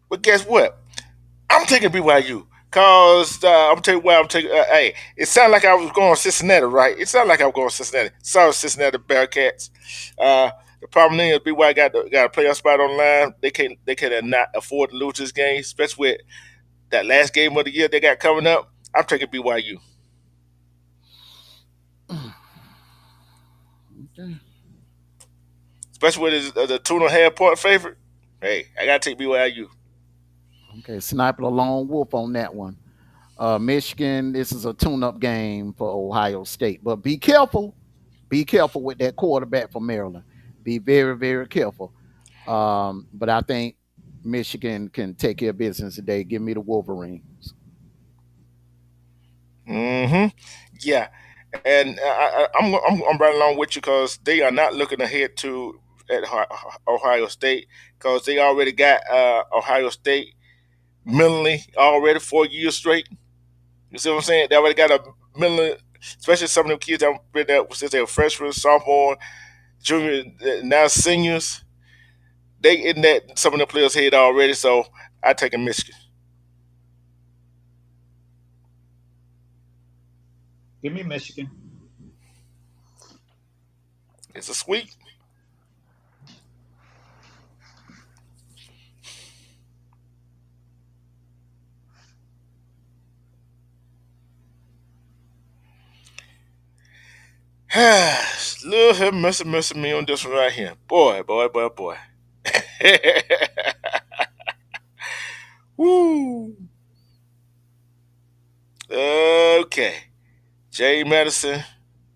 But guess what? I'm taking BYU. Cause I'm tell you why I'm taking. Hey, it sounded like I was going Cincinnati, right? It sounded like I was going Cincinnati. Sorry, Cincinnati Bearcats. The problem is BYU got a playoff spot on the line. They can not afford to lose this game, especially with that last game of the year they got coming up. I'm taking BYU, Okay. especially with the 2.5 point favorite. Hey, I gotta take BYU. Okay, Sniper the lone wolf on that one. Michigan, this is a tune-up game for Ohio State. But be careful. Be careful with that quarterback for Maryland. Be very, very careful. But I think Michigan can take care of business today. Give me the Wolverines. Yeah, and I'm right along with you because they are not looking ahead to at Ohio State because they already got Ohio State mentally already 4 years straight. You see what I'm saying? They already got a mentally, especially some of them kids that have been there since they were freshmen, sophomore, junior, now seniors. They in that some of the players' head already. So I take a Michigan. Give me Michigan. It's a sweep. Lord have mercy, mercy me on this one right here. Boy, boy, boy, boy. Woo. Okay. Jay Madison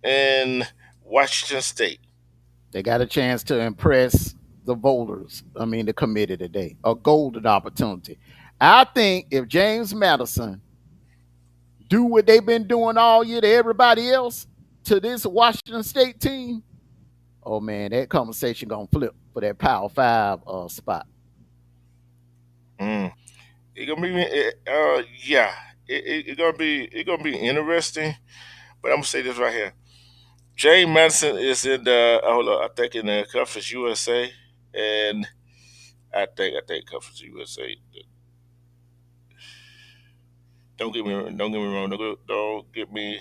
and Washington State. They got a chance to impress the voters, I mean, the committee today. A golden opportunity. I think if James Madison do what they've been doing all year to everybody else, to this Washington State team, oh man, that conversation gonna flip for that Power Five spot. Mm. It gonna be, yeah. It gonna be interesting. But I'm gonna say this right here. Jay Madison is in the hold on, I think in the Conference USA, and I think Conference USA. Don't get me wrong. Don't get me.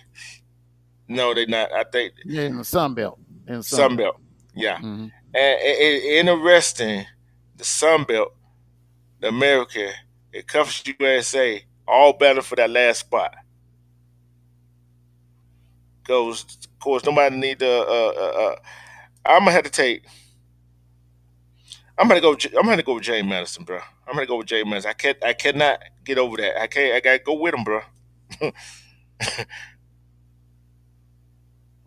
No, they not. I think Yeah, in the Sun Belt. In the Sun Belt. Sunbelt. Yeah, Mm-hmm. and interesting. The Sunbelt, the America, it Conference USA, all battle for that last spot. Goes, of course, nobody need to. I'm gonna have to take. I'm gonna go. I'm gonna go with Jay Madison, bro. I'm gonna go with Jay Madison. I cannot get over that. I can't. I gotta go with him, bro.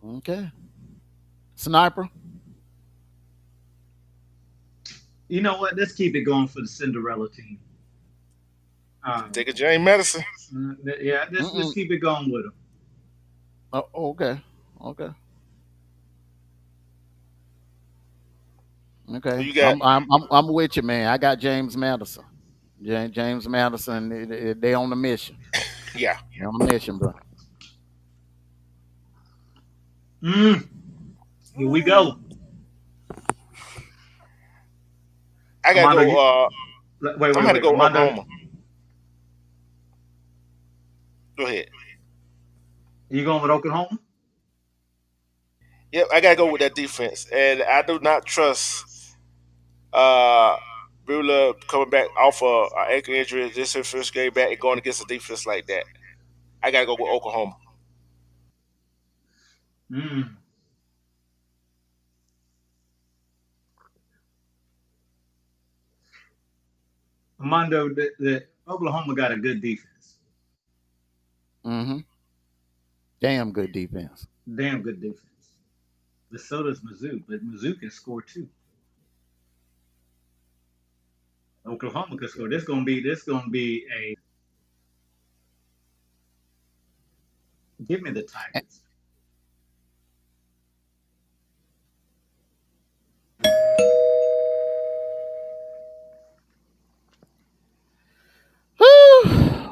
Okay. Sniper. You know what? Let's keep it going for the Cinderella team. Take a Jay Madison. Yeah, let's Mm-mm. keep it going with them. Oh, okay. Okay. Who Okay. you got? I'm with you, man. I got James Madison. James Madison. They on the mission. Yeah, They on the mission, bro. Mm, here we go. I gotta Amondo, go. you, I'm gonna wait. go Amondo, Oklahoma. Go ahead. you going with Oklahoma? Yep, I gotta go with that defense, and I do not trust uh Bueller coming back off an ankle injury. This is his first game back and going against a defense like that. I gotta go with Oklahoma. Mm. Amondo, the Oklahoma got a good defense. Mm-hmm. Damn good defense. Damn good defense. But so does Mizzou, but Mizzou can score too. Oklahoma can score. This gonna be a give me the Tigers.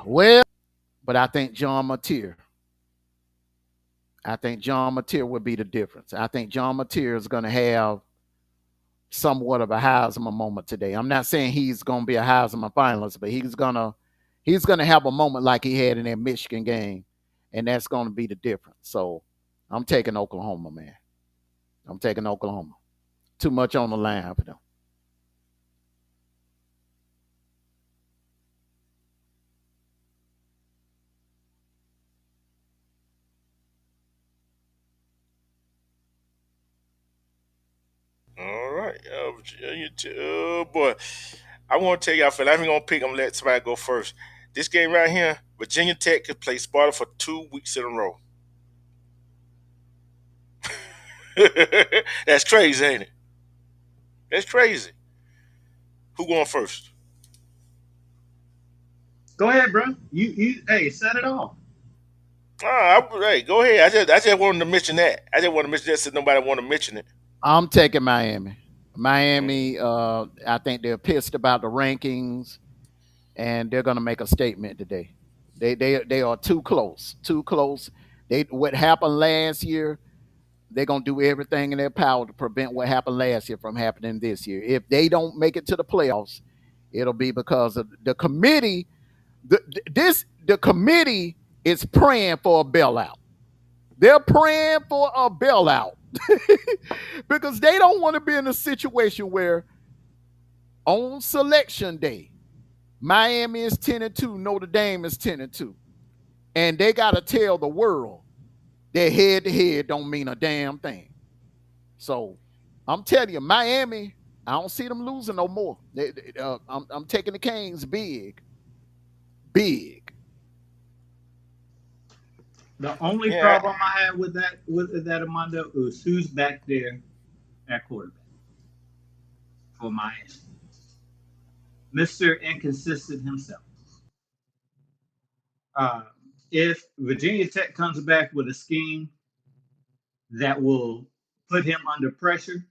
Well, but I think John Mateer. I think John Mateer would be the difference. I think John Mateer is going to have somewhat of a Heisman moment today. I'm not saying he's going to be a Heisman finalist, but he's gonna have a moment like he had in that Michigan game, and that's going to be the difference. So I'm taking Oklahoma, man. I'm taking Oklahoma. Too much on the line for them. All right, oh boy, I want to tell y'all, fella, I'm gonna pick. I'm gonna let somebody go first. This game right here, Virginia Tech could play Sparta for 2 weeks in a row. That's crazy, ain't it? That's crazy. Who going first? Go ahead, bro. Hey, set it off. Hey, go ahead. I just wanted to mention that. I just want to mention that since nobody want to mention it. I'm taking Miami. Mm. Miami, I think they're pissed about the rankings, and they're going to make a statement today. They are too close, too close. They what happened last year. They're gonna do everything in their power to prevent what happened last year from happening this year. If they don't make it to the playoffs, it'll be because of the committee. The committee is praying for a bailout. They're praying for a bailout because they don't want to be in a situation where on selection day, Miami is 10-2, Notre Dame is 10-2, and they got to tell the world, Their head to head don't mean a damn thing. So I'm telling you, Miami, I don't see them losing no more. I'm taking the Canes big, big. The only Yeah, problem I have with that Amondo is who's back there at quarterback for Miami. Mr. Inconsistent himself. Uh, if Virginia Tech comes back with a scheme that will put him under pressure,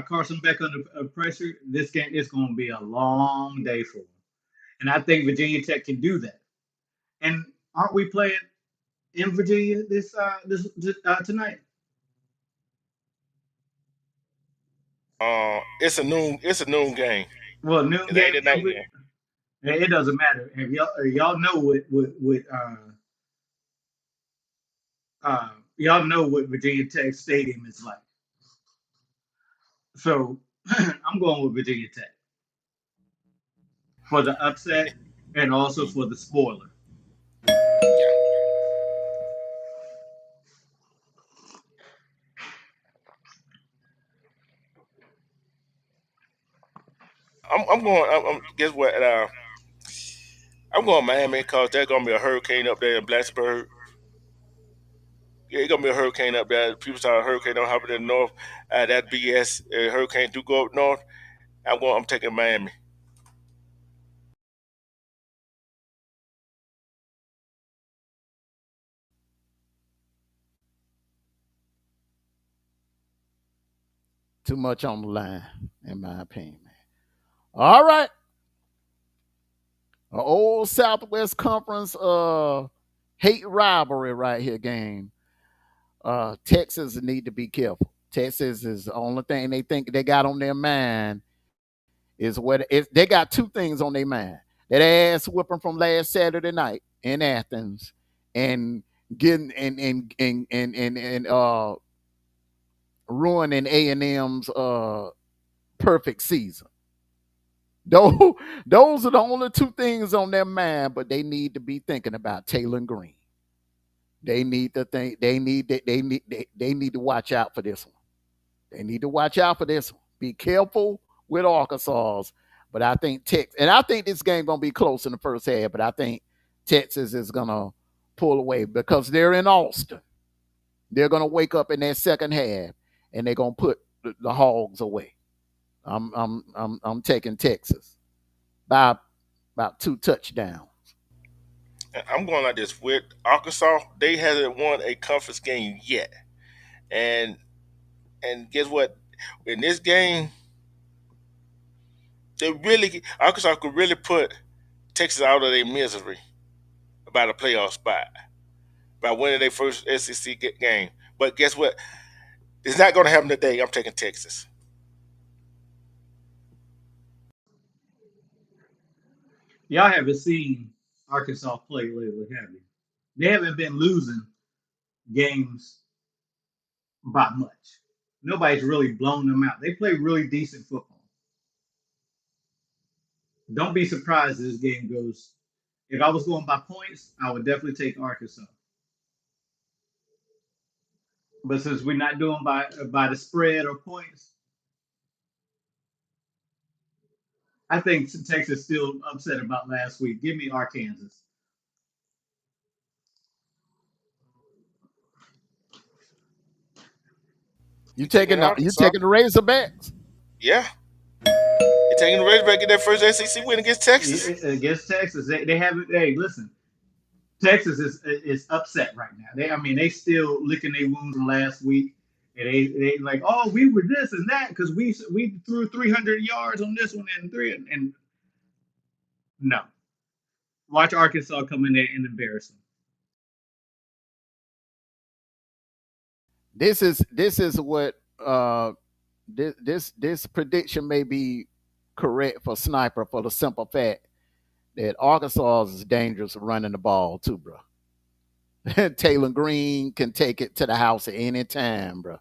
Carson Beck under pressure, this game is going to be a long day for him. And I think Virginia Tech can do that. And aren't we playing in Virginia tonight? it's a noon game. Well, noon It game ain't a in night game. it doesn't matter. If y'all know y'all know what Virginia Tech Stadium is like. So I'm going with Virginia Tech for the upset and also for the spoiler. Yeah, I'm going. Guess what? I'm going Miami because there's gonna be a hurricane up there in Blacksburg. Yeah, it's gonna be a hurricane up there. People saw a hurricane don't happen in the north. That BS. Hurricane do go up north. I'm taking Miami. Too much on the line, in my opinion. All right. An old Southwest Conference hate rivalry right here game. Texas need to be careful. Texas is the only thing they think they got on their mind is they got two things on their mind. That ass whipping from last Saturday night in Athens and getting and ruining A&M's perfect season. Those, those are the only two things on their mind, but they need to be thinking about Taylor Green. They need to think. They need to watch out for this one. They need to watch out for this one. Be careful with Arkansas, but I think I think this game gonna be close in the first half. But I think Texas is gonna pull away because they're in Austin. They're gonna wake up in that second half and they're gonna put the Hogs away. I'm taking Texas by about 2 touchdowns. And I'm going like this with Arkansas. They haven't won a conference game yet, and guess what? In this game, Arkansas could really put Texas out of their misery about a playoff spot by winning their first SEC game. But guess what? It's not going to happen today. I'm taking Texas. Y'all haven't seen Arkansas play lately, have you? They haven't been losing games by much. Nobody's really blown them out. They play really decent football. Don't be surprised if this game goes. If I was going by points, I would definitely take Arkansas. But since we're not doing by the spread or points, I think Texas still upset about last week. Give me Arkansas. You You taking taking you Arkansas? taking the Razorbacks? Yeah. You taking the Razorback get that first SEC win against Texas? Against Texas, they haven't. Hey, listen, Texas is upset right now. They still licking their wounds from last week, and they like, oh, we were this and that because we threw 300 yards on this one and three and no. Watch Arkansas come in there and embarrass them. This is what this prediction may be correct for Sniper for the simple fact that Arkansas is dangerous running the ball too, bro. Taylor Green can take it to the house at any time, bro.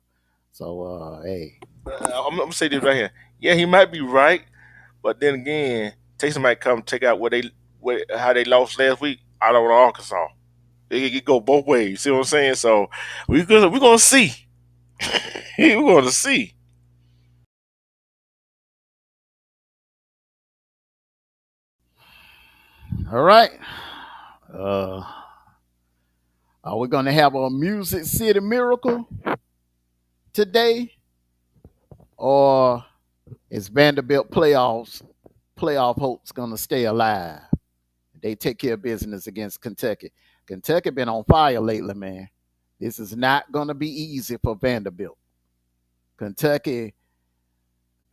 So hey, I'm gonna say this right here. Yeah, he might be right, but then again, Texas might come take out how they lost last week out on Arkansas. It could go both ways. You see what I'm saying? So we're gonna see. We're gonna see. All right. Uh, are we gonna have a Music City Miracle today, or is Vanderbilt playoff hopes gonna stay alive? They take care of business against Kentucky. Kentucky been on fire lately, man. This is not gonna be easy for Vanderbilt. Kentucky,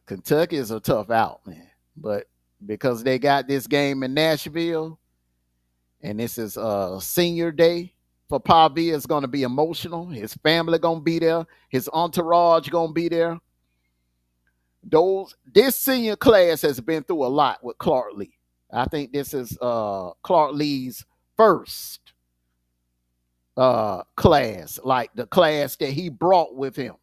Kentucky is a tough out, man. But because they got this game in Nashville, and this is senior day for Pavia, it's gonna be emotional. His family gonna be there. His entourage gonna be there. This senior class has been through a lot with Clark Lee. I think this is Clark Lee's first class, like the class that he brought with him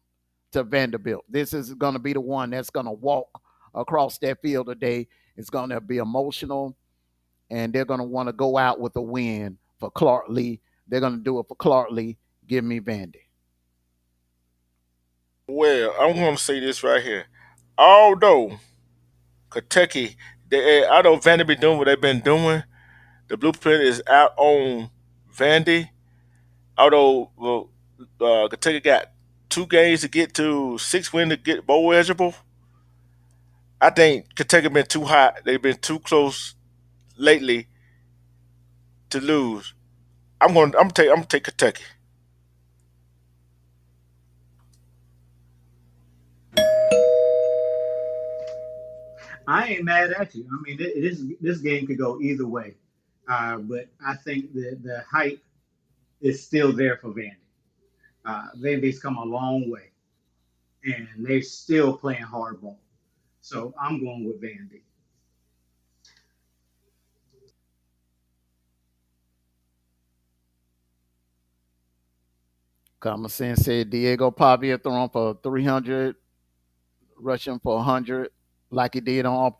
to Vanderbilt. This is going to be the one that's going to walk across that field today. It's going to be emotional, and they're going to want to go out with a win for Clark Lee. They're going to do it for Clark Lee. Give me Vandy. Well, I'm gonna say this right here. Although Kentucky, although Vandy been doing what they've been doing, the blueprint is out on Vandy. Although Kentucky got 2 games to get to 6 wins to get bowl eligible, I think Kentucky been too hot. They've been too close lately to lose. I'm gonna take Kentucky. I ain't mad at you. I mean, this game could go either way, but I think the hype is still there for Vandy. Vandy's come a long way, and they're still playing hardball. So I'm going with Vandy. Common sense said Diego Pavia throwing for 300, rushing for 100, like he did on.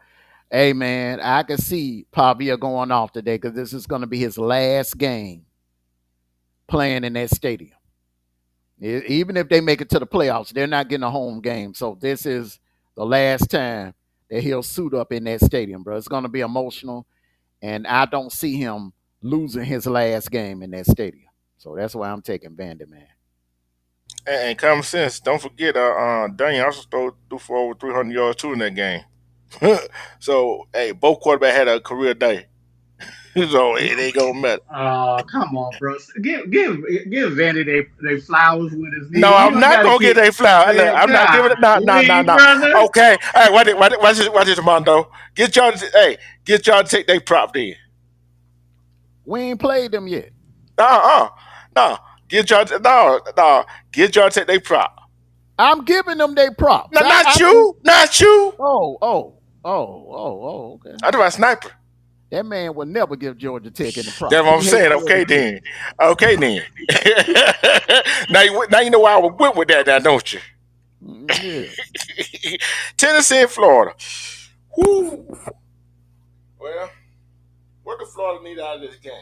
Hey, man, I can see Pavia going off today because this is going to be his last game playing in that stadium. Even if they make it to the playoffs, they're not getting a home game. So this is the last time that he'll suit up in that stadium, bro. It's going to be emotional, and I don't see him losing his last game in that stadium. So that's why I'm taking Vandy, man. And common sense. Don't forget, Daniel also threw for over 300 yards too in that game. So hey, both quarterbacks had a career day. So it ain't gonna matter. Come on, bro. Give Vandy they flowers when it's No, needed. You I'm don't not got to gonna get keep. a flower. Look, I'm not giving it. No, no, no, Golly, no. brother. Okay. Hey, Amondo. Get y'all to take their prop then. We ain't played them yet. Uh, no. Get y'all to take their prop. I'm giving them their props. No, not I think. you, not you. Okay. I do my sniper. That man will never give Georgia Tech any That's props. what I'm He hates saying. Georgia Okay Tech. then. Okay then. Now you know why I went with that now, don't you? Yeah. Tennessee and Florida. Whoo. Well, what do Florida need out of this game?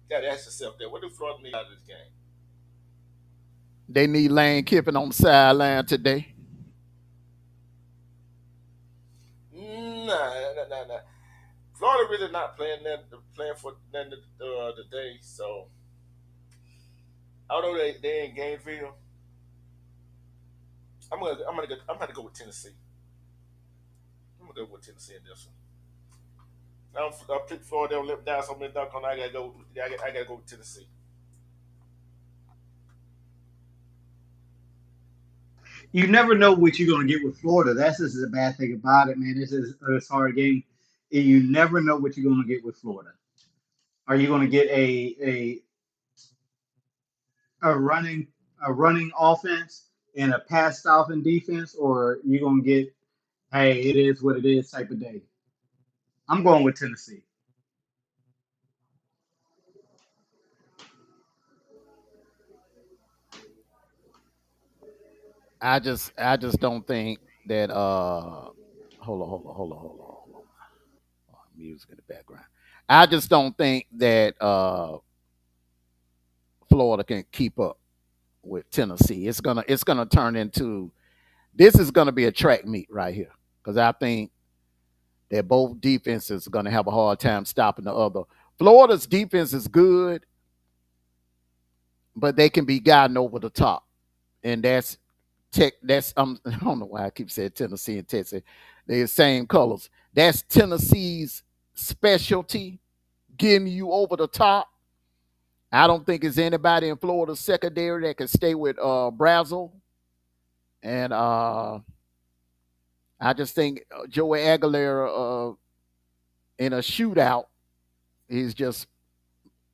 You gotta ask yourself that. What do Florida need out of this game? They need Lane Kiffin on the sideline today. Nah. Florida really not playing for nothing today. So although they in Gainesville, I'm gonna go with Tennessee. I'm gonna go with Tennessee in this one. I picked Florida. They'll let down so many dunk on. I gotta go. I gotta go with Tennessee. You never know what you're gonna get with Florida. That's just the bad thing about it, man. This is a hard game. You never know what you're gonna get with Florida. Are you gonna get a running a running offense and a pass stopping defense, or you gonna get hey, it is what it is type of day? I'm going with Tennessee. I just don't think that hold on. Oh, music in the background. I just don't think that Florida can keep up with Tennessee. It's gonna turn into, this is gonna be a track meet right here, because I think that both defenses are gonna have a hard time stopping the other. Florida's defense is good, but they can be gotten over the top, and that's Tech. That's I don't know why I keep saying Tennessee and Texas. They're the same colors. That's Tennessee's specialty, getting you over the top. I don't think there's anybody in Florida's secondary that can stay with Brazel. And I just think Joey Aguilera in a shootout is just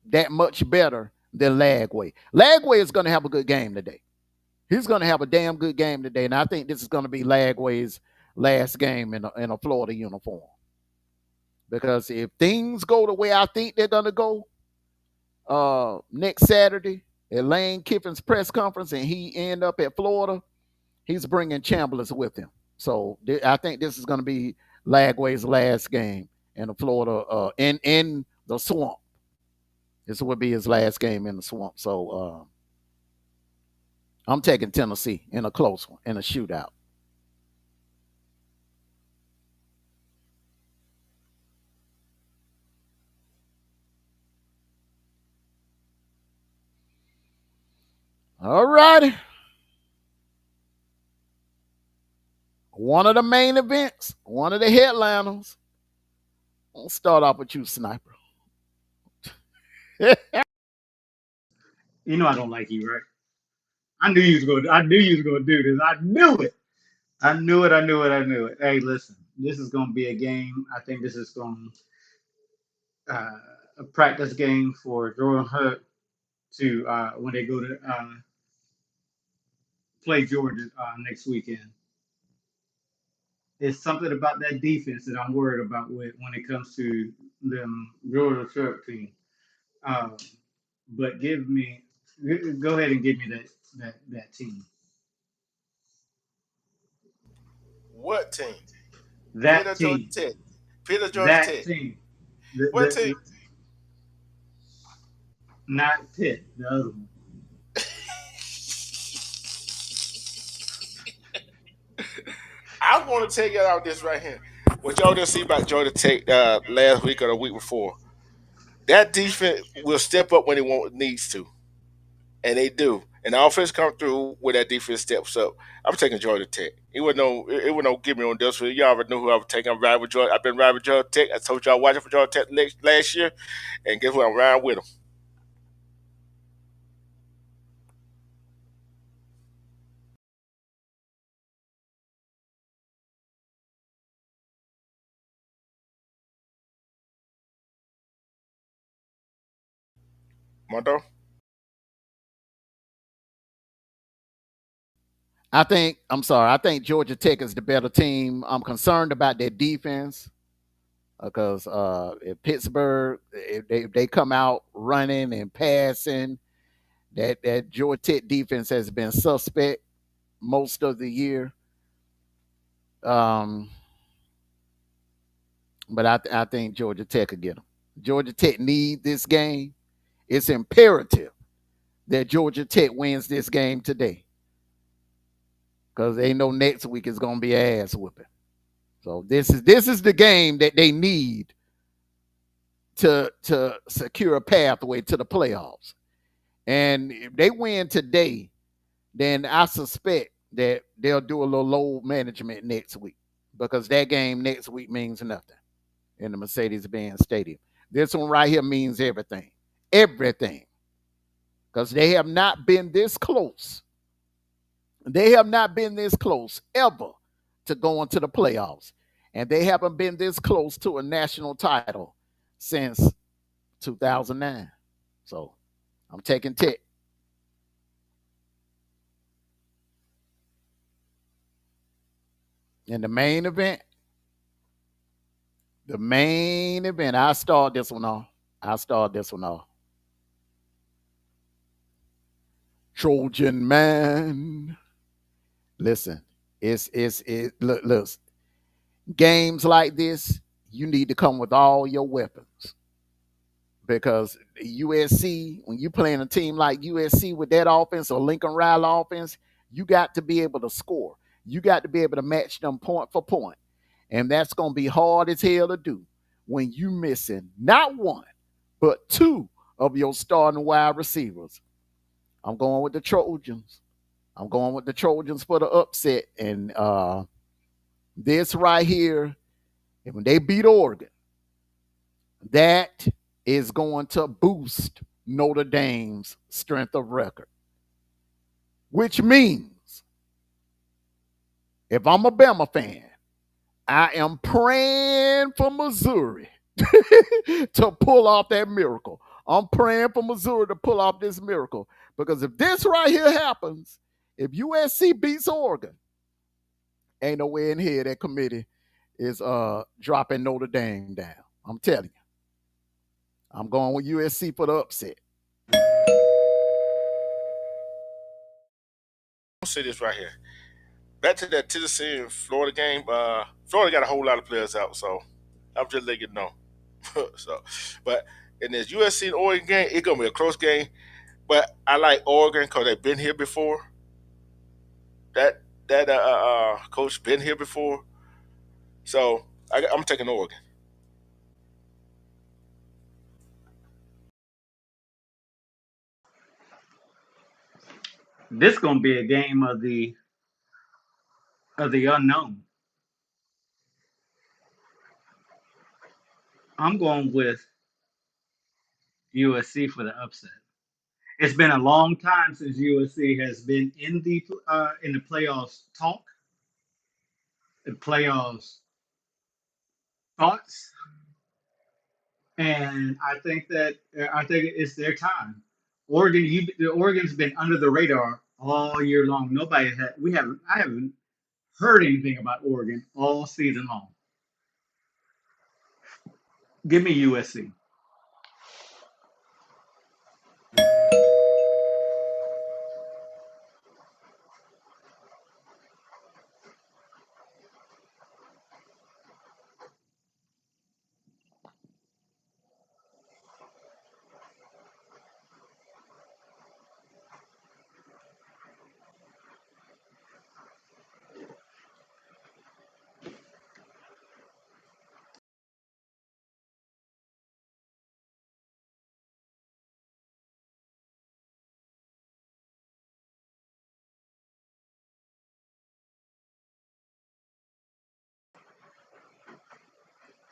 that much better than Lagway. Lagway is going to have a good game today. He's going to have a damn good game today. And I think this is going to be Lagway's last game in a Florida uniform. Because if things go the way I think they're going to go next Saturday at Lane Kiffin's press conference and he end up at Florida, he's bringing Chambliss with him. So I think this is going to be Lagway's last game in the Florida in the swamp. This would be his last game in the swamp. So I'm taking Tennessee in a close one, in a shootout. All righty. One of the main events, one of the headliners. I'll start off with you, Sniper. You know I don't like you, right? I knew you was going. I knew you was going to do this. I knew it. I knew it. I knew it. I knew it. Hey, listen. This is going to be a game. I think this is going a practice game for Jordan Hurt to when they go to play Georgia next weekend. It's something about that defense that I'm worried about with when it comes to them Georgia Sharp team. Um, but go ahead and give me that team. What team? Pitt That or Georgia team. Tech? Pitt or Georgia That Tech? team. What team? Not Pitt, the other one. I want to tell you out this right here. What y'all just see about Georgia Tech last week or the week before? That defense will step up when it needs to, and they do. And the offense come through when that defense steps up. I'm taking Georgia Tech. It would no give me on this one. Y'all already knew who I was taking. I'm riding with Georgia. I've been riding with Georgia Tech. I told y'all watching for Georgia Tech last year, and guess what? I'm riding with them. Mondo. I think Georgia Tech is the better team. I'm concerned about their defense because if Pittsburgh, if they come out running and passing, that Georgia Tech defense has been suspect most of the year. Um, but I think Georgia Tech will get them. Georgia Tech need this game. It's imperative that Georgia Tech wins this game today because they know next week is going to be ass whooping. So this is the game that they need to secure a pathway to the playoffs. And if they win today, then I suspect that they'll do a little load management next week because that game next week means nothing in the Mercedes-Benz Stadium. This one right here means everything. Everything. Because they have not been this close. They have not been this close ever to going to the playoffs. And they haven't been this close to a national title since 2009. So I'm taking Tech. In the main event, I'll start this one off. Trojan man. Listen, look, games like this, you need to come with all your weapons because USC, when you playing a team like USC with that offense or Lincoln Riley offense, you got to be able to score. You got to be able to match them point for point. And that's going to be hard as hell to do when you missing not one, but two of your starting wide receivers. I'm going with the Trojans. I'm going with the Trojans for the upset. And this right here, when they beat Oregon, that is going to boost Notre Dame's strength of record. Which means, if I'm a Bama fan, I am praying for Missouri to pull off that miracle. I'm praying for Missouri to pull off this miracle. Because if this right here happens, if USC beats Oregon, ain't no way in here that committee is dropping Notre Dame down. I'm telling you. I'm going with USC for the upset. I'll say this right here. Back to that Tennessee and Florida game. Florida got a whole lot of players out, so I'm just letting you know. But in this USC and Oregon game, it's gonna be a close game. But I like Oregon because they've been here before. That coach been here before, so I'm taking Oregon. This gonna be a game of the unknown. I'm going with USC for the upset. It's been a long time since USC has been in the playoffs talk, the playoffs thoughts, and I think it's their time. Oregon's been under the radar all year long. I haven't heard anything about Oregon all season long. Give me USC.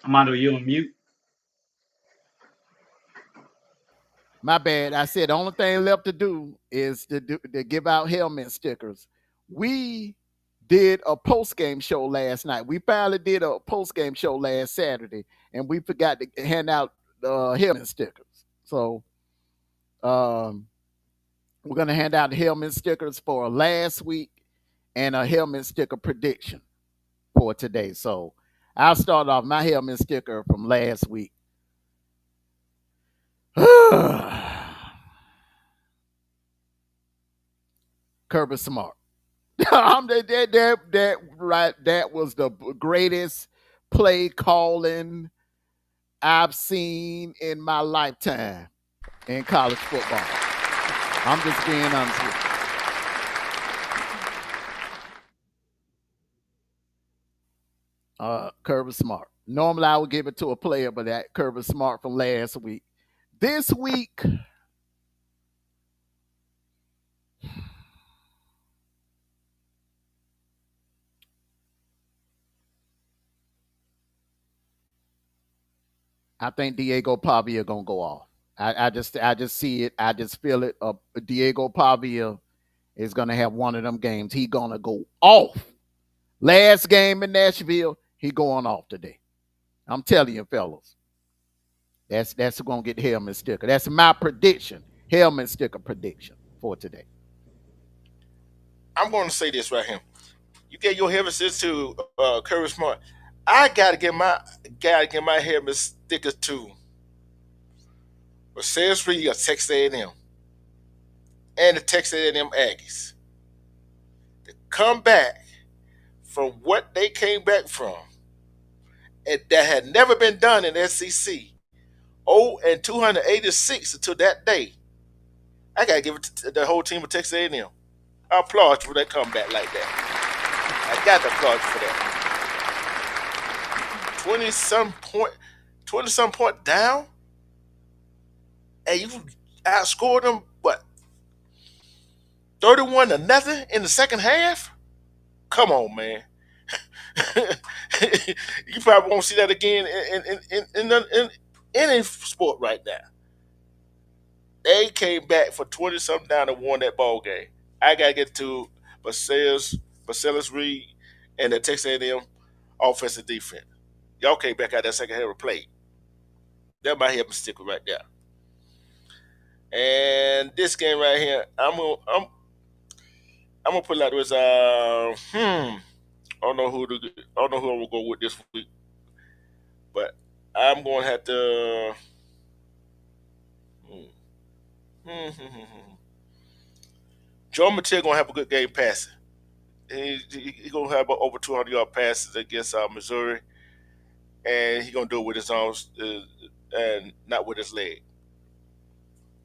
Amondo, you on mute? My bad. I said the only thing left to do is to give out helmet stickers. We did a post game show last night. We finally did a post game show last Saturday, and we forgot to hand out helmet stickers. So we're gonna hand out helmet stickers for last week and a helmet sticker prediction for today. So I'll start off my helmet sticker from last week. Kirby Smart. That was the greatest play calling I've seen in my lifetime in college football. I'm just being honest with you. Kirby Smart. Normally I would give it to a player, but that Kirby Smart from last week. This week, I think Diego Pavia gonna go off. I just see it. I just feel it. Diego Pavia is gonna have one of them games. He gonna go off. Last game in Nashville, he going off today. I'm telling you, fellas. That's gonna get the helmet sticker. That's my prediction. Helmet sticker prediction for today. I'm going to say this right here. You get your helmet sticker to Curry Smart. I gotta get my helmet sticker to Sales Free of Texas A&M and the Texas A&M Aggies to come back from what they came back from and that had never been done in SEC 0 and 286 until that day. I gotta give it to the whole team of Texas A&M. I applaud you for that comeback like that. I got to applaud you for that. 20 some point down, and you outscored them what 31 to nothing in the second half. Come on, man. You probably won't see that again in any sport right now. They came back for 20 something down and won that ball game. I gotta get to Bacelis Reed and the Texas A&M offensive defense. Y'all came back out that second half and played. That might help me stick with right there. And this game right here, I'm gonna put it like this. I don't know who I'm gonna go with this week, but I'm gonna have to. Hmm, Joe Mattel gonna have a good game passing. He gonna have over 200-yard passes against Missouri, and he gonna do it with his arms and not with his leg.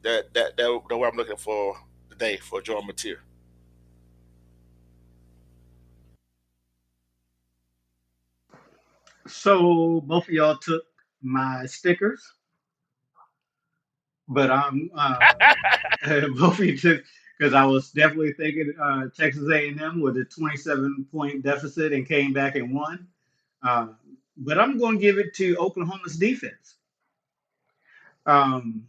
That's what I'm looking for today for Joe Mattel. So both of y'all took my stickers, but I'm both of you took because I was definitely thinking Texas A&M with a 27-point deficit and came back and won. Uh, but I'm going to give it to Oklahoma's defense. Um,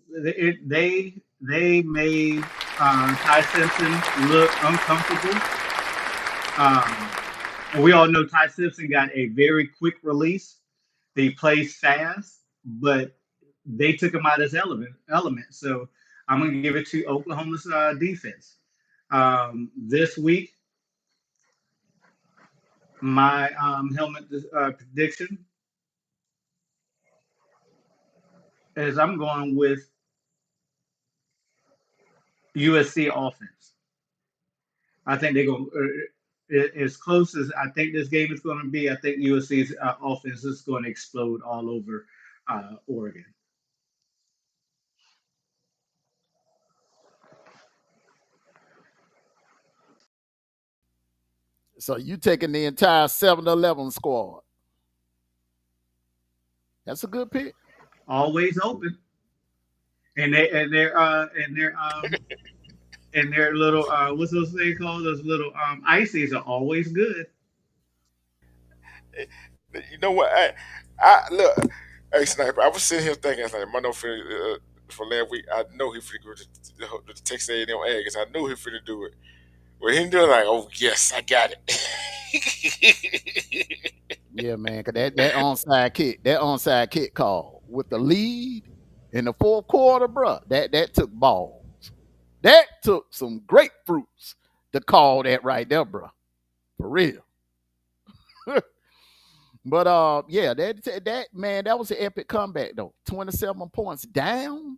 they made Ty Simpson look uncomfortable. And we all know Ty Simpson got a very quick release. He plays fast, but they took him out of his element. So I'm going to give it to Oklahoma's defense. This week, my helmet prediction is I'm going with USC offense. I think they're going as close as I think this game is going to be. I think USC's offense is going to explode all over Oregon. So you taking the entire 7-11 squad. That's a good pick. Always open, and they and their little what's those things called? Those little ices are always good. You know what? I look. Hey, Sniper, I was sitting here thinking, like, my no for last week, I know he finna go to the Texas A&M Aggies. I knew he finna do it. Well, he doing like, oh yes, I got it. Yeah, man. Cause that onside kick call with the lead in the fourth quarter, bro. That took balls. That took some grapefruits to call that right there, bro. For real. But yeah, that man, that was an epic comeback though. 27 points down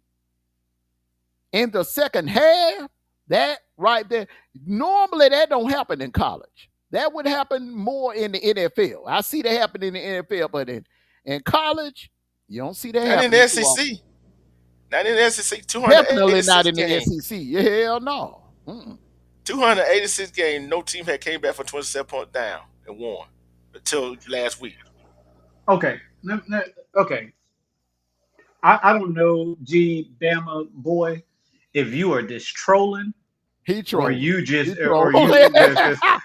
in the second half. That right there. Normally that don't happen in college. That would happen more in the NFL. I see that happen in the NFL, but in college, you don't see that Not in happening the too often. SEC. Not in the SEC. Definitely 286 not in the game. SEC. Hell no. Mm-mm. 286 game. No team had came back from 27 points down and won until last week. Okay, okay. I don't know, G Bama boy, if you are just trolling He or trolling. you He just or trolling. you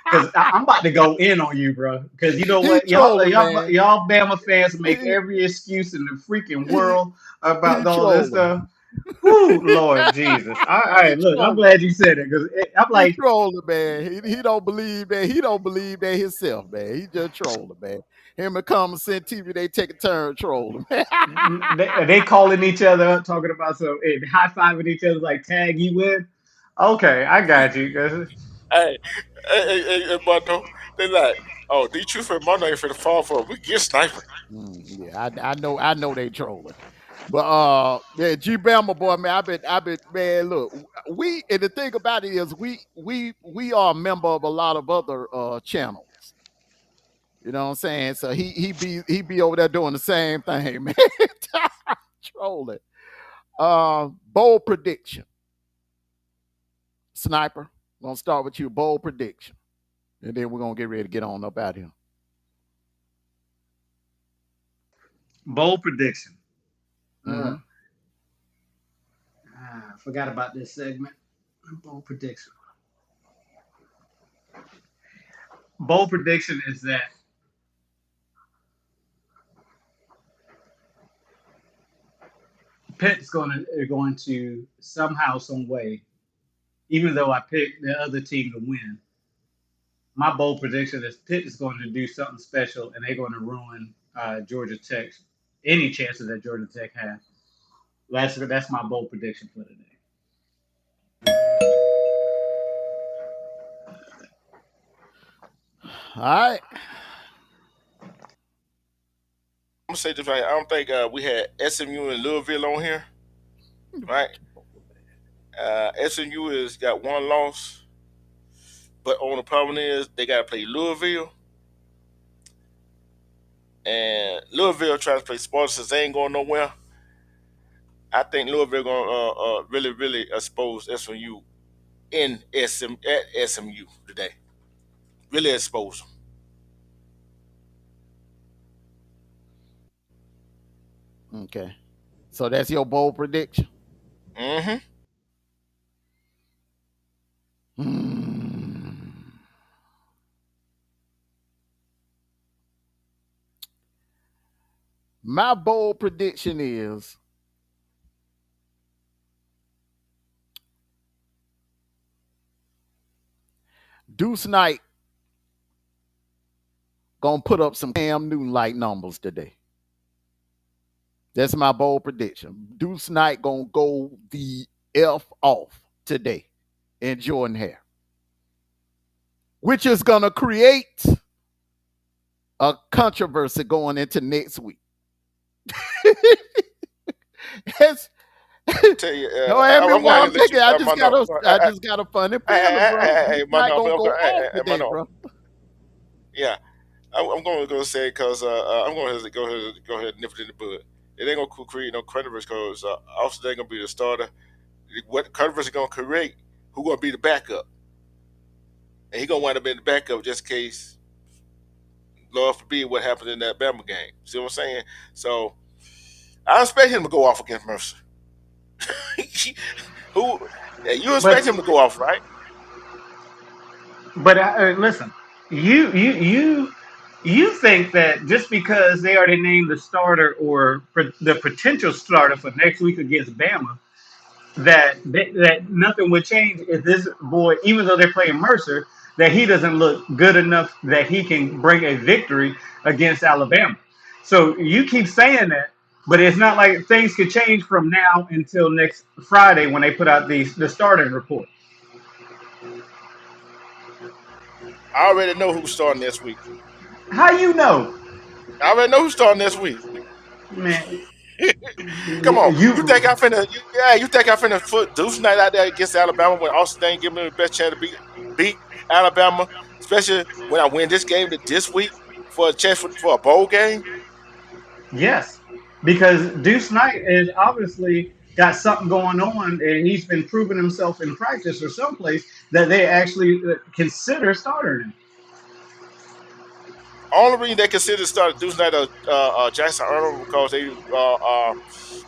because I'm about to go in on you, bro. Because you know He what, trolling, man. y'all Bama fans make He, every excuse in the freaking he, world he about all this trolling. stuff. Whoo, Lord Jesus! All He right, look, I'm trolling. glad you said it because I'm He like, trolling, man. He don't believe that. He don't believe that himself, man. He just trolling, man. Him and Common Sense TV, they take a turn trolling, man. they calling each other up, talking about some and high fiving each other like tag you win. Okay, I got you. 'Cause Hey, hey, Mondo, they like, oh, the truth and Mondo ain't finna fall for it. We get Sniper. Yeah, I know they trolling. But yeah, G Bama boy, man, I've been man, look, we and the thing about it is we are a member of a lot of other channels. You know what I'm saying? So he be over there doing the same thing, man. rolling. Bold prediction. Sniper, I'm gonna start with you. Bold prediction. And then we're gonna get ready to get on up out here. Bold prediction. Mm-hmm. I forgot about this segment. Bold prediction. Bold prediction is that Pitt's going to somehow, some way, even though I picked the other team to win. My bold prediction is Pitt is going to do something special, and they're going to ruin Georgia Tech, any chances that Georgia Tech has. That's my bold prediction for today. All right. I'm gonna say this right. I don't think we had SMU and Louisville on here, right? SMU has got one loss, but only the problem is they got to play Louisville, and Louisville trying to play Sparta since they ain't going nowhere. I think Louisville gonna really, really expose SMU at SMU today. Really expose them. Okay. So that's your bold prediction. Mm-hmm. My bold prediction is Deuce Knight gonna put up some Cam Newton like numbers today. That's my bold prediction. Deuce Knight gonna go the F off today in Jordan Hare, which is gonna create a controversy going into next week. Tell you, no, everyone, I'm thinking, I just got a funny feeling, bro. Hey, Not gonna go off today, bro. Yeah, I'm going to go say because I'm going to go ahead and nip it in the bud. It ain't gonna create no controversy because Austin ain't gonna be the starter. What controversy gonna create? Who gonna be the backup? And he gonna wind up being the backup just in case, Lord forbid, what happened in that Bama game. See what I'm saying? So I expect him to go off against Mercer. Who? Yeah, you expect him to go off, right? But listen, you think that just because they already named the starter or the potential starter for next week against Bama, that nothing would change if this boy, even though they're playing Mercer, that he doesn't look good enough that he can bring a victory against Alabama. So you keep saying that, but it's not like things could change from now until next Friday when they put out the starting report. I already know who's starting this week. How you know, I already know who's starting this week. man? Come on, you You think I finna? You think I finna put Deuce Knight out there against Alabama when Austin ain't giving me the best chance to beat Alabama, especially when I win this game this week for a chance for a bowl game? Yes, because Deuce Knight is obviously got something going on, and he's been proving himself in practice or someplace that they actually consider starting him. Only reason they consider starting Deuce Knight or Jackson Arnold because they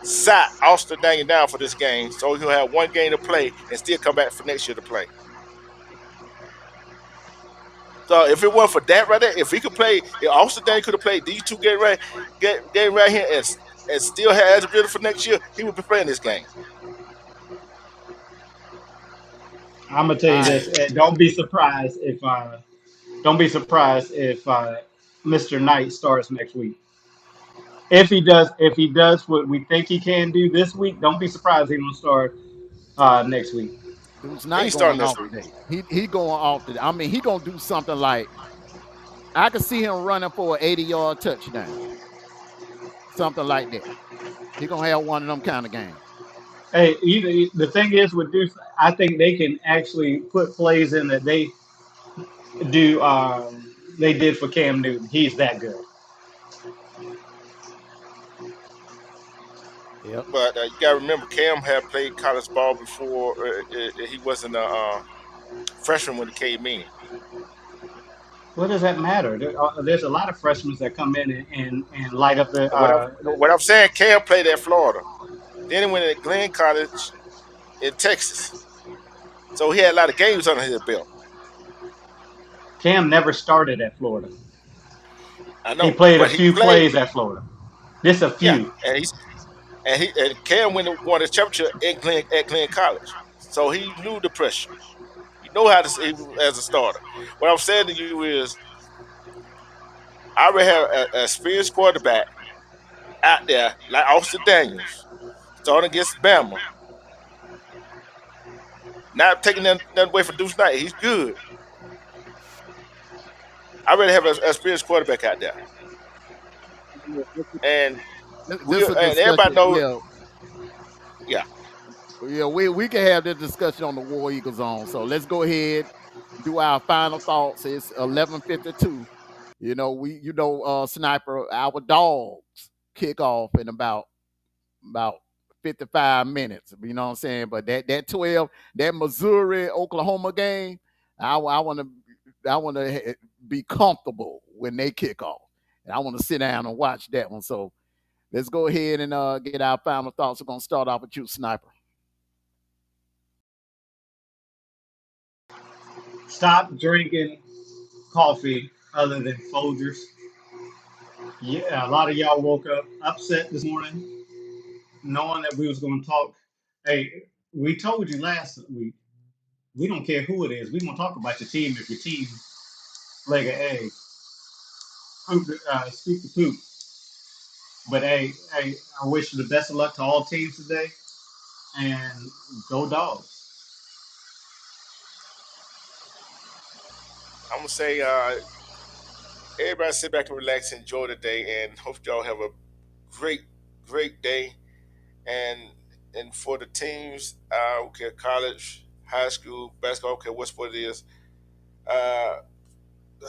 sat Austin Daniel down for this game, so he'll have one game to play and still come back for next year to play. So if it weren't for that right there, if he could play, if Austin Daniel could have played these two game right here and still had eligibility for next year, he would be playing this game. I'm gonna tell you this: don't be surprised if Mr. Knight starts next week. If he does what we think he can do this week, don't be surprised he won't start next week. Dude's He's not starting going this off week. today. He going off today. I mean, he gonna do something like I could see him running for an 80-yard touchdown, something like that. He gonna have one of them kind of games. Hey, the thing is with Deuce, I think they can actually put plays in that do they did for Cam Newton. He's that good. Yep. But you got to remember, Cam had played college ball before. He wasn't a freshman when he came in. What does that matter? There's a lot of freshmen that come in and light up the. And what I'm saying, Cam played at Florida. Then he went to Glenn College in Texas. So he had a lot of games under his belt. Cam never started at Florida. I He know, played a but he few played. plays at Florida. Just a Yeah, few. and Cam won the championship at Glenn College. So he knew the pressure. He know how to say as a starter. What I'm saying to you is, I already have an experienced quarterback out there like Austin Daniels starting against Bama. Not taking nothing away from Deuce Knight. He's good. I already have an experienced quarterback out there, and This is a everybody discussion. knows. Yeah, Yeah, yeah. We can have this discussion on the War Eagle Zone. So let's go ahead, do our final thoughts. It's 11:52. Sniper, our dogs kick off in about 55 minutes. You know what I'm saying? But that 12, that Missouri Oklahoma game, I want to be comfortable when they kick off. And I want to sit down and watch that one. So let's go ahead and get our final thoughts. We're gonna start off with you, Sniper. Stop drinking coffee other than Folgers. Yeah, a lot of y'all woke up upset this morning, knowing that we was going to talk. Hey, we told you last week. We don't care who it is. We gonna talk about your team if your team like a egg. Speak the poop. But hey, I wish you the best of luck to all teams today, and go dogs. I'm gonna say everybody sit back and relax, enjoy the day, and hope y'all have a great, great day. And and for the teams, okay, college, high school, basketball, okay, what sport it is. Uh,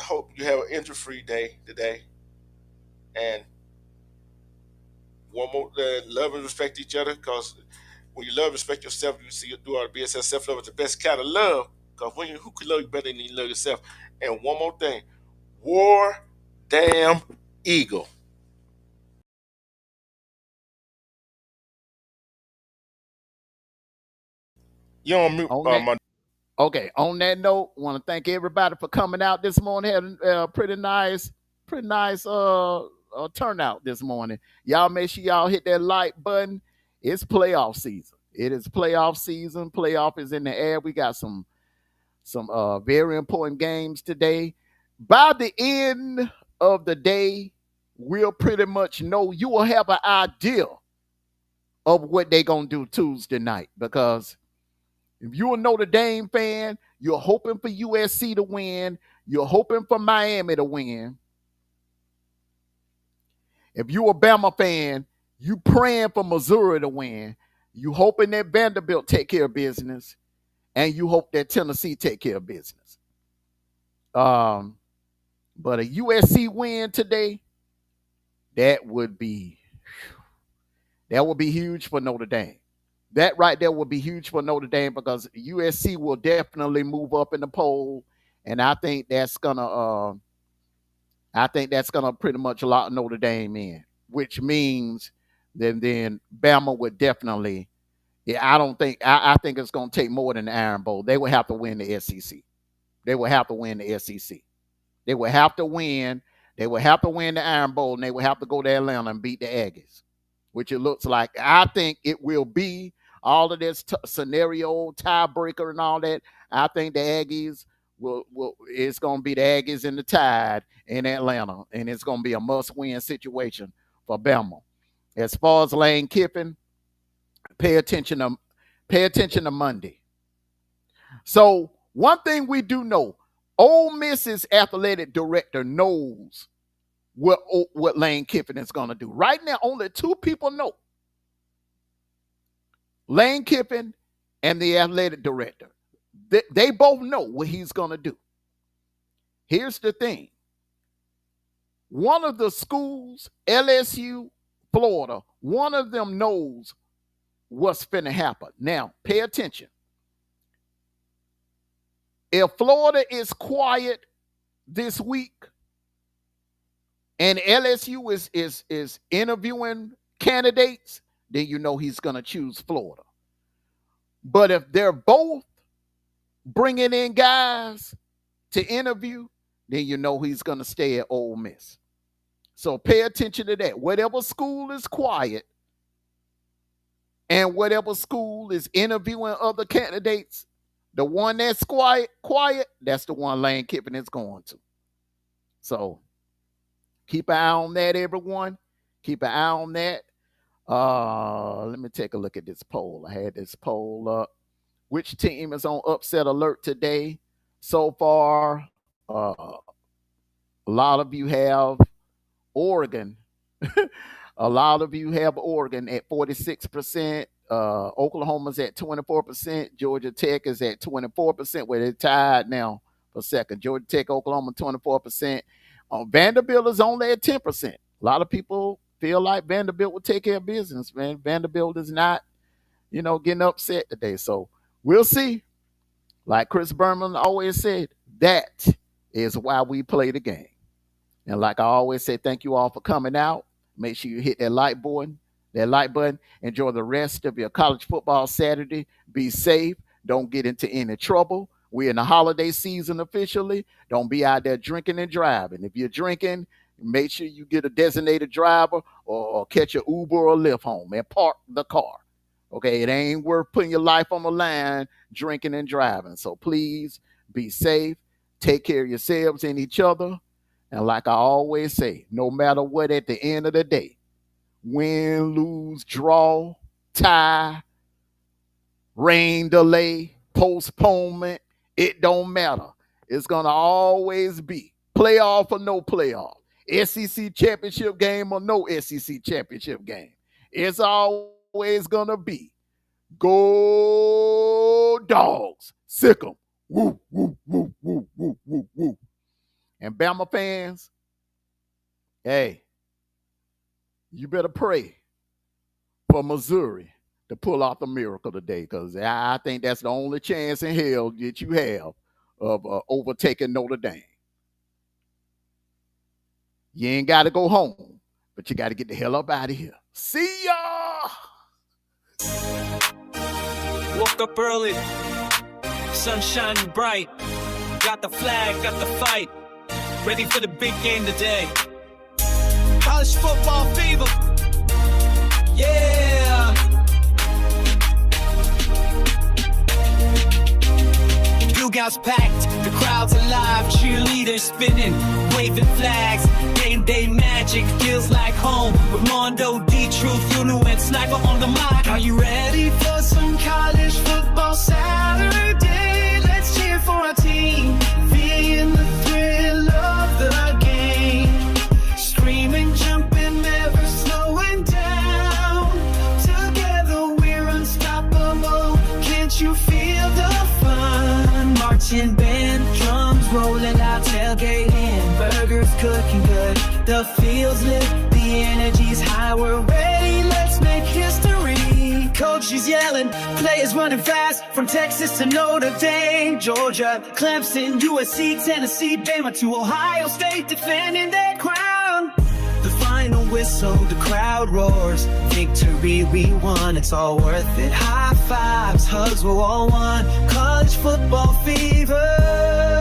hope you have an injury-free day today, and one more, love and respect each other. Because when you love and respect yourself, you see you do all the BSS. Self-love is the best kind of love. Because who could love you better than you love yourself? And one more thing, war, damn eagle. You on mute, On that, my okay. On that note, want to thank everybody for coming out this morning. Had a pretty nice turnout this morning. Y'all make sure y'all hit that like button. It's playoff season. It is playoff season. Playoff is in the air. We got some very important games today. By the end of the day, we'll pretty much know. You will have an idea of what they're gonna do Tuesday night, because if you're a Notre Dame fan, you're hoping for USC to win. You're hoping for Miami to win. If you're a Bama fan, you praying for Missouri to win. You hoping that Vanderbilt take care of business, and you hope that Tennessee take care of business. Um, but a USC win today, that would be huge for Notre Dame. That right there would be huge for Notre Dame, because USC will definitely move up in the poll, and I think that's gonna pretty much lock Notre Dame in, which means then Bama would definitely. Yeah, I think it's gonna take more than the Iron Bowl. They would have to win the SEC. They would have to win the SEC. They would have to win. They would have to win the Iron Bowl, and they would have to go to Atlanta and beat the Aggies, which it looks like. I think it will be all of this scenario, tiebreaker, and all that. I think the Aggies will. It's going to be the Aggies and the Tide in Atlanta, and it's going to be a must-win situation for Bama. As far as Lane Kiffin, pay attention to Monday. So one thing we do know, Ole Miss's athletic director knows what Lane Kiffin is going to do. Right now, only two people know: Lane Kiffin and the athletic director. They both know what he's going to do. Here's the thing: one of the schools, LSU, Florida, one of them knows what's finna happen. Now, pay attention. If Florida is quiet this week and LSU is interviewing candidates, then you know he's going to choose Florida. But if they're both bringing in guys to interview, then you know he's going to stay at Ole Miss. So pay attention to that. Whatever school is quiet and whatever school is interviewing other candidates, the one that's quiet, that's the one Lane Kiffin is going to. So keep an eye on that, everyone. Keep an eye on that. Let me take a look at this poll. I had this poll up. Which team is on upset alert today? So far, a lot of you have Oregon. A lot of you have Oregon at 46%. Oklahoma's at 24%. Georgia Tech is at 24%. Where they're tied now for second. Georgia Tech, Oklahoma, 24%. Vanderbilt is only at 10%. A lot of people feel like Vanderbilt will take care of business, man. Vanderbilt is not, getting upset today. So we'll see. Like Chris Berman always said, that is why we play the game. And like I always say, thank you all for coming out. Make sure you hit that like button. Enjoy the rest of your college football Saturday. Be safe. Don't get into any trouble. We're in the holiday season officially. Don't be out there drinking and driving. If you're drinking, make sure you get a designated driver or catch an Uber or Lyft home and park the car. Okay, it ain't worth putting your life on the line drinking and driving. So please be safe. Take care of yourselves and each other. And like I always say, no matter what, at the end of the day, win, lose, draw, tie, rain delay, postponement, it don't matter. It's going to always be playoff or no playoff, SEC championship game or no SEC championship game. It's always going to be go Dogs, sick 'em, woo, woo, woo, woo, woo, woo, woo. And Bama fans, hey, you better pray for Missouri to pull off the miracle today, because I think that's the only chance in hell that you have of overtaking Notre Dame. You ain't got to go home, but you got to get the hell up out of here. See ya! Woke up early, sun shining bright. Got the flag, got the fight. Ready for the big game today. College football fever. Yeah. Dugouts packed, the crowd's alive, cheerleaders spinning, waving flags, game day magic, feels like home, with Mondo, D-Truth, Lunu, and Sniper on the mic. Are you ready for some college football Saturday? Let's cheer for our team, feeling the thrill of the game, screaming, jumping, never slowing down, together we're unstoppable, can't you feel the fun? Marching band, drums rolling out, tailgating, burgers cooking good, the field's lit, the energy's high, we're ready, let's make history. Coach is yelling, players running fast, from Texas to Notre Dame, Georgia, Clemson, USC, Tennessee, Bama to Ohio State, defending their crown. The final whistle, the crowd roars, victory we won, it's all worth it. High fives, hugs, we're all one, college football fever.